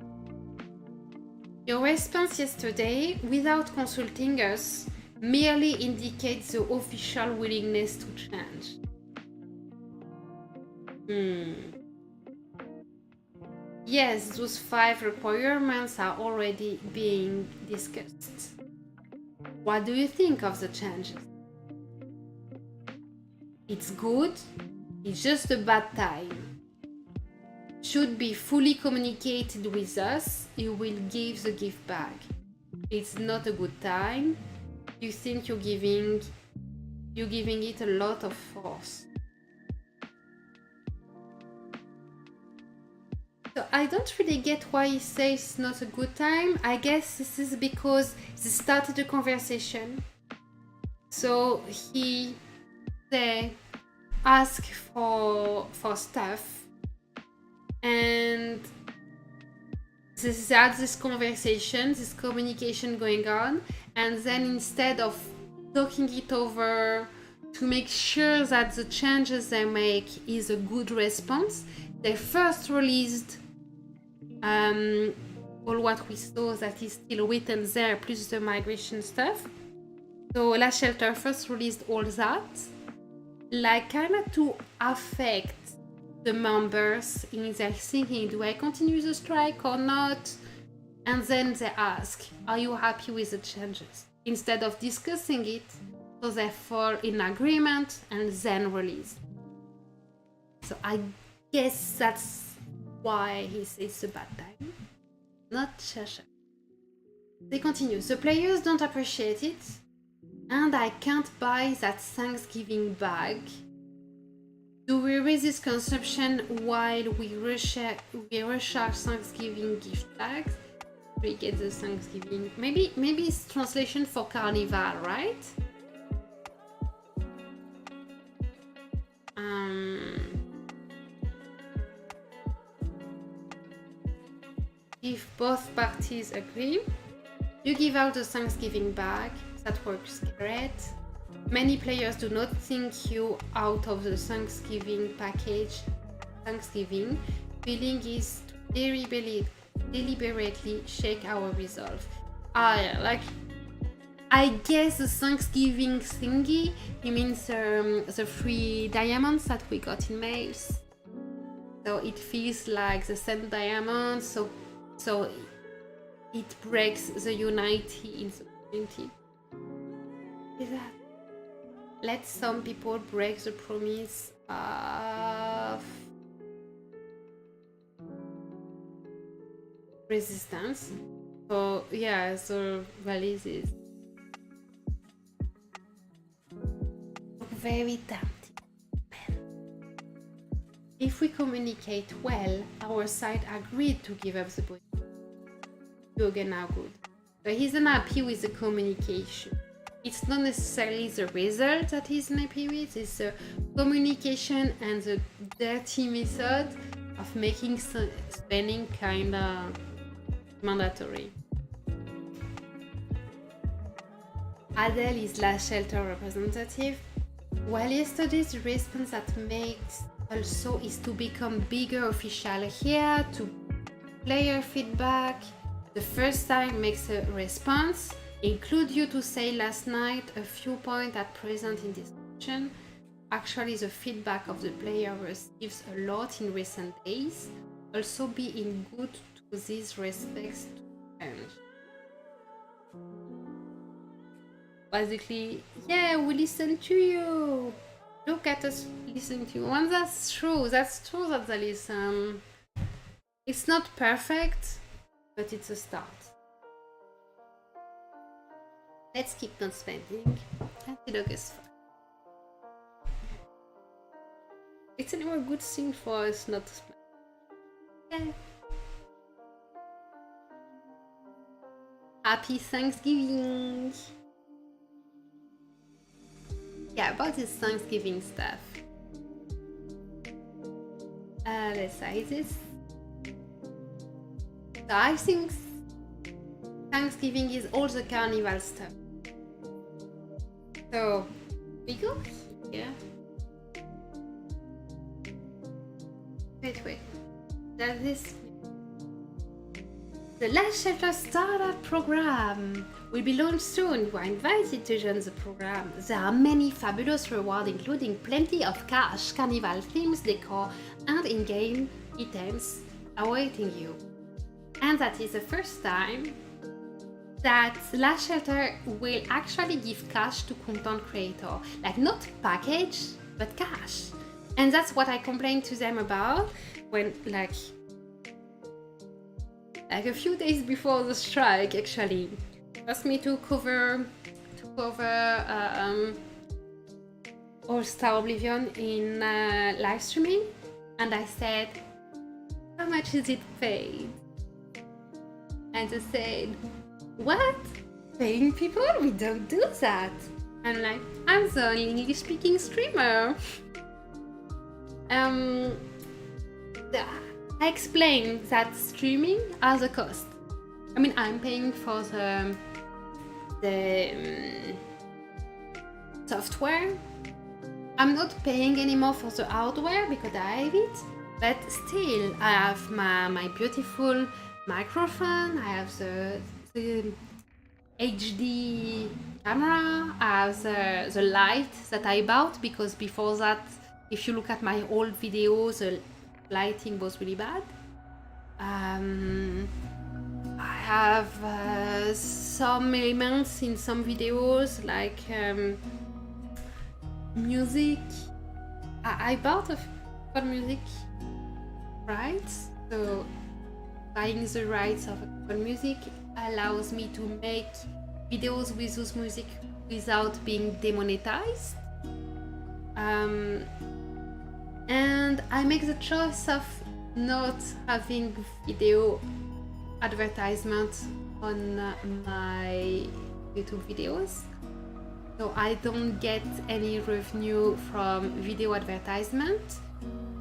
Your response yesterday, without consulting us, merely indicates the official willingness to change. yes, those 5 requirements are already being discussed. What do you think of the changes? It's good, it's just a bad time. Should be fully communicated with us, you will give the gift back. It's not a good time. You think you're giving it a lot of force. So I don't really get why he says it's not a good time. I guess this is because they started a conversation. So they ask for stuff, and they had this conversation, this communication going on, and then instead of talking it over to make sure that the changes they make is a good response, they first released all what we saw that is still written there, plus the migration stuff. So La Shelter first released all that, like kind of to affect the members in their thinking, do I continue the strike or not? And then they ask, are you happy with the changes? Instead of discussing it, so they fall in agreement and then release. So I guess that's why he says it's a bad time. Not Shasha. They continue. The players don't appreciate it, and I can't buy that Thanksgiving bag. Do we resist consumption while we rush our Thanksgiving gift bags? We get the Thanksgiving. Maybe it's translation for Carnival, right? If both parties agree, you give out the Thanksgiving bag. That works great. Many players do not think you out of the Thanksgiving package. Thanksgiving feeling is to deliberately shake our resolve. I guess the Thanksgiving thingy, it means the free diamonds that we got in mails. So it feels like the same diamonds, so it breaks the unity in the community. Is that? Let some people break the promise of resistance. So yeah, the releases very tempting. If we communicate well, our side agreed to give up the boy. Yoga now good. But he's unhappy with the communication. It's not necessarily the result that he's unhappy with, it's the communication and the dirty method of making spending kinda mandatory. Adele is La Shelter representative. While yesterday's response that makes also is to become bigger official here, to player feedback. The first time makes a response. Include you to say last night a few points at present in discussion. Actually, the feedback of the player receives a lot in recent days. Also be in good to these respects to change. Basically, yeah, we listen to you. Look at us listening to you. And that's true that they listen. It's not perfect, but it's a start. Let's keep not spending until August 5. It's anyway a good thing for us not to spend. Yeah. Happy Thanksgiving! Yeah, about this Thanksgiving stuff. Let's say this. So I think Thanksgiving is all the carnival stuff. So we go here. Wait. Does this? The Last Shelter Startup Program will be launched soon. You are invited to join the program. There are many fabulous rewards, including plenty of cash, carnival themes, decor, and in-game items awaiting you. And that is the first time that Lash Shelter will actually give cash to content creator. Like not package, but cash. And that's what I complained to them about when like a few days before the strike actually asked me to cover All-Star Oblivion in live streaming, and I said, how much is it paid? And they said, what? Paying people? We don't do that. I'm like, I'm the only English-speaking streamer. I explained that streaming has a cost. I mean, I'm paying for the software. I'm not paying anymore for the hardware because I have it, but still I have my beautiful microphone, I have the HD camera, I have the light that I bought because before that, if you look at my old videos, the lighting was really bad. I have some elements in some videos like music. I bought for music rights, so buying the rights of music allows me to make videos with those music without being demonetized. And I make the choice of not having video advertisement on my YouTube videos. So I don't get any revenue from video advertisement.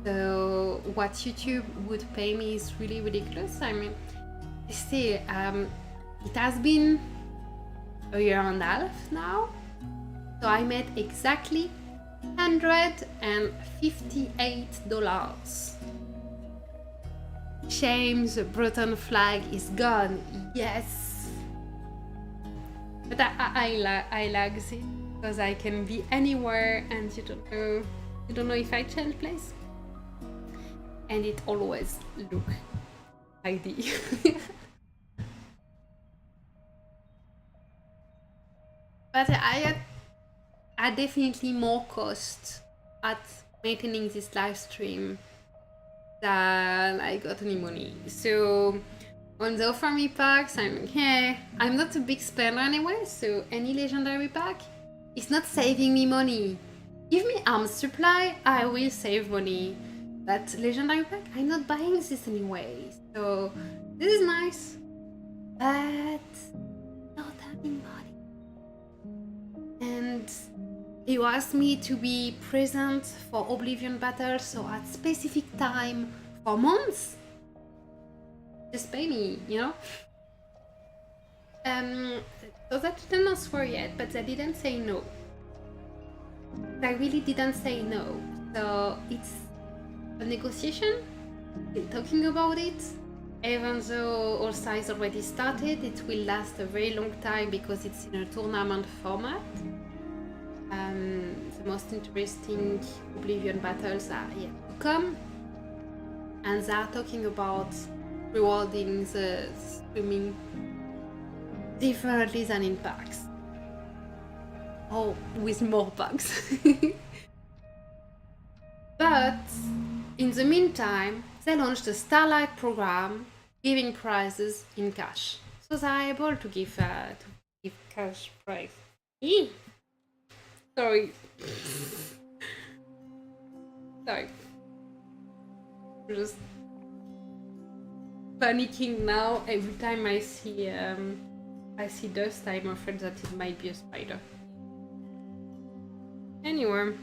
So what YouTube would pay me is really ridiculous. I mean, still, it has been a year and a half now. So I made exactly $158. Shame the Breton flag is gone. Yes. But I like it because I can be anywhere and you don't know if I change place. And it always look ID. But I had definitely more cost at maintaining this live stream than I got any money. So on the offer me packs, I'm not a big spender anyway, so any legendary pack is not saving me money. Give me arms supply, I will save money. But legendary pack, I'm not buying this anyway. So this is nice, but not having money. And you asked me to be present for Oblivion battles, so at specific time for months. Just pay me, you know? So that didn't answer yet, but they didn't say no. They really didn't say no. So it's a negotiation, still talking about it. Even though All-Star is already started, it will last a very long time because it's in a tournament format. The most interesting Oblivion battles are yet to come. And they are talking about rewarding the streaming differently than in packs. Oh, with more packs. But in the meantime, they launched a Starlight program giving prizes in cash. So they are able to give cash prize. Sorry. Sorry. Just panicking now. Every time I see dust, I'm afraid that it might be a spider. Anyway.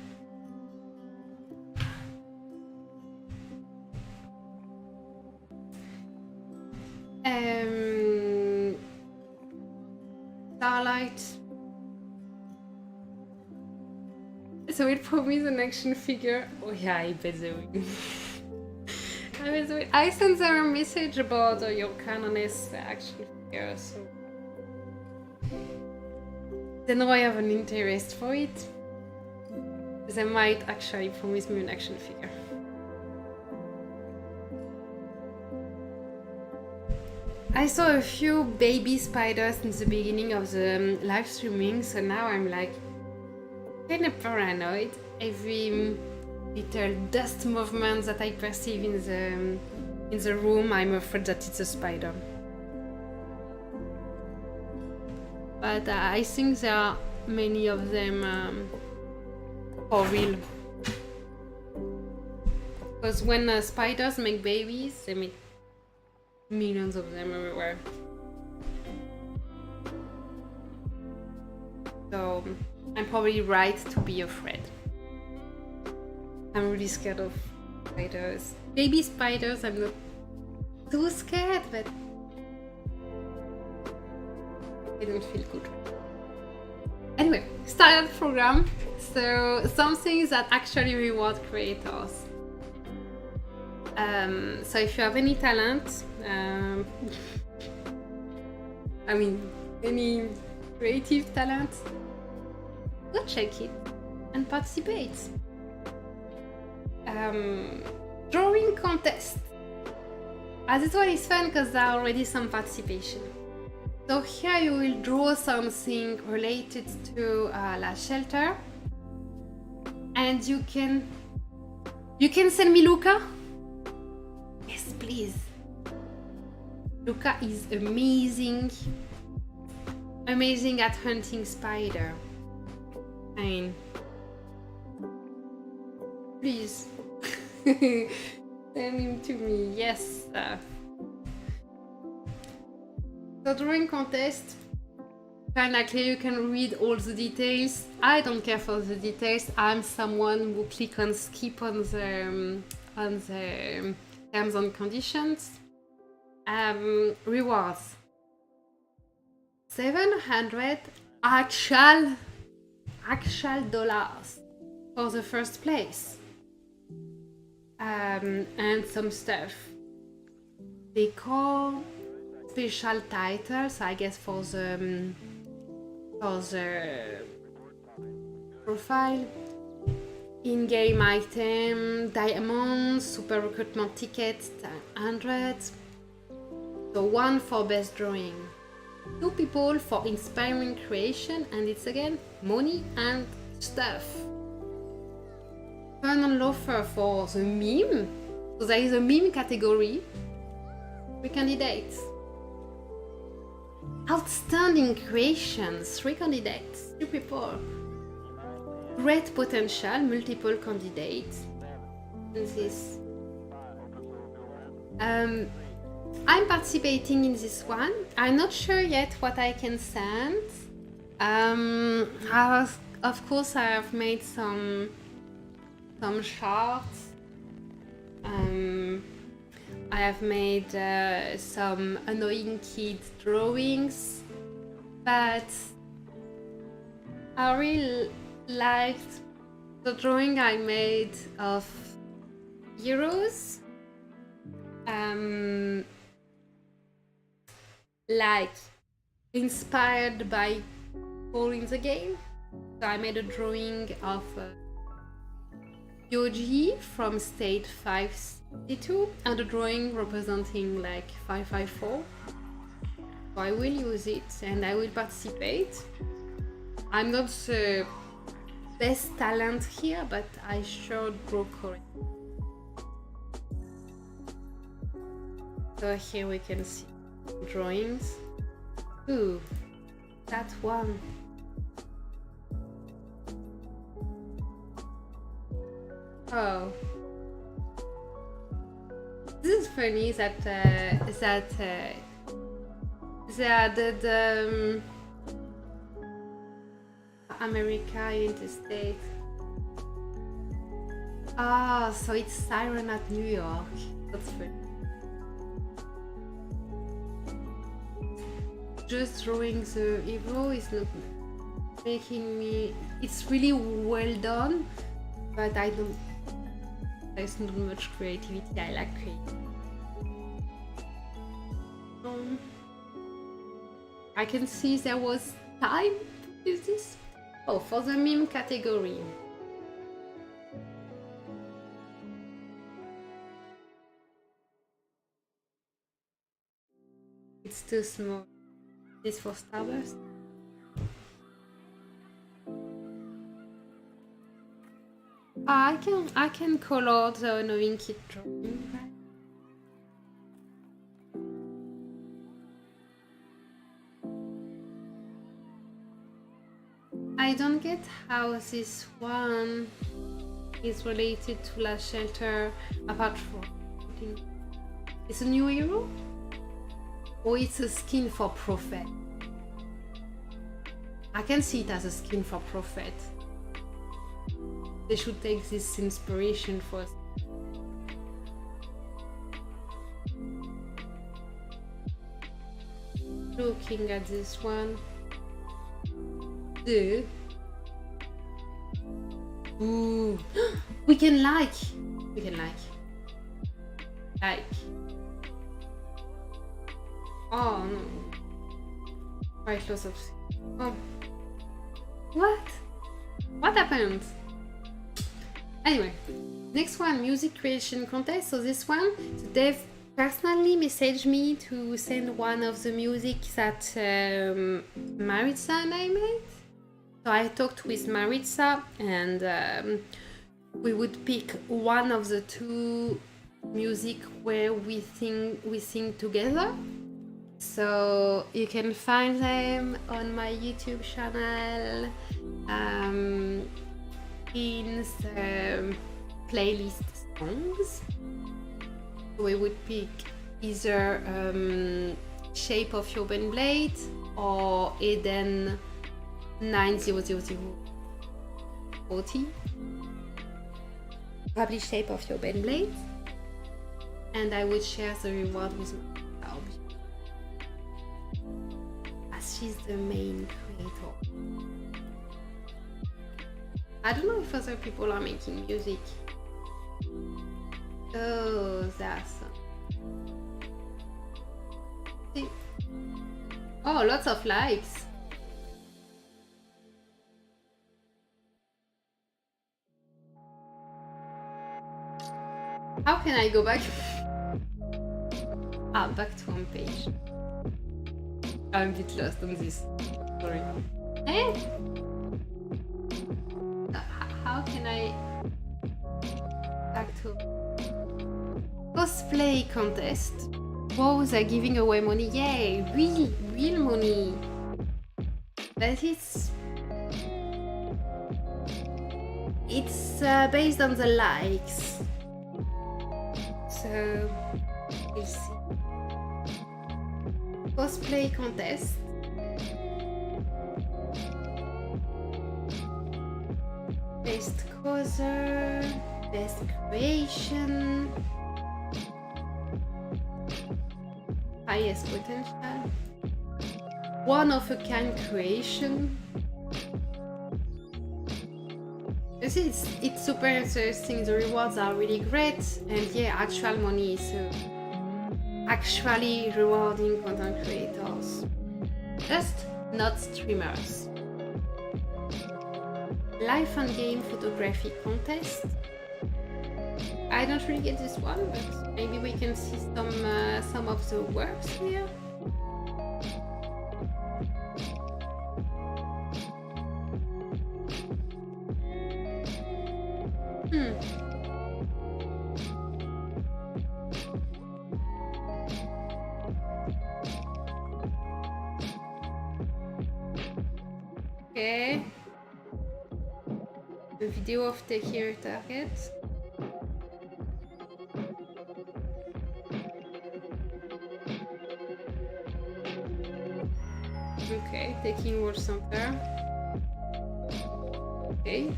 Starlight. So it promised an action figure. Oh yeah, I bet they will. I sent them a message about your K0s action figure, so they know I have an interest for it. They might actually promise me an action figure. I saw a few baby spiders in the beginning of the live streaming, so now I'm like kind of paranoid. Every little dust movement that I perceive in the room, I'm afraid that it's a spider. But I think there are many of them for real. Because when spiders make babies, they make millions of them everywhere. So I'm probably right to be afraid. I'm really scared of spiders. Baby spiders, I'm not too scared, but I don't feel good. Anyway, started program. So something that actually reward creators. So if you have any talent, I mean, any creative talent, go check it and participate. Drawing contest. This one is fun because there are already some participation. So here you will draw something related to La Shelter, and you can send me Luca. Yes, please. Luca is amazing at hunting spider. I mean, please send him to me. Yes. So drawing contest, kind of clear. You can read all the details. I don't care for the details. I'm someone who click on skip on the terms and conditions. Rewards. 700 actual dollars for the first place. And some stuff. They call special titles, I guess, for the profile. In-game item, diamonds, super recruitment tickets, 100. So 1 for best drawing. 2 people for inspiring creation, and it's again money and stuff. Fun and offer for the meme. So there is a meme category. 3 candidates. Outstanding creations, 3 candidates, 2 people. Great potential, multiple candidates. And this. I'm participating in this one. I'm not sure yet what I can send. Of course, I have made some charts. I have made some annoying kid drawings, but I really liked the drawing I made of heroes. Like inspired by Paul in the game. So I made a drawing of Yoji from state 562 and a drawing representing like 554. So I will use it and I will participate. I'm not the best talent here, but I sure draw correct. So here we can see drawings. Ooh, that one. Oh, this is funny that they added America in the States. Ah, so it's Siren at New York. That's funny. Just drawing the hero is not making me. It's really well done, but there's not much creativity. I like creativity. I can see there was time. Is this? Oh, for the meme category. It's too small. This for Starburst. I can color the annoying kid drawing, right? I don't get how this one is related to Last Shelter, apart from it's a new hero? Or it's a skin for Prophet? I can see it as a skin for Prophet. They should take this inspiration for us. Looking at this one. Ooh. We can like. Oh no. Quite lots of. Oh. What happened? Anyway, next one, music creation contest. So this one, so Dave personally messaged me to send one of the music that Maritza and I made. So I talked with Maritza, and we would pick one of the two music where we sing together. So you can find them on my YouTube channel, in the playlist songs. We would pick either Shape of Your Blade or Eden 900040. Probably Shape of Your Blade. And I would share the reward with my child, as she's the main creator. I don't know if other people are making music. Oh, that's... Oh, lots of likes. How can I go back? Back to home page. I'm a bit lost on this. Sorry. Eh? How can I... Back to... Cosplay contest. Wow, they're giving away money. Yay! Real money. But it's based on the likes. So, we'll see. Cosplay contest. Best causer, best creation, highest potential, one of a kind creation. You see, it's super interesting. The rewards are really great, and yeah, actual money. So actually rewarding content creators, just not streamers. Life and game photography contest. I don't really get this one, but maybe we can see some of the works here. Okay. A video of the hero target. Okay, taking World Center. Okay.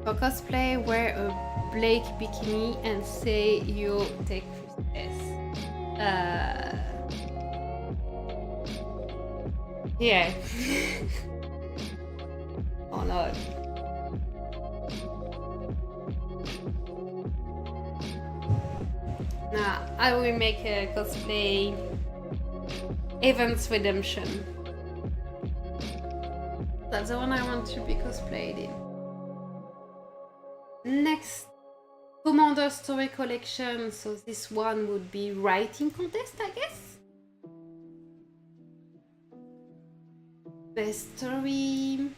For cosplay, wear a Blake bikini and say you take S. Yeah. Oh no. Now I will make a cosplay Events Redemption. That's the one I want to be cosplayed in. Next, Commander Story Collection. So this one would be writing contest, I guess. Best story,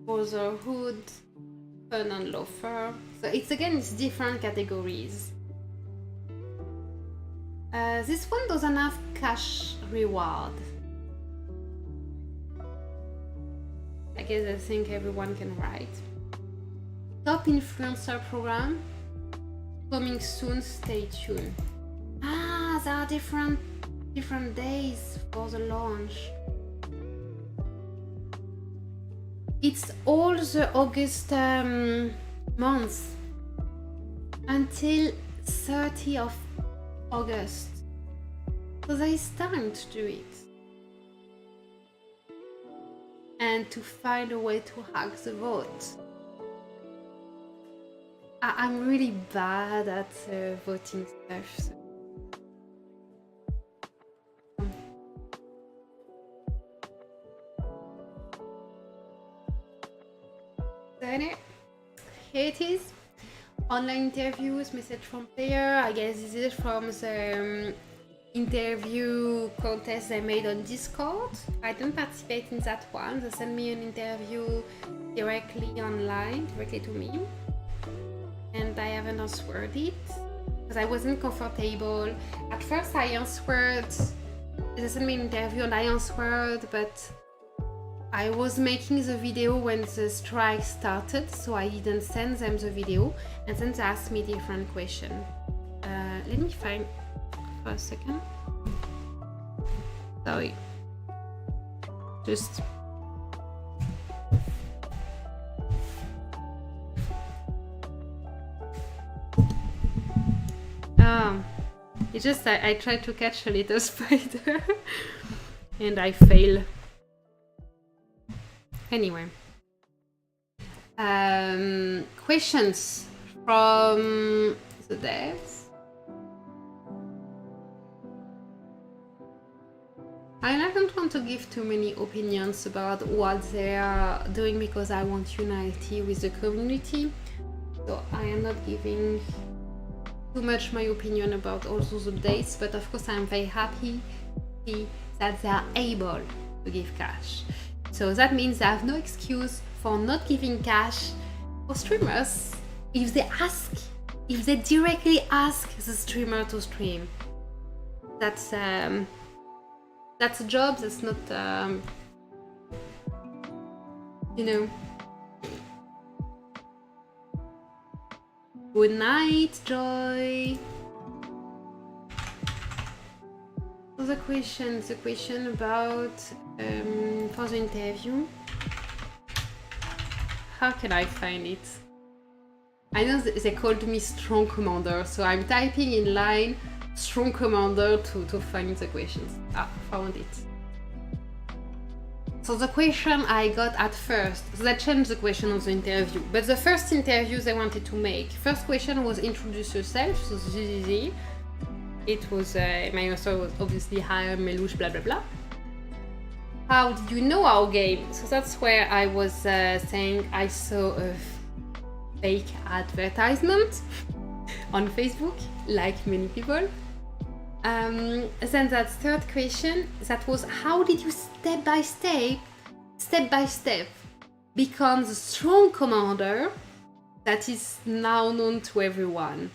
Brotherhood, Fun and Loafer. So it's different categories. This one doesn't have cash reward. I guess I think everyone can write. Top Influencer Program. Coming soon, stay tuned. Ah, there are different days for the launch. It's all the August month until 30th of August. So there is time to do it. And to find a way to hack the vote. I'm really bad at voting stuff. So. Here it is. Online interviews, message from player. I guess this is from the interview contest I made on Discord. I didn't participate in that one. They sent me an interview directly online, directly to me. And I haven't answered it because I wasn't comfortable. At first I answered, they sent me an interview and I answered, but I was making the video when the strike started, so I didn't send them the video, and then they asked me different questions. Let me find for a second. Sorry. Just... It's just I tried to catch a little spider and I fail. Anyway, questions from the devs. I don't want to give too many opinions about what they are doing because I want unity with the community. So I am not giving too much my opinion about all those updates, but of course I'm very happy that they are able to give cash. So that means I have no excuse for not giving cash for streamers if they directly ask the streamer to stream. That's a job. That's not you know. Good night, Joy. So the question about for the interview. How can I find it? I know they called me Strong Commander, so I'm typing in line Strong Commander to find the questions. Found it. So the question I got at first, so they changed the question of the interview, but the first interview they wanted to make, first question was introduce yourself, so this is easy. It was, my answer was obviously hi, Melouche, blah blah blah. How did you know our game? So that's where I was saying I saw a fake advertisement on Facebook, like many people. Then that third question, that was how did you step by step become the strong commander that is now known to everyone?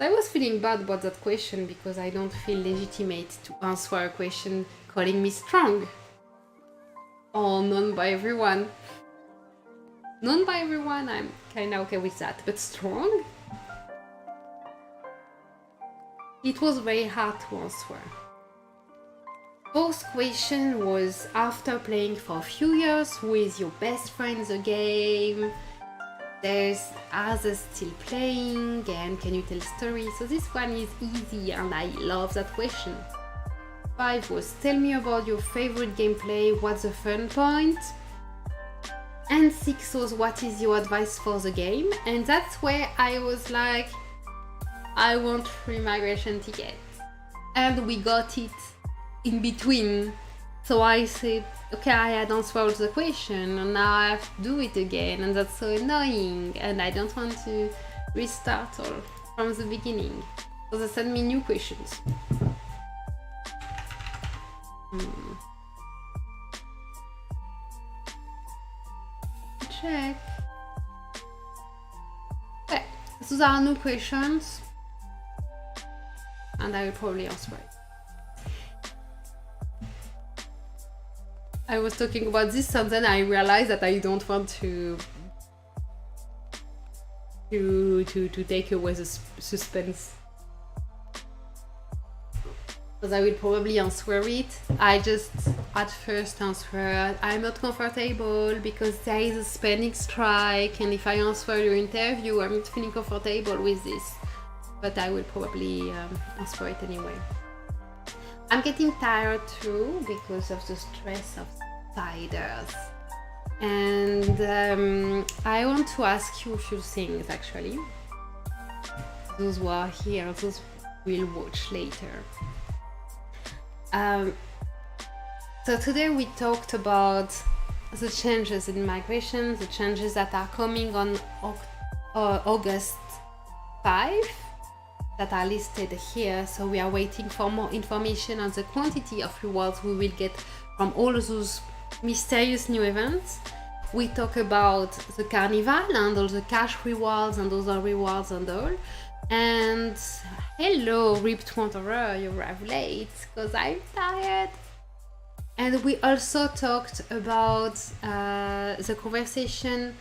I was feeling bad about that question because I don't feel legitimate to answer a question calling me strong or known by everyone. Known by everyone, I'm kinda okay with that, but strong? It was very hard to answer. Fourth question was, after playing for a few years, who is your best friend in the game? There's others still playing, and can you tell stories? So this one is easy and I love that question. 5 was, tell me about your favorite gameplay, what's the fun point? And 6 was, what is your advice for the game? And that's where I was like, I want free migration tickets. And we got it in between. So I said, okay, I had answered the question and now I have to do it again, and that's so annoying, and I don't want to restart all from the beginning. So they send me new questions. Check. Okay, so there are new questions, and I will probably answer it. I was talking about this, and then I realized that I don't want to take away the suspense, because I will probably answer it. I just at first answered, I'm not comfortable because there is a spending strike, and if I answer your interview, I'm not feeling comfortable with this. But I will probably answer it anyway. I'm getting tired too because of the stress of spiders. And I want to ask you a few things actually. Those who are here, those will watch later. So today we talked about the changes in migration, the changes that are coming on August 5, that are listed here. So we are waiting for more information on the quantity of rewards we will get from all those mysterious new events. We talk about the carnival and all the cash rewards and other rewards and all. And hello, Ripped Wanderer, you arrived late because I'm tired. And we also talked about the conversation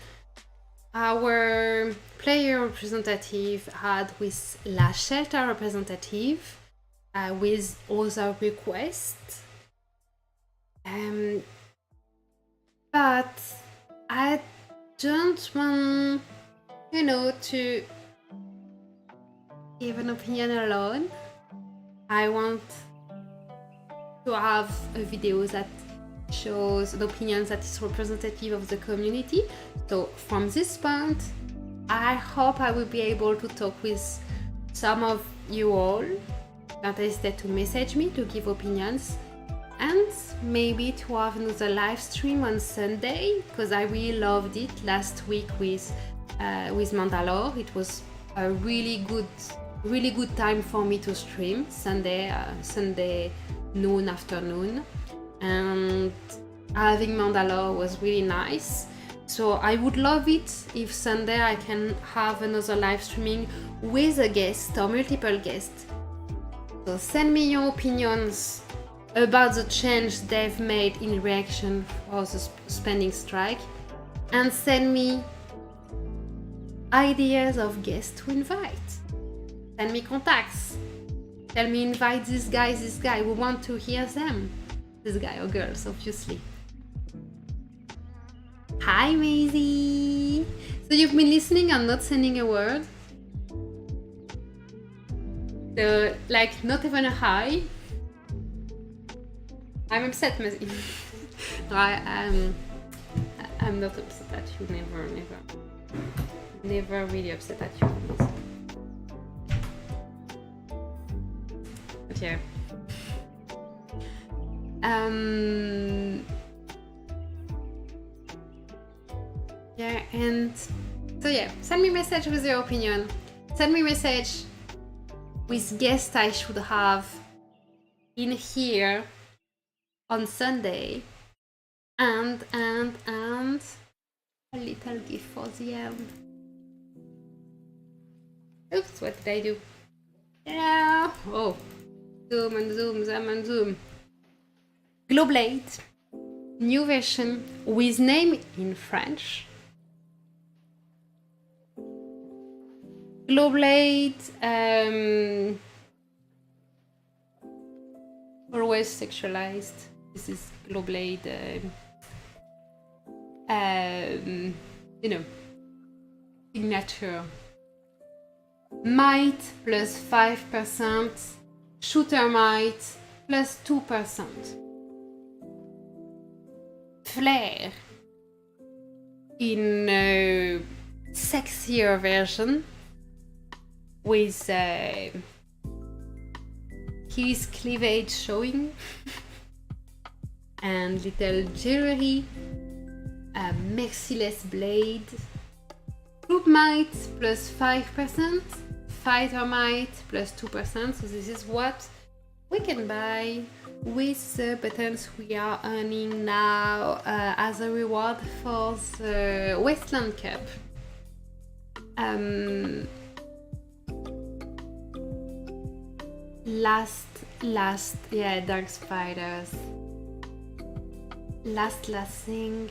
our player representative had with La Shelter representative with other requests. But I don't want, to give an opinion alone. I want to have a video that shows the opinions that is representative of the community. So from this point, I hope I will be able to talk with some of you all. Don't hesitate to message me to give opinions, and maybe to have another live stream on Sunday, because I really loved it last week with Mandalore. It was a really good time for me to stream Sunday noon afternoon, and having Mandalore was really nice. So I would love it if Sunday I can have another live streaming with a guest or multiple guests. So send me your opinions about the change they've made in reaction for the spending strike, and send me ideas of guests to invite. Send me contacts. Tell me, invite this guy, we want to hear them. This guy or girls, obviously. Hi Maisie! So you've been listening and not sending a word? So, not even a hi? I'm upset, Maisie. No, I'm not upset at you, never really upset at you. But yeah. Yeah, and so yeah, send me a message with your opinion. Send me a message with guests I should have in here on Sunday, and a little gift for the end. Oops, what did I do? Yeah. Oh, zoom. Glowblade, new version with name in French. Glowblade, always sexualized. This is Glowblade, signature. Might plus 5%, shooter might plus 2%. Flair in a sexier version with his cleavage showing, and little jewelry, a merciless blade, group might plus 5%, fighter might plus 2%. So this is what we can buy with the buttons we are earning now as a reward for the Wasteland Cup. Last, yeah, dark spiders. Last thing.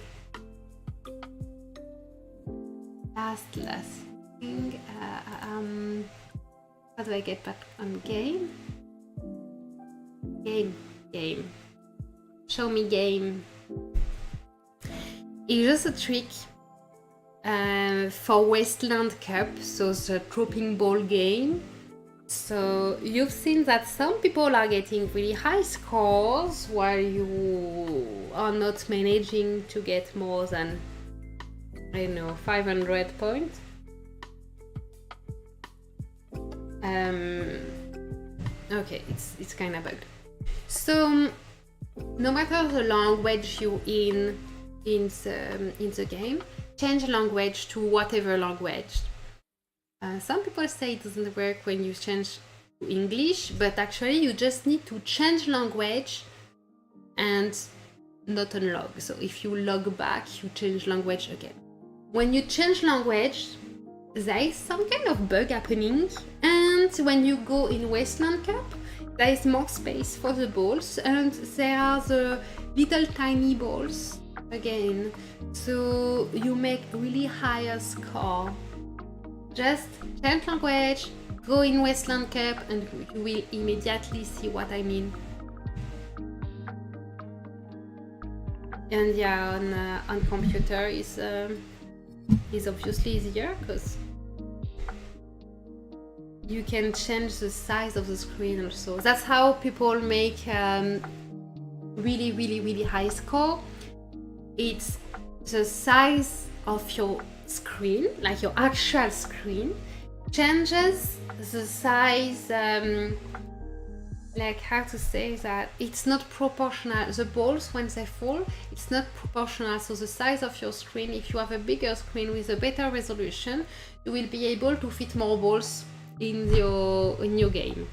Last thing. How do I get back on game? Game. Show me game. It's just a trick for Wasteland Cup, so the dropping ball game. So you've seen that some people are getting really high scores while you are not managing to get more than, I don't know, 500 points. Okay, it's kind of bugged. So no matter the language you're in the game, change language to whatever language. Some people say it doesn't work when you change to English, but actually you just need to change language and not unlog. So if you log back, you change language again. When you change language, there is some kind of bug happening, and when you go in Wasteland Cup, there is more space for the balls, and there are the little tiny balls again, so you make really higher score. Just change language, go in Wasteland Cup, and you will immediately see what I mean. And yeah, on computer is obviously easier because you can change the size of the screen also. That's how people make really high score. It's the size of your screen, like your actual screen, changes the size, like how to say that, it's not proportional. The balls, when they fall, it's not proportional. So the size of your screen, if you have a bigger screen with a better resolution, you will be able to fit more balls in your game.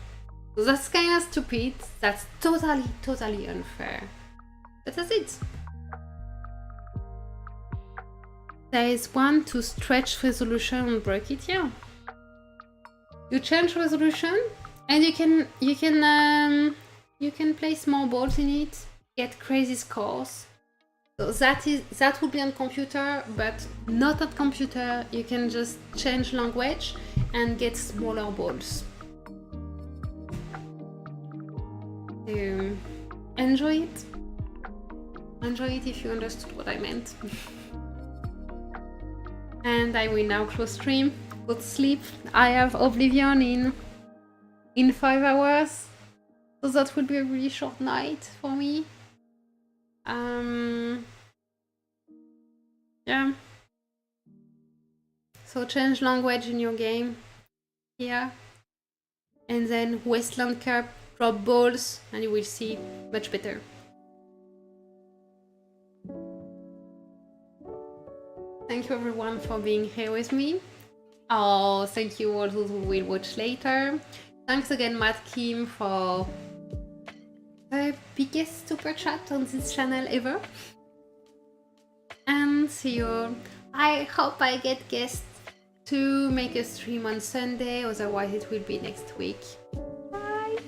So that's kind of stupid. That's totally unfair. But that's it. There is one to stretch resolution and break it. Yeah. You change resolution, and you can place more balls in it, get crazy scores. So that would be on computer, but not on computer. You can just change language and get smaller balls. So enjoy it. Enjoy it if you understood what I meant. And I will now close stream, go to sleep. I have Oblivion in 5 hours, so that will be a really short night for me. Yeah. So change language in your game here, and then Wasteland Cup, drop balls, and you will see much better. Thank you everyone for being here with me. Oh, thank you all those who will watch later. Thanks again, Matt Kim, for the biggest super chat on this channel ever. And see you. I hope I get guests to make a stream on Sunday, otherwise it will be next week. Bye.